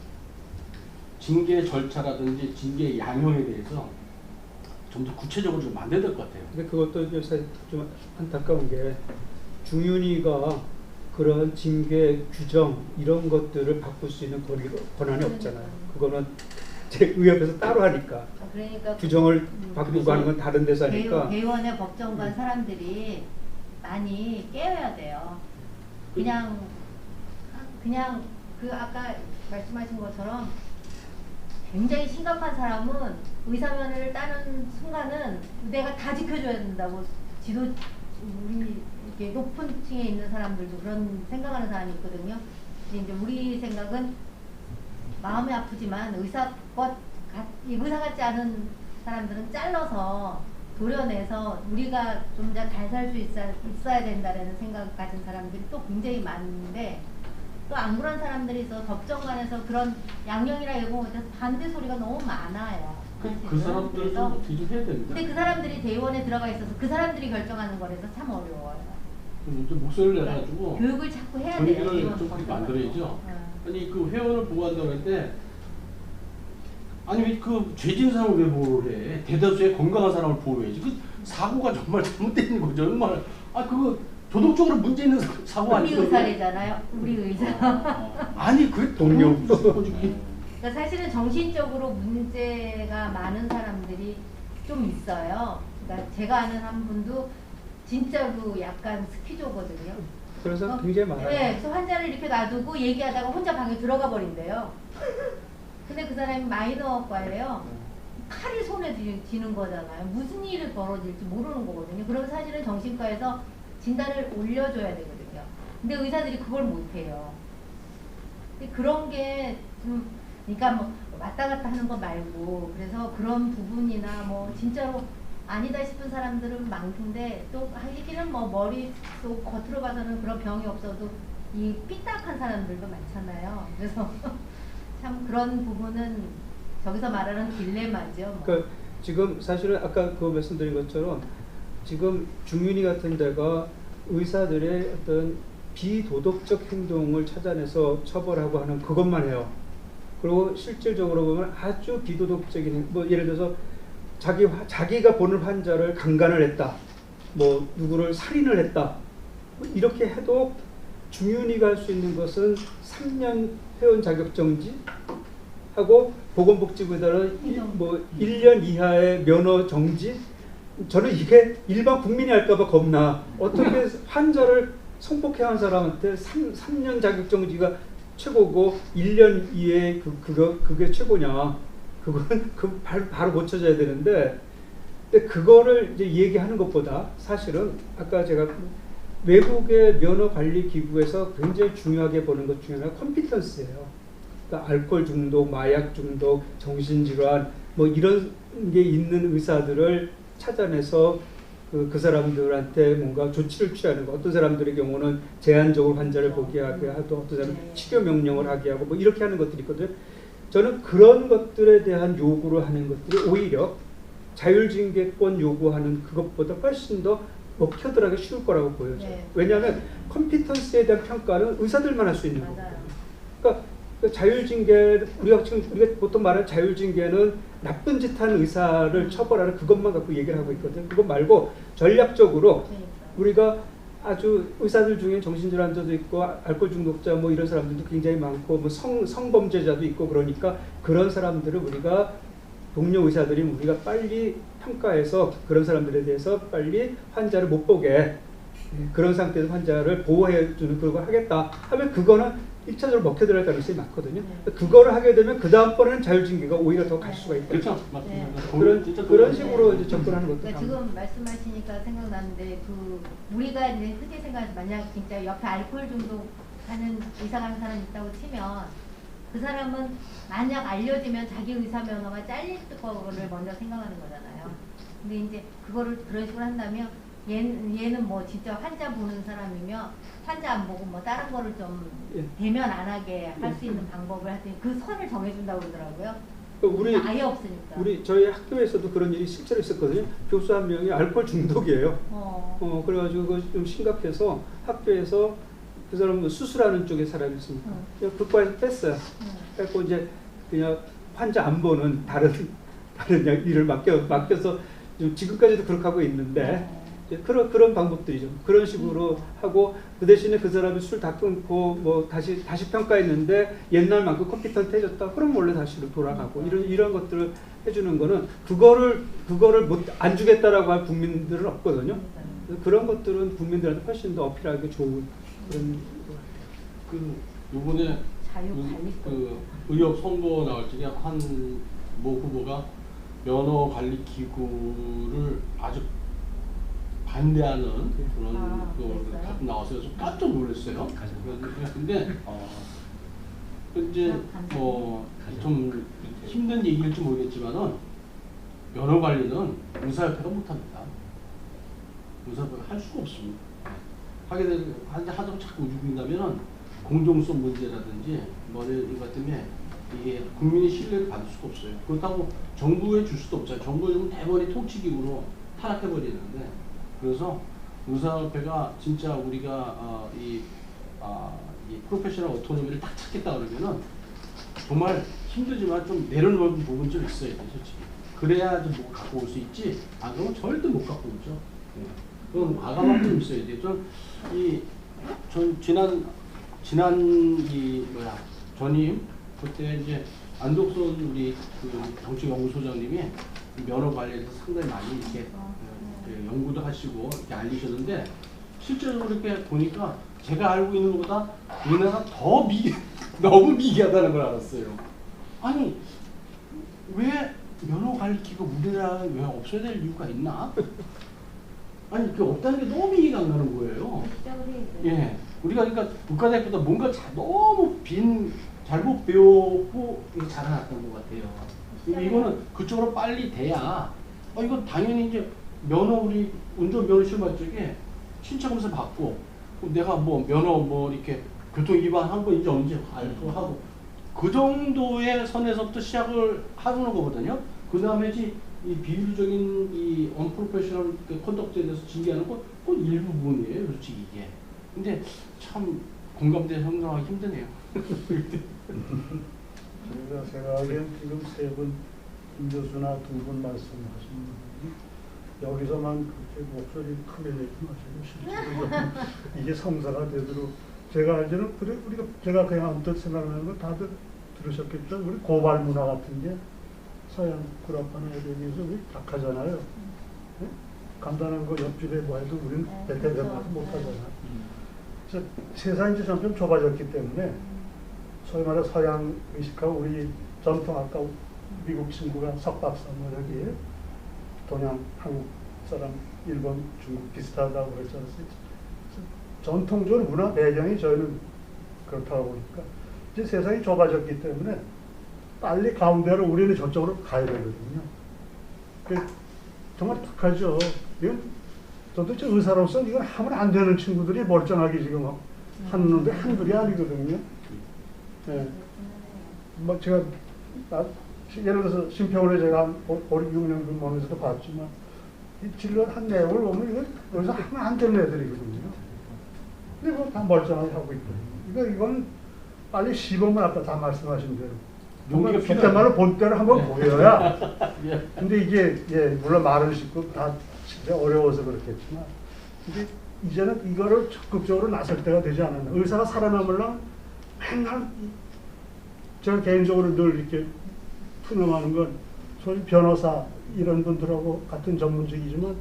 징계 절차라든지 징계 양형에 대해서 좀 더 구체적으로 좀 만들어야 될 것 같아요. 근데 그것도 사실 좀 안타까운 게 중윤위가 그런 징계 규정 이런 것들을 바꿀 수 있는 권한이 없잖아요. 그거는 제 의협에서 따로 하니까. 그러니까 규정을 바꾸고 하는 건 다른 데서 하니까. 대의원의 법정관 사람들이 많이 깨어야 돼요. 그냥 그 아까 말씀하신 것처럼 굉장히 심각한 사람은 의사면허를 따는 순간은 내가 다 지켜줘야 된다고 우리 이렇게 높은 층에 있는 사람들도 그런 생각하는 사람이 있거든요. 근데 이제 우리 생각은 마음이 아프지만 의사 같지 않은 사람들은 잘라서 도려내서 우리가 좀 더 잘 살 수 있어야 된다는 생각 가진 사람들이 또 굉장히 많은데 또 안 그런 사람들이 있어 법정관에서 그런 양형이라 이거 반대 소리가 너무 많아요. 그 사람들도 어떻게 좀 해야 됩니다. 근데 그 사람들이 대의원에 들어가 있어서 그 사람들이 결정하는 거라서 참 어려워요. 좀 목소리를 내가지고 교육을 자꾸 해야 돼요. 분위기를 좀 만들어야죠. 아니 그 회원을 보호한다고 할 때 아니 왜 그 죄진 사람을 왜 보호를 해? 대다수의 건강한 사람을 보호해야지. 그 사고가 정말 잘못되어 있는 거죠. 정말 그거 도덕적으로 문제 있는 사고 우리 아니에요? 의사래잖아요. 우리 의사. 아니 그 동료. 그러니까 사실은 정신적으로 문제가 많은 사람들이 좀 있어요. 그러니까 제가 아는 한 분도 진짜로 약간 스키조거든요. 그래서 굉장히 많아요. 네, 그래서 환자를 이렇게 놔두고 얘기하다가 혼자 방에 들어가 버린대요. 근데 그 사람이 마이너과예요. 칼이 손에 쥐는 거잖아요. 무슨 일이 벌어질지 모르는 거거든요. 그럼 사실은 정신과에서 진단을 올려줘야 되거든요. 근데 의사들이 그걸 못해요. 근데 그런 게 좀, 그러니까 뭐 왔다 갔다 하는 거 말고, 그래서 그런 부분이나 뭐 진짜로 아니다 싶은 사람들은 많은데, 또 하기는 뭐 머리 또 겉으로 봐서는 그런 병이 없어도 이 삐딱한 사람들도 많잖아요. 그래서 참 그런 부분은 저기서 말하는 딜레마죠. 뭐. 그러니까 지금 사실은 아까 그 말씀드린 것처럼 지금 중윤이 같은 데가 의사들의 어떤 비도덕적 행동을 찾아내서 처벌하고 하는 그것만 해요. 그리고 실질적으로 보면 아주 비도덕적인, 뭐 예를 들어서 자기가 보는 환자를 강간을 했다, 뭐 누구를 살인을 했다, 뭐 이렇게 해도 중윤이가 할 수 있는 것은 3년 회원 자격정지 하고 보건복지부에다는 뭐 1년 이하의 면허 정지. 저는 이게 일반 국민이 할까봐 겁나. 어떻게 환자를 성폭행한 사람한테 3년 자격정지가 최고고 1년 이에 그게 최고냐? 그건 바로 고쳐져야 되는데, 근데 그거를 이제 얘기하는 것보다 사실은 아까 제가 외국의 면허관리기구에서 굉장히 중요하게 보는 것 중에 하나가 컴피턴스예요. 그러니까 알코올 중독, 마약 중독, 정신질환 뭐 이런 게 있는 의사들을 찾아내서 그 사람들한테 뭔가 조치를 취하는 거. 어떤 사람들의 경우는 제한적으로 환자를 보게 하게 하고, 어떤 사람은 치료 명령을 하게 하고 뭐 이렇게 하는 것들이 있거든요. 저는 그런 것들에 대한 요구를 하는 것들이 오히려 자율징계권 요구하는 그것보다 훨씬 더 먹혀들어가기 쉬울 거라고 보여져요. 네. 왜냐하면 컴피턴스에 대한 평가는 의사들만 할 수 있는 거예요. 맞아요. 그러니까 그 자율징계, 우리가 보통 말하는 자율징계는 나쁜 짓 한 의사를 처벌하는 그것만 갖고 얘기를 하고 있거든요. 그것 말고 전략적으로 그러니까. 우리가 아주 의사들 중에 정신질환자도 있고 알코올 중독자 뭐 이런 사람들도 굉장히 많고 뭐 성범죄자도 있고, 그러니까 그런 사람들을 우리가 동료 의사들이 우리가 빨리 평가해서 그런 사람들에 대해서 빨리 환자를 못 보게, 그런 상태에서 환자를 보호해 주는 그걸 하겠다 하면 그거는 1차적으로 먹혀들어갈 가능성이 많거든요. 그거를 하게 되면 그 다음번에는 자율징계가 오히려 더 갈 수가 있다. 그렇죠, 맞습니다. 네. 그런 식으로 이제 접근하는 것도 그러니까 지금 말씀하시니까 생각나는데, 우리가 이제 흔히 생각해서 만약 진짜 옆에 알코올 중독하는 의사 같은 사람이 있다고 치면 그 사람은 만약 알려지면 자기 의사 면허가 잘릴 거를 먼저 생각하는 거잖아요. 근데 이제 그거를 그런 식으로 한다면 얘는 뭐 진짜 환자 보는 사람이면 환자 안 보고 뭐 다른 거를 좀 대면 안 하게 할 수 있는 방법을 하더니 그 선을 정해준다고 그러더라고요. 아예 없으니까. 저희 학교에서도 그런 일이 실제로 있었거든요. 교수 한 명이 알코올 중독이에요. 그래가지고 그거 좀 심각해서 학교에서 그 사람은 수술하는 쪽에 사람이 있으니까 그과에서 뺐어요. 뺐고 이제 그냥 환자 안 보는 다른 일을 맡겨서 지금까지도 그렇게 하고 있는데, 그런 방법들이죠. 그런 식으로 하고 그 대신에 그 사람이 술 다 끊고 뭐 다시 평가했는데 옛날만큼 컴피턴트해졌다. 그럼 원래 다시로 돌아가고 이런 것들을 해주는 거는 그거를 안 주겠다라고 할 국민들은 없거든요. 그런 것들은 국민들한테 훨씬 더 어필하기 좋은 그런. 요번에 그 의협 선거 나올 적에 한 모 후보가 면허 관리 기구를 아주 반대하는 그런 거 갖고 나와서 깜짝 놀랐어요. 근데 이제 뭐 좀 힘든 얘기일지 모르겠지만은 면허 관리는 의사협회가 못합니다. 의사협회가 할 수가 없습니다. 하게 되면 하자고 자꾸 우기긴다면은 공정성 문제라든지 뭐 이런 것 때문에 이게 국민의 신뢰를 받을 수가 없어요. 그렇다고 정부에 줄 수도 없잖아요. 정부에 주면 대번이 통치기구로 타락해 버리는데, 그래서 의사협회가 진짜 우리가 이 프로페셔널 오토노미를 딱 찾겠다 그러면은 정말 힘들지만 좀 내려놓은 부분 좀 있어야 돼, 솔직히. 그래야 좀 뭐 갖고 올 수 있지. 안 그러면 절대 못 갖고 오죠. 예. 그건 과감함 좀 있어야 돼. 전 지난 이 뭐야 전임 그때 이제 안독선 우리 그 정치연구소장님이 면허 관리에서 상당히 많이 이렇게 연구도 하시고 이렇게 알리셨는데 실제로 이렇게 보니까 제가 알고 있는 것보다 우리나라 더 너무 미개하다는 걸 알았어요. 아니 왜 면허 관리기가 우리나라에 왜 없어야 될 이유가 있나? 아니 그 없다는 게 너무 이해가 안 가는 거예요. 예, 우리가 그러니까 국가대표보다 뭔가 너무 잘못 배우고 자라났던 것 같아요. 이거는 그쪽으로 빨리 돼야. 이건 당연히 이제 면허 우리 운전 면허 시험 할 적에 신청서 받고 내가 뭐 면허 뭐 이렇게 교통 위반한 거 이제 언제 알고 하고 그 정도의 선에서부터 시작을 하는 거거든요. 그 다음에 이 비율적인 이 언프로페셔널 컨덕트에 대해서 징계하는 건 그건 일부분이에요, 솔직히 이게. 근데 참 공감대 형성하기 힘드네요. 제가 생각하기엔 지금 세 분, 김 교수나 두 분 말씀하신 분이 여기서만 그렇게 목소리 크게 내지 마시고 실제로 이게 성사가 되도록 제가 알기로는 그래 우리가 제가 그냥 언뜻 생각나는 거 다들 들으셨겠죠. 우리 고발 문화 같은 게 서양 구라파나 에덴에서 우리 약하잖아요. 네? 간단한 거 옆집에 뭐 해도 우리는 대대변화도 못하잖아요. 그래서 세상이 이제 점점 좁아졌기 때문에 소위 말해 서양 의식하고 우리 전통 아까 미국 친구가 석박사 뭐 여기 동양 한국 사람 일본 중국 비슷하다고 그랬지 않습니까? 전통적으로 문화 배경이 저희는 그렇다고 보니까 이제 세상이 좁아졌기 때문에 빨리 가운데로 우리는 저쪽으로 가야 되거든요. 정말 독하죠. 이건 도대체 의사로서 이건 하면 안 되는 친구들이 멀쩡하게 지금 하는데 한둘이 아니거든요. 네. 뭐 제가 예를 들어서 심평원에 제가 한 5, 6년 근무하면서도 봤지만 이 진료한 내용을 보면 이건 여기서 하면 안 되는 애들이거든요. 근데 그거 다 멀쩡하게 하고 있거든요. 이건 빨리 시범을 아까 다 말씀하신 대로 정말 그때말로 본때를 한번 보여야. 근데 이게 물론 말은 쉽고 다 진짜 어려워서 그렇겠지만 근데 이제는 이거를 적극적으로 나설 때가 되지 않았나. 의사가 살아남으려면 맨날 제가 개인적으로 늘 이렇게 투명하는 건 소위 변호사 이런 분들하고 같은 전문직이지만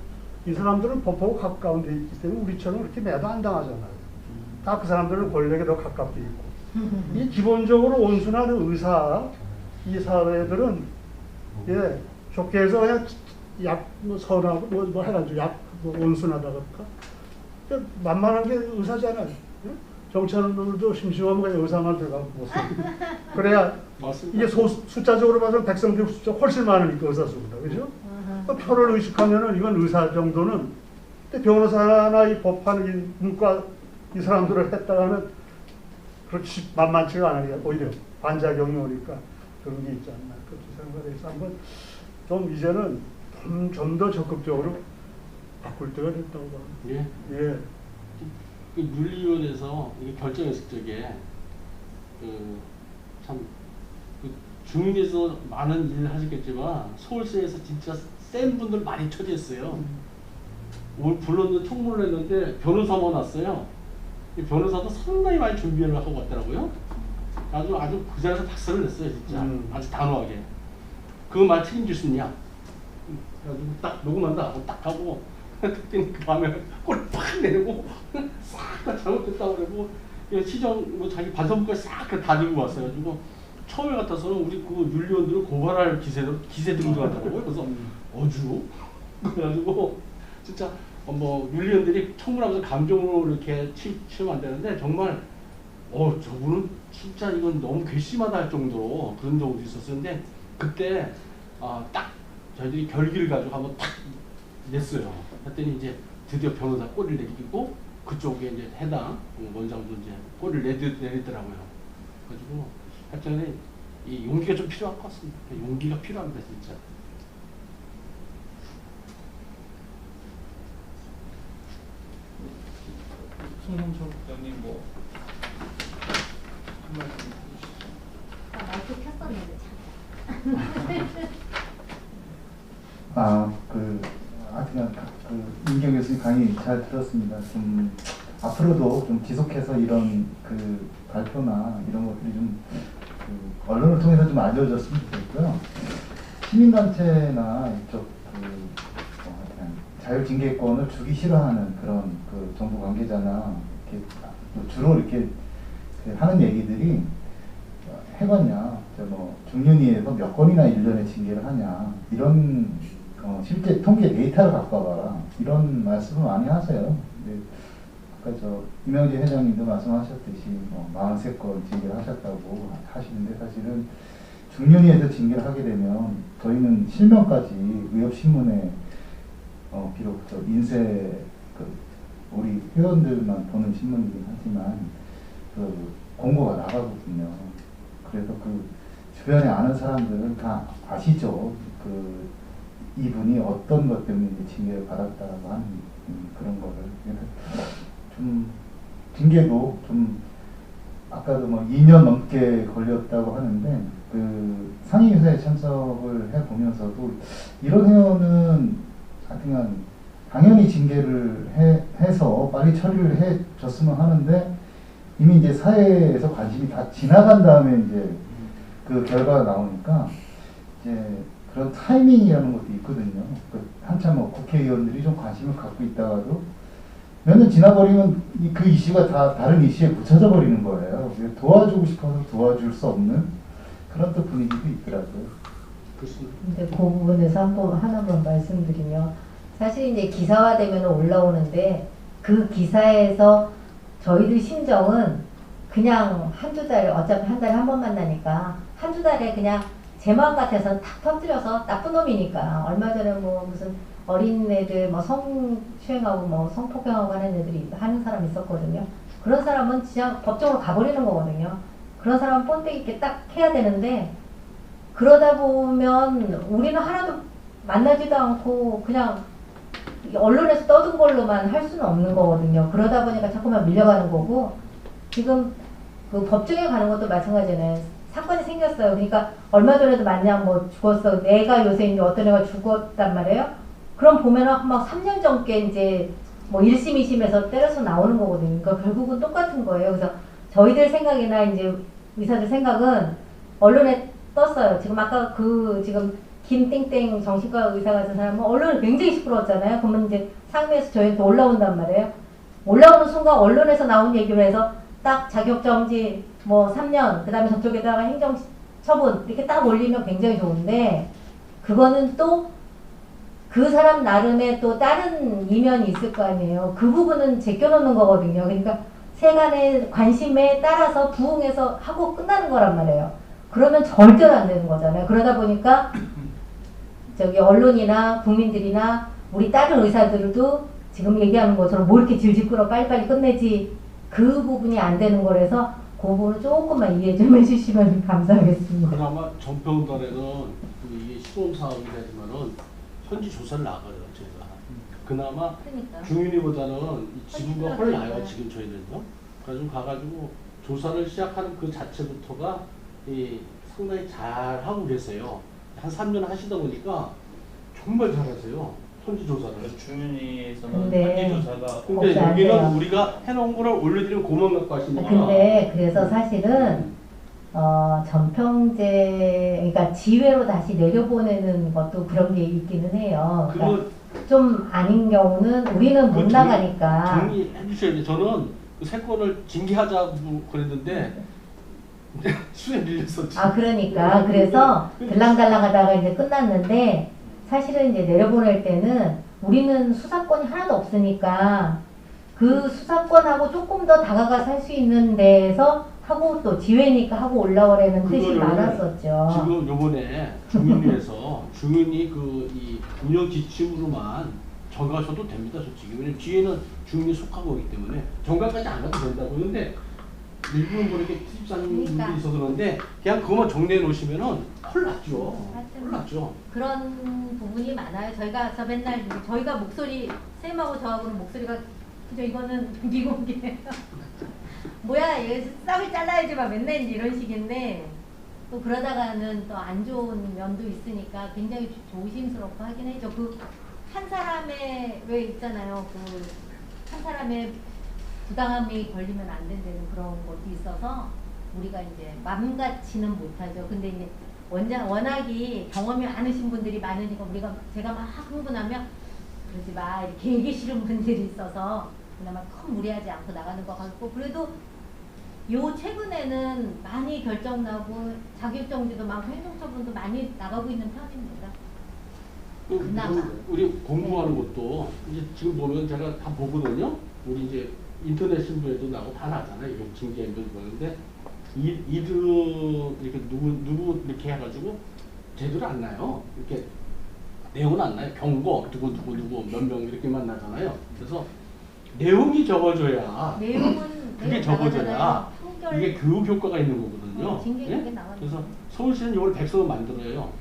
이 사람들은 법하고 가까운 데 있기 때문에 우리처럼 그렇게 매도 안 당하잖아요. 다 그 사람들은 권력에 더 가깝게 있고 이 기본적으로 온순한 의사 이 사회들은 좋게 해서 그냥 약 뭐 선하고 뭐 해가지고 약 뭐 온순하다 그럴까 만만한 게 의사잖아요. 경찰들도 심심하면 그냥 의사만 들어가고 그래야 맞습니다. 이게 숫자적으로 봐서 백성들 숫자 훨씬 많으니까 의사 수보다 그죠? 표를 의식하면은 이건 의사 정도는 근데 변호사나 이 법관 이 문과 이 사람들을 했다가는 그렇지 만만치가 않으니까 오히려 반작용이 오니까 그런 게 있지 않나 그렇게 생각해서 한번 좀 이제는 좀 더 적극적으로 바꿀 때가 됐다고 봐요. 예. 그 윤리위원회에서 이게 결정했을 적에 참 중위에서 많은 일을 하셨겠지만 서울시에서 진짜 센 분들 많이 처리했어요. 오늘 불렀는데 청문을 했는데 변호사만 왔어요. 이 변호사도 상당히 많이 준비를 하고 왔더라고요. 아주 그 자리에서 박수를 냈어요, 진짜. 아주 단호하게. 그거 말 책임질 수 있냐? 그래가지고 딱 녹음한다 하고 딱 가고 그랬더니 그 다음에 꼴 팍 내리고 싹 다 잘못됐다고 그러고 시정 뭐 자기 반성문까지 싹 다 들고 왔어요. 가지고 처음에 같아서는 우리 그 윤리원들을 고발할 기세 들은 것 같더라고요. 그래서 어주? 그래가지고 진짜 뭐 윤리원들이 청문하면서 감정으로 이렇게 치면 안 되는데 정말 저분은 진짜 이건 너무 괘씸하다 할 정도로 그런 적도 있었는데 그때 딱 저희들이 결기를 가지고 한번 탁 냈어요. 했더니 이제 드디어 변호사 꼬리를 내리고 그쪽에 이제 해당 원장도 이제 꼬리를 내리더라고요. 그래가지고 하여튼 이 용기가 좀 필요할 것 같습니다. 용기가 필요합니다, 진짜. 송성철 국장님 뭐 한 말씀 해주시죠. 마이크 켰었는데 참. 하여튼 임경 교수님 강의 잘 들었습니다. 좀 앞으로도 좀 지속해서 이런 발표나 이런 것들이 좀 언론을 통해서 좀 알려졌으면 좋겠고요. 시민단체나 이쪽 자율징계권을 주기 싫어하는 그런 정부 관계자나 이렇게 주로 이렇게 하는 얘기들이 해봤냐, 중년위에서 몇 건이나 1년에 징계를 하냐, 이런 실제 통계 데이터를 갖고 와봐라, 이런 말씀을 많이 하세요. 근데 아까 이명재 회장님도 말씀하셨듯이 43건 징계를 하셨다고 하시는데, 사실은 중년위에서 징계를 하게 되면 저희는 실명까지 의협신문에 비록 인쇄 우리 회원들만 보는 신문이긴 하지만 공고가 나가거든요. 그래서 주변에 아는 사람들은 다 아시죠. 이분이 어떤 것 때문에 징계를 받았다라고 하는 그런 거를. 그래서 좀 징계도 아까도 2년 넘게 걸렸다고 하는데 상임위사에 참석을 해 보면서도 이런 회원은 하여튼 당연히 징계를 해서 빨리 처리를 해 줬으면 하는데, 이미 이제 사회에서 관심이 다 지나간 다음에 이제 그 결과가 나오니까 이제 그런 타이밍이라는 것도 있거든요. 한참 국회의원들이 좀 관심을 갖고 있다가도 몇 년 지나버리면 그 이슈가 다 다른 이슈에 붙여져 버리는 거예요. 도와주고 싶어서 도와줄 수 없는 그런 또 분위기도 있더라고요. 근데 그 부분에서 하나만 말씀드리면, 사실 이제 기사화되면 올라오는데 그 기사에서 저희들 심정은 그냥 한두 달에, 어차피 한 달에 한 번 만나니까 한두 달에 그냥 제 마음 같아서 탁 터뜨려서 나쁜 놈이니까. 얼마 전에 무슨 어린애들 성추행하고 성폭행하고 하는 애들이 하는 사람 있었거든요. 그런 사람은 진짜 법정으로 가버리는 거거든요. 그런 사람은 본때기 있게 딱 해야 되는데, 그러다 보면 우리는 하나도 만나지도 않고 그냥 언론에서 떠든 걸로만 할 수는 없는 거거든요. 그러다 보니까 자꾸만 밀려가는 거고, 지금 법정에 가는 것도 마찬가지잖아요. 사건이 생겼어요. 그러니까 얼마 전에도 만약 죽었어. 내가 요새 이제 어떤 애가 죽었단 말이에요. 그럼 보면은 막 3년 전께 이제 1심, 2심에서 때려서 나오는 거거든요. 그러니까 결국은 똑같은 거예요. 그래서 저희들 생각이나 이제 의사들 생각은 언론에 떴어요. 지금 아까 지금 김땡땡 정신과 의사 같은 사람은 언론이 굉장히 시끄러웠잖아요. 그러면 이제 상위에서 저희한테 올라온단 말이에요. 올라오는 순간 언론에서 나온 얘기로 해서 딱 자격정지 3년, 그 다음에 저쪽에다가 행정처분 이렇게 딱 올리면 굉장히 좋은데, 그거는 또 그 사람 나름의 또 다른 이면이 있을 거 아니에요. 그 부분은 제껴놓는 거거든요. 그러니까 세간의 관심에 따라서 부응해서 하고 끝나는 거란 말이에요. 그러면 절대로 안 되는 거잖아요. 그러다 보니까 언론이나 국민들이나 우리 다른 의사들도 지금 얘기하는 것처럼 이렇게 질질 끌어 빨리빨리 끝내지, 그 부분이 안 되는 거라서 그 부분을 조금만 이해 좀 해주시면 감사하겠습니다. 그나마 전평단에는 이게 시범 사업이 되지만은 현지 조사를 나가요, 제가. 그나마 그러니까. 중윤이보다는 지구가 훨 나아요, 지금 저희는요. 그래서 가가지고 조사를 시작하는 그 자체부터가 상당히 잘 하고 계세요. 한 3년 하시다 보니까 정말 잘하세요. 현지 조사를. 중윤이에서는 네. 현지 조사가. 근데 여기는 우리가 해놓은 거를 올려드리면 고만 갖고 하시니까. 근데 그래서 사실은 전평제, 그러니까 지회로 다시 내려보내는 것도 그런 게 있기는 해요. 그러니까 좀 아닌 경우는 우리는 못 나가니까. 정리해 주셔야 돼요. 저는 그 3건을 징계하자고 그랬는데 수에 밀려서. 그러니까 그래서 들랑달랑 하다가 이제 끝났는데, 사실은 이제 내려보낼 때는 우리는 수사권이 하나도 없으니까 그 수사권하고 조금 더 다가가서 할 수 있는 데에서 하고, 또 지회니까 하고 올라오라는 뜻이 많았었죠. 지금 요번에 중윤위에서 중윤위 이 운영 지침으로만 정가셔도 됩니다, 솔직히. 왜냐면 뒤에는 중윤위 속하고 오기 때문에 정가까지 안 해도 된다고. 그런데 일부는 이렇게 투입사님들이 있어서 그런데 그냥 그것만 정리해 놓으시면은 홀났죠. 홀났죠. 그런 부분이 많아요. 저희가 맨날 저희가 목소리, 쌤하고 저하고는 목소리가 그죠, 이거는 미국이에요. 뭐야, 얘 싹을 잘라야지 막 맨날 이런 식인데, 또 그러다가는 또 안 좋은 면도 있으니까 굉장히 조심스럽고 하긴 해죠. 그 한 사람의 왜 있잖아요. 그 한 사람의 부당함이 걸리면 안 된다는 그런 것도 있어서 우리가 이제 맘같이는 못하죠. 근데 이제 워낙이 경험이 많으신 분들이 많으니까 제가 막 흥분하면 그러지 마 이렇게 얘기하시는 분들이 있어서 그나마 큰 무리하지 않고 나가는 것 같고 그래도 요 최근에는 많이 결정 나고 자격정지도 많고 행정처분도 많이 나가고 있는 편입니다. 그나마. 우리 공부하는 것도 이제 지금 보면 제가 다 보거든요. 우리 이제 인터넷 신문에도 나고 다 나잖아요. 이거 징계인들 보는데 이들 이렇게 누구 이렇게 해가지고 제대로 안 나요. 이렇게 내용은 안 나요. 경고 누구 몇 명 이렇게만 나잖아요. 그래서 내용이 적어줘야 내용은 그게 적어줘야 판결, 이게 교육 효과가 있는 거거든요. 징계 예? 그게 나가는 그래서 거예요. 서울시는 이걸 백서를 만들어요.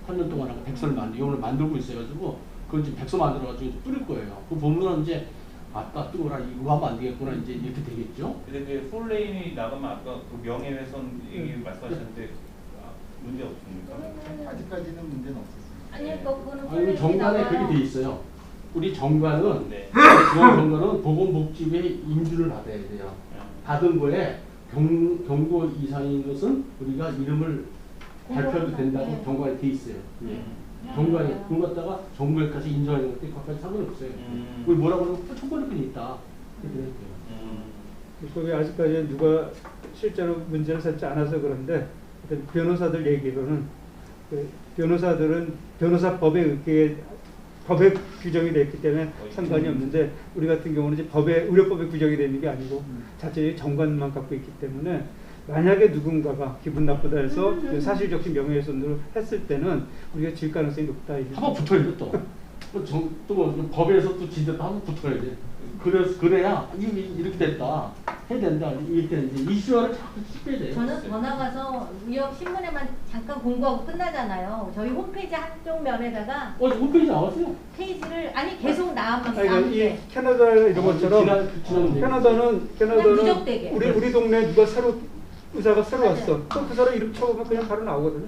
3년 동안 하고 백서를 이걸 만들고 있어가지고 그걸 지금 백서 만들어가지고 이제 뿌릴 거예요. 그 보면 이제 아따 뜨거라 이거 하면 안 되겠구나 이제 이렇게 되겠죠. 근데 그 폴레인이 나가면 아까 그 명예훼손 얘기 말씀하셨는데 문제 없습니까? 아직까지는 문제는 없었어요. 아니 그거는 아니 폴레인이 정관에 나가요. 그게 돼 있어요. 우리 정관은 네. 중앙정관은 보건복지부의 인준을 받아야 돼요. 받은 거에 경고 이상인 것은 우리가 이름을 발표도 된다고 네. 정관에 돼 있어요. 예. 정관에 그걸 갖다가 정부에 가서 인정하는 것도 그것까지 상관없어요. 우리 뭐라고 그러면 초권력이 있다. 이렇게 돼요. 거기 아직까지 누가 실제로 문제를 삼지 않아서 그런데 변호사들 얘기로는 그 변호사들은 변호사법에 의해 법에 규정이 됐기 때문에 상관이 없는데 우리 같은 경우는 이제 의료법에 규정이 되는 게 아니고 자체의 정관만 갖고 있기 때문에 만약에 누군가가 기분 나쁘다 해서 그 사실적인 명예훼손을 했을 때는 우리가 질 가능성이 높다. 한번 붙어야 또. 또 법에서 또 진짜 한번 붙어야 돼. 그래야 이렇게 됐다. 해야 된다. 이렇게 이제 이슈화를 자꾸 씹어야 돼요. 저는 더 나가서 의협 신문에만 잠깐 공부하고 끝나잖아요. 저희 홈페이지 한쪽 면에다가 홈페이지 나왔어요. 페이지를 아니 계속 나오면 이 캐나다 이런 것처럼 캐나다는 무적되게. 우리 동네 누가 의사가 새로 왔어. 또 그 사람 이름 쳐보면 그냥 바로 나오거든요.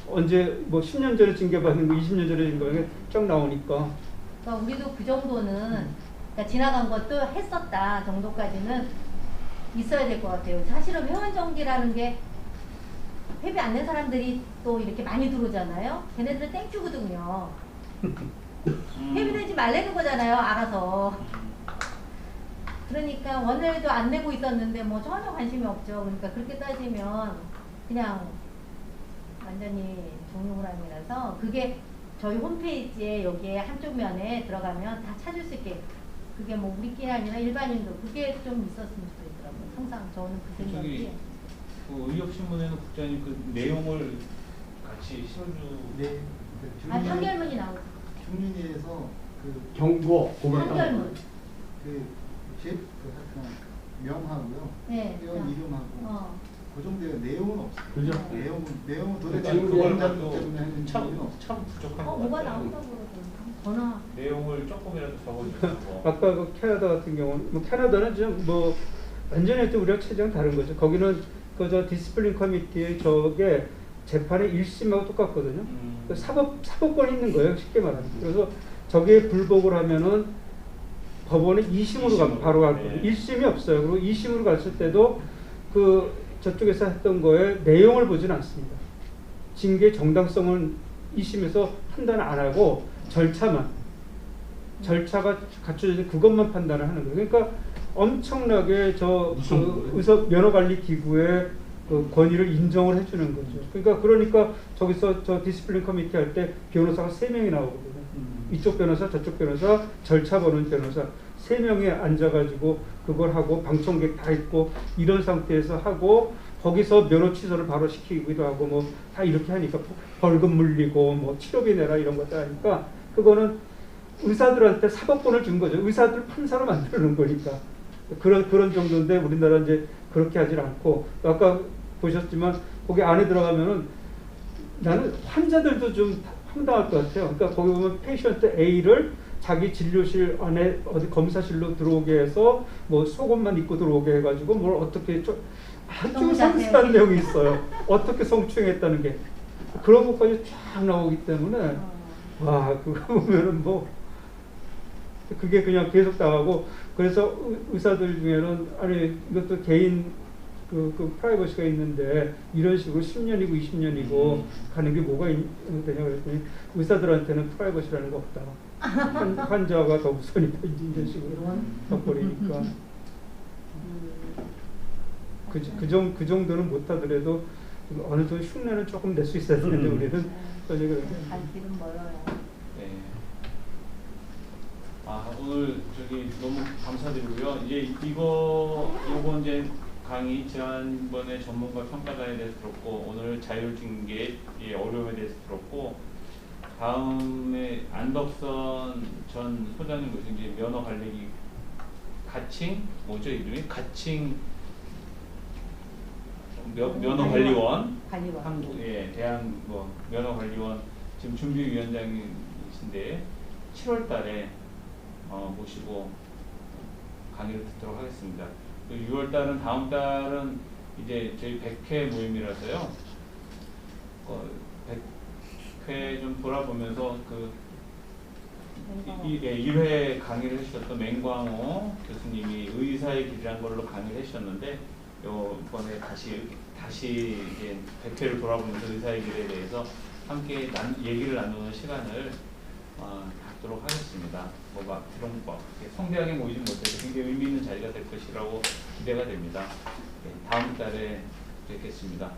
언제 뭐 10년 전에 징계받는 거, 20년 전에 징계받는 쫙 나오니까. 그러니까 우리도 그 정도는 그러니까 지나간 것도 했었다 정도까지는 있어야 될 것 같아요. 사실은 회원정지라는 게 회비 안 낸 사람들이 또 이렇게 많이 들어오잖아요. 걔네들은 땡큐거든요. 회비 내지 말라는 거잖아요. 알아서. 그러니까 원래도 안 내고 있었는데 뭐 전혀 관심이 없죠. 그러니까 그렇게 따지면 그냥 완전히 종료불안이라서 그게 저희 홈페이지에 여기에 한쪽 면에 들어가면 다 찾을 수 있게 그게 뭐 우리끼리 아니라 일반인도 그게 좀 있었으면 좋겠더라고요. 항상 저는 그 생각이. 그 의협신문에는 국장님 그 내용을 같이 실어주. 네. 판결문이 나오죠. 중윤위에서 그 경고 판결문. 하여튼 명하고요. 네. 회원 이름하고 그 정도의 내용은 없어요. 그죠? 내용은 도대체 지금 그 그걸 원장 봐도 때문에 했는지 참 없어요. 부족한 것 뭐가 같아요. 나온다고 그러더니 전화. 내용을 조금이라도 적어주시고. 아까 그 캐나다 같은 경우는 뭐 캐나다는 좀 뭐 완전히 또 우리랑 체제가 다른 거죠. 거기는 그 디스플린 커미티의 저게 재판의 1심하고 똑같거든요. 그 사법권이 있는 거예요. 쉽게 말하면. 그래서 저기에 불복을 하면은 법원에 2심으로 바로 갈 거예요. 1심이 없어요. 그리고 2심으로 갔을 때도 그 저쪽에서 했던 거에 내용을 보진 않습니다. 징계 정당성은 2심에서 판단 안 하고 절차가 갖춰져 그것만 판단을 하는 거예요. 그러니까 엄청나게 그 의사 면허관리 기구의 그 권위를 인정을 해주는 거죠. 그러니까 저기서 저 디스플린 커미티 할 때 변호사가 3명이 나오거든요. 이쪽 변호사, 저쪽 변호사, 절차 보는 변호사 3명이 앉아가지고 그걸 하고 방청객 다 있고 이런 상태에서 하고 거기서 면허 취소를 바로 시키기도 하고 뭐 다 이렇게 하니까 벌금 물리고 뭐 치료비 내라 이런 것들 하니까 그거는 의사들한테 사법권을 준 거죠. 의사들 판사로 만드는 거니까 그런 정도인데 우리나라 이제 그렇게 하질 않고 아까 보셨지만 거기 안에 들어가면은 나는 환자들도 좀 황당할 것 같아요. 그러니까 거기 보면 페이션트 A를 자기 진료실 안에 어디 검사실로 들어오게 해서 뭐 속옷만 입고 들어오게 해가지고 뭘 어떻게 아주 너무 상세한 자세하게. 내용이 있어요. 어떻게 성추행했다는 게 그런 것까지 쫙 나오기 때문에 와 그거 보면은 뭐 그게 그냥 계속 나가고 그래서 의사들 중에는 아니 이것도 개인 그 프라이버시가 있는데 이런 식으로 10년이고 20년이고 가는 게 뭐가 되냐 그랬더니 의사들한테는 프라이버시라는 거 없다. 환자가 더 우선이다 이런 식으로 바꿔버리니까 그 정도는 못하더라도 어느 정도 흉내는 조금 낼 수 있어야 되는데 우리는 갈 길은 멀어요. 네. 아 오늘 저기 너무 감사드리고요. 이제 요번 이제 강의 지난번에 전문가 평가단에 대해서 들었고 오늘 자율징계의 어려움에 대해서 들었고 다음에 안덕선 전 소장님 모신 이제 면허관리기 가칭 뭐죠 이름이 가칭 면허관리원 관리원. 한국 대한 뭐 면허관리원 지금 준비위원장이신데 7월달에 모시고 강의를 듣도록 하겠습니다. 6월달은 다음 달은 이제 저희 100회 모임이라서요. 100회 좀 돌아보면서 그 1회 강의를 해주셨던 맹광호 교수님이 의사의 길이란 걸로 강의를 해주셨는데 이번에 다시 이제 100회를 돌아보면서 의사의 길에 대해서 함께 얘기를 나누는 시간을 갖도록 하겠습니다. 그런 거 성대하게 모이지 못해서 굉장히 의미 있는 자리가 될 것이라고 기대가 됩니다. 다음 달에 뵙겠습니다.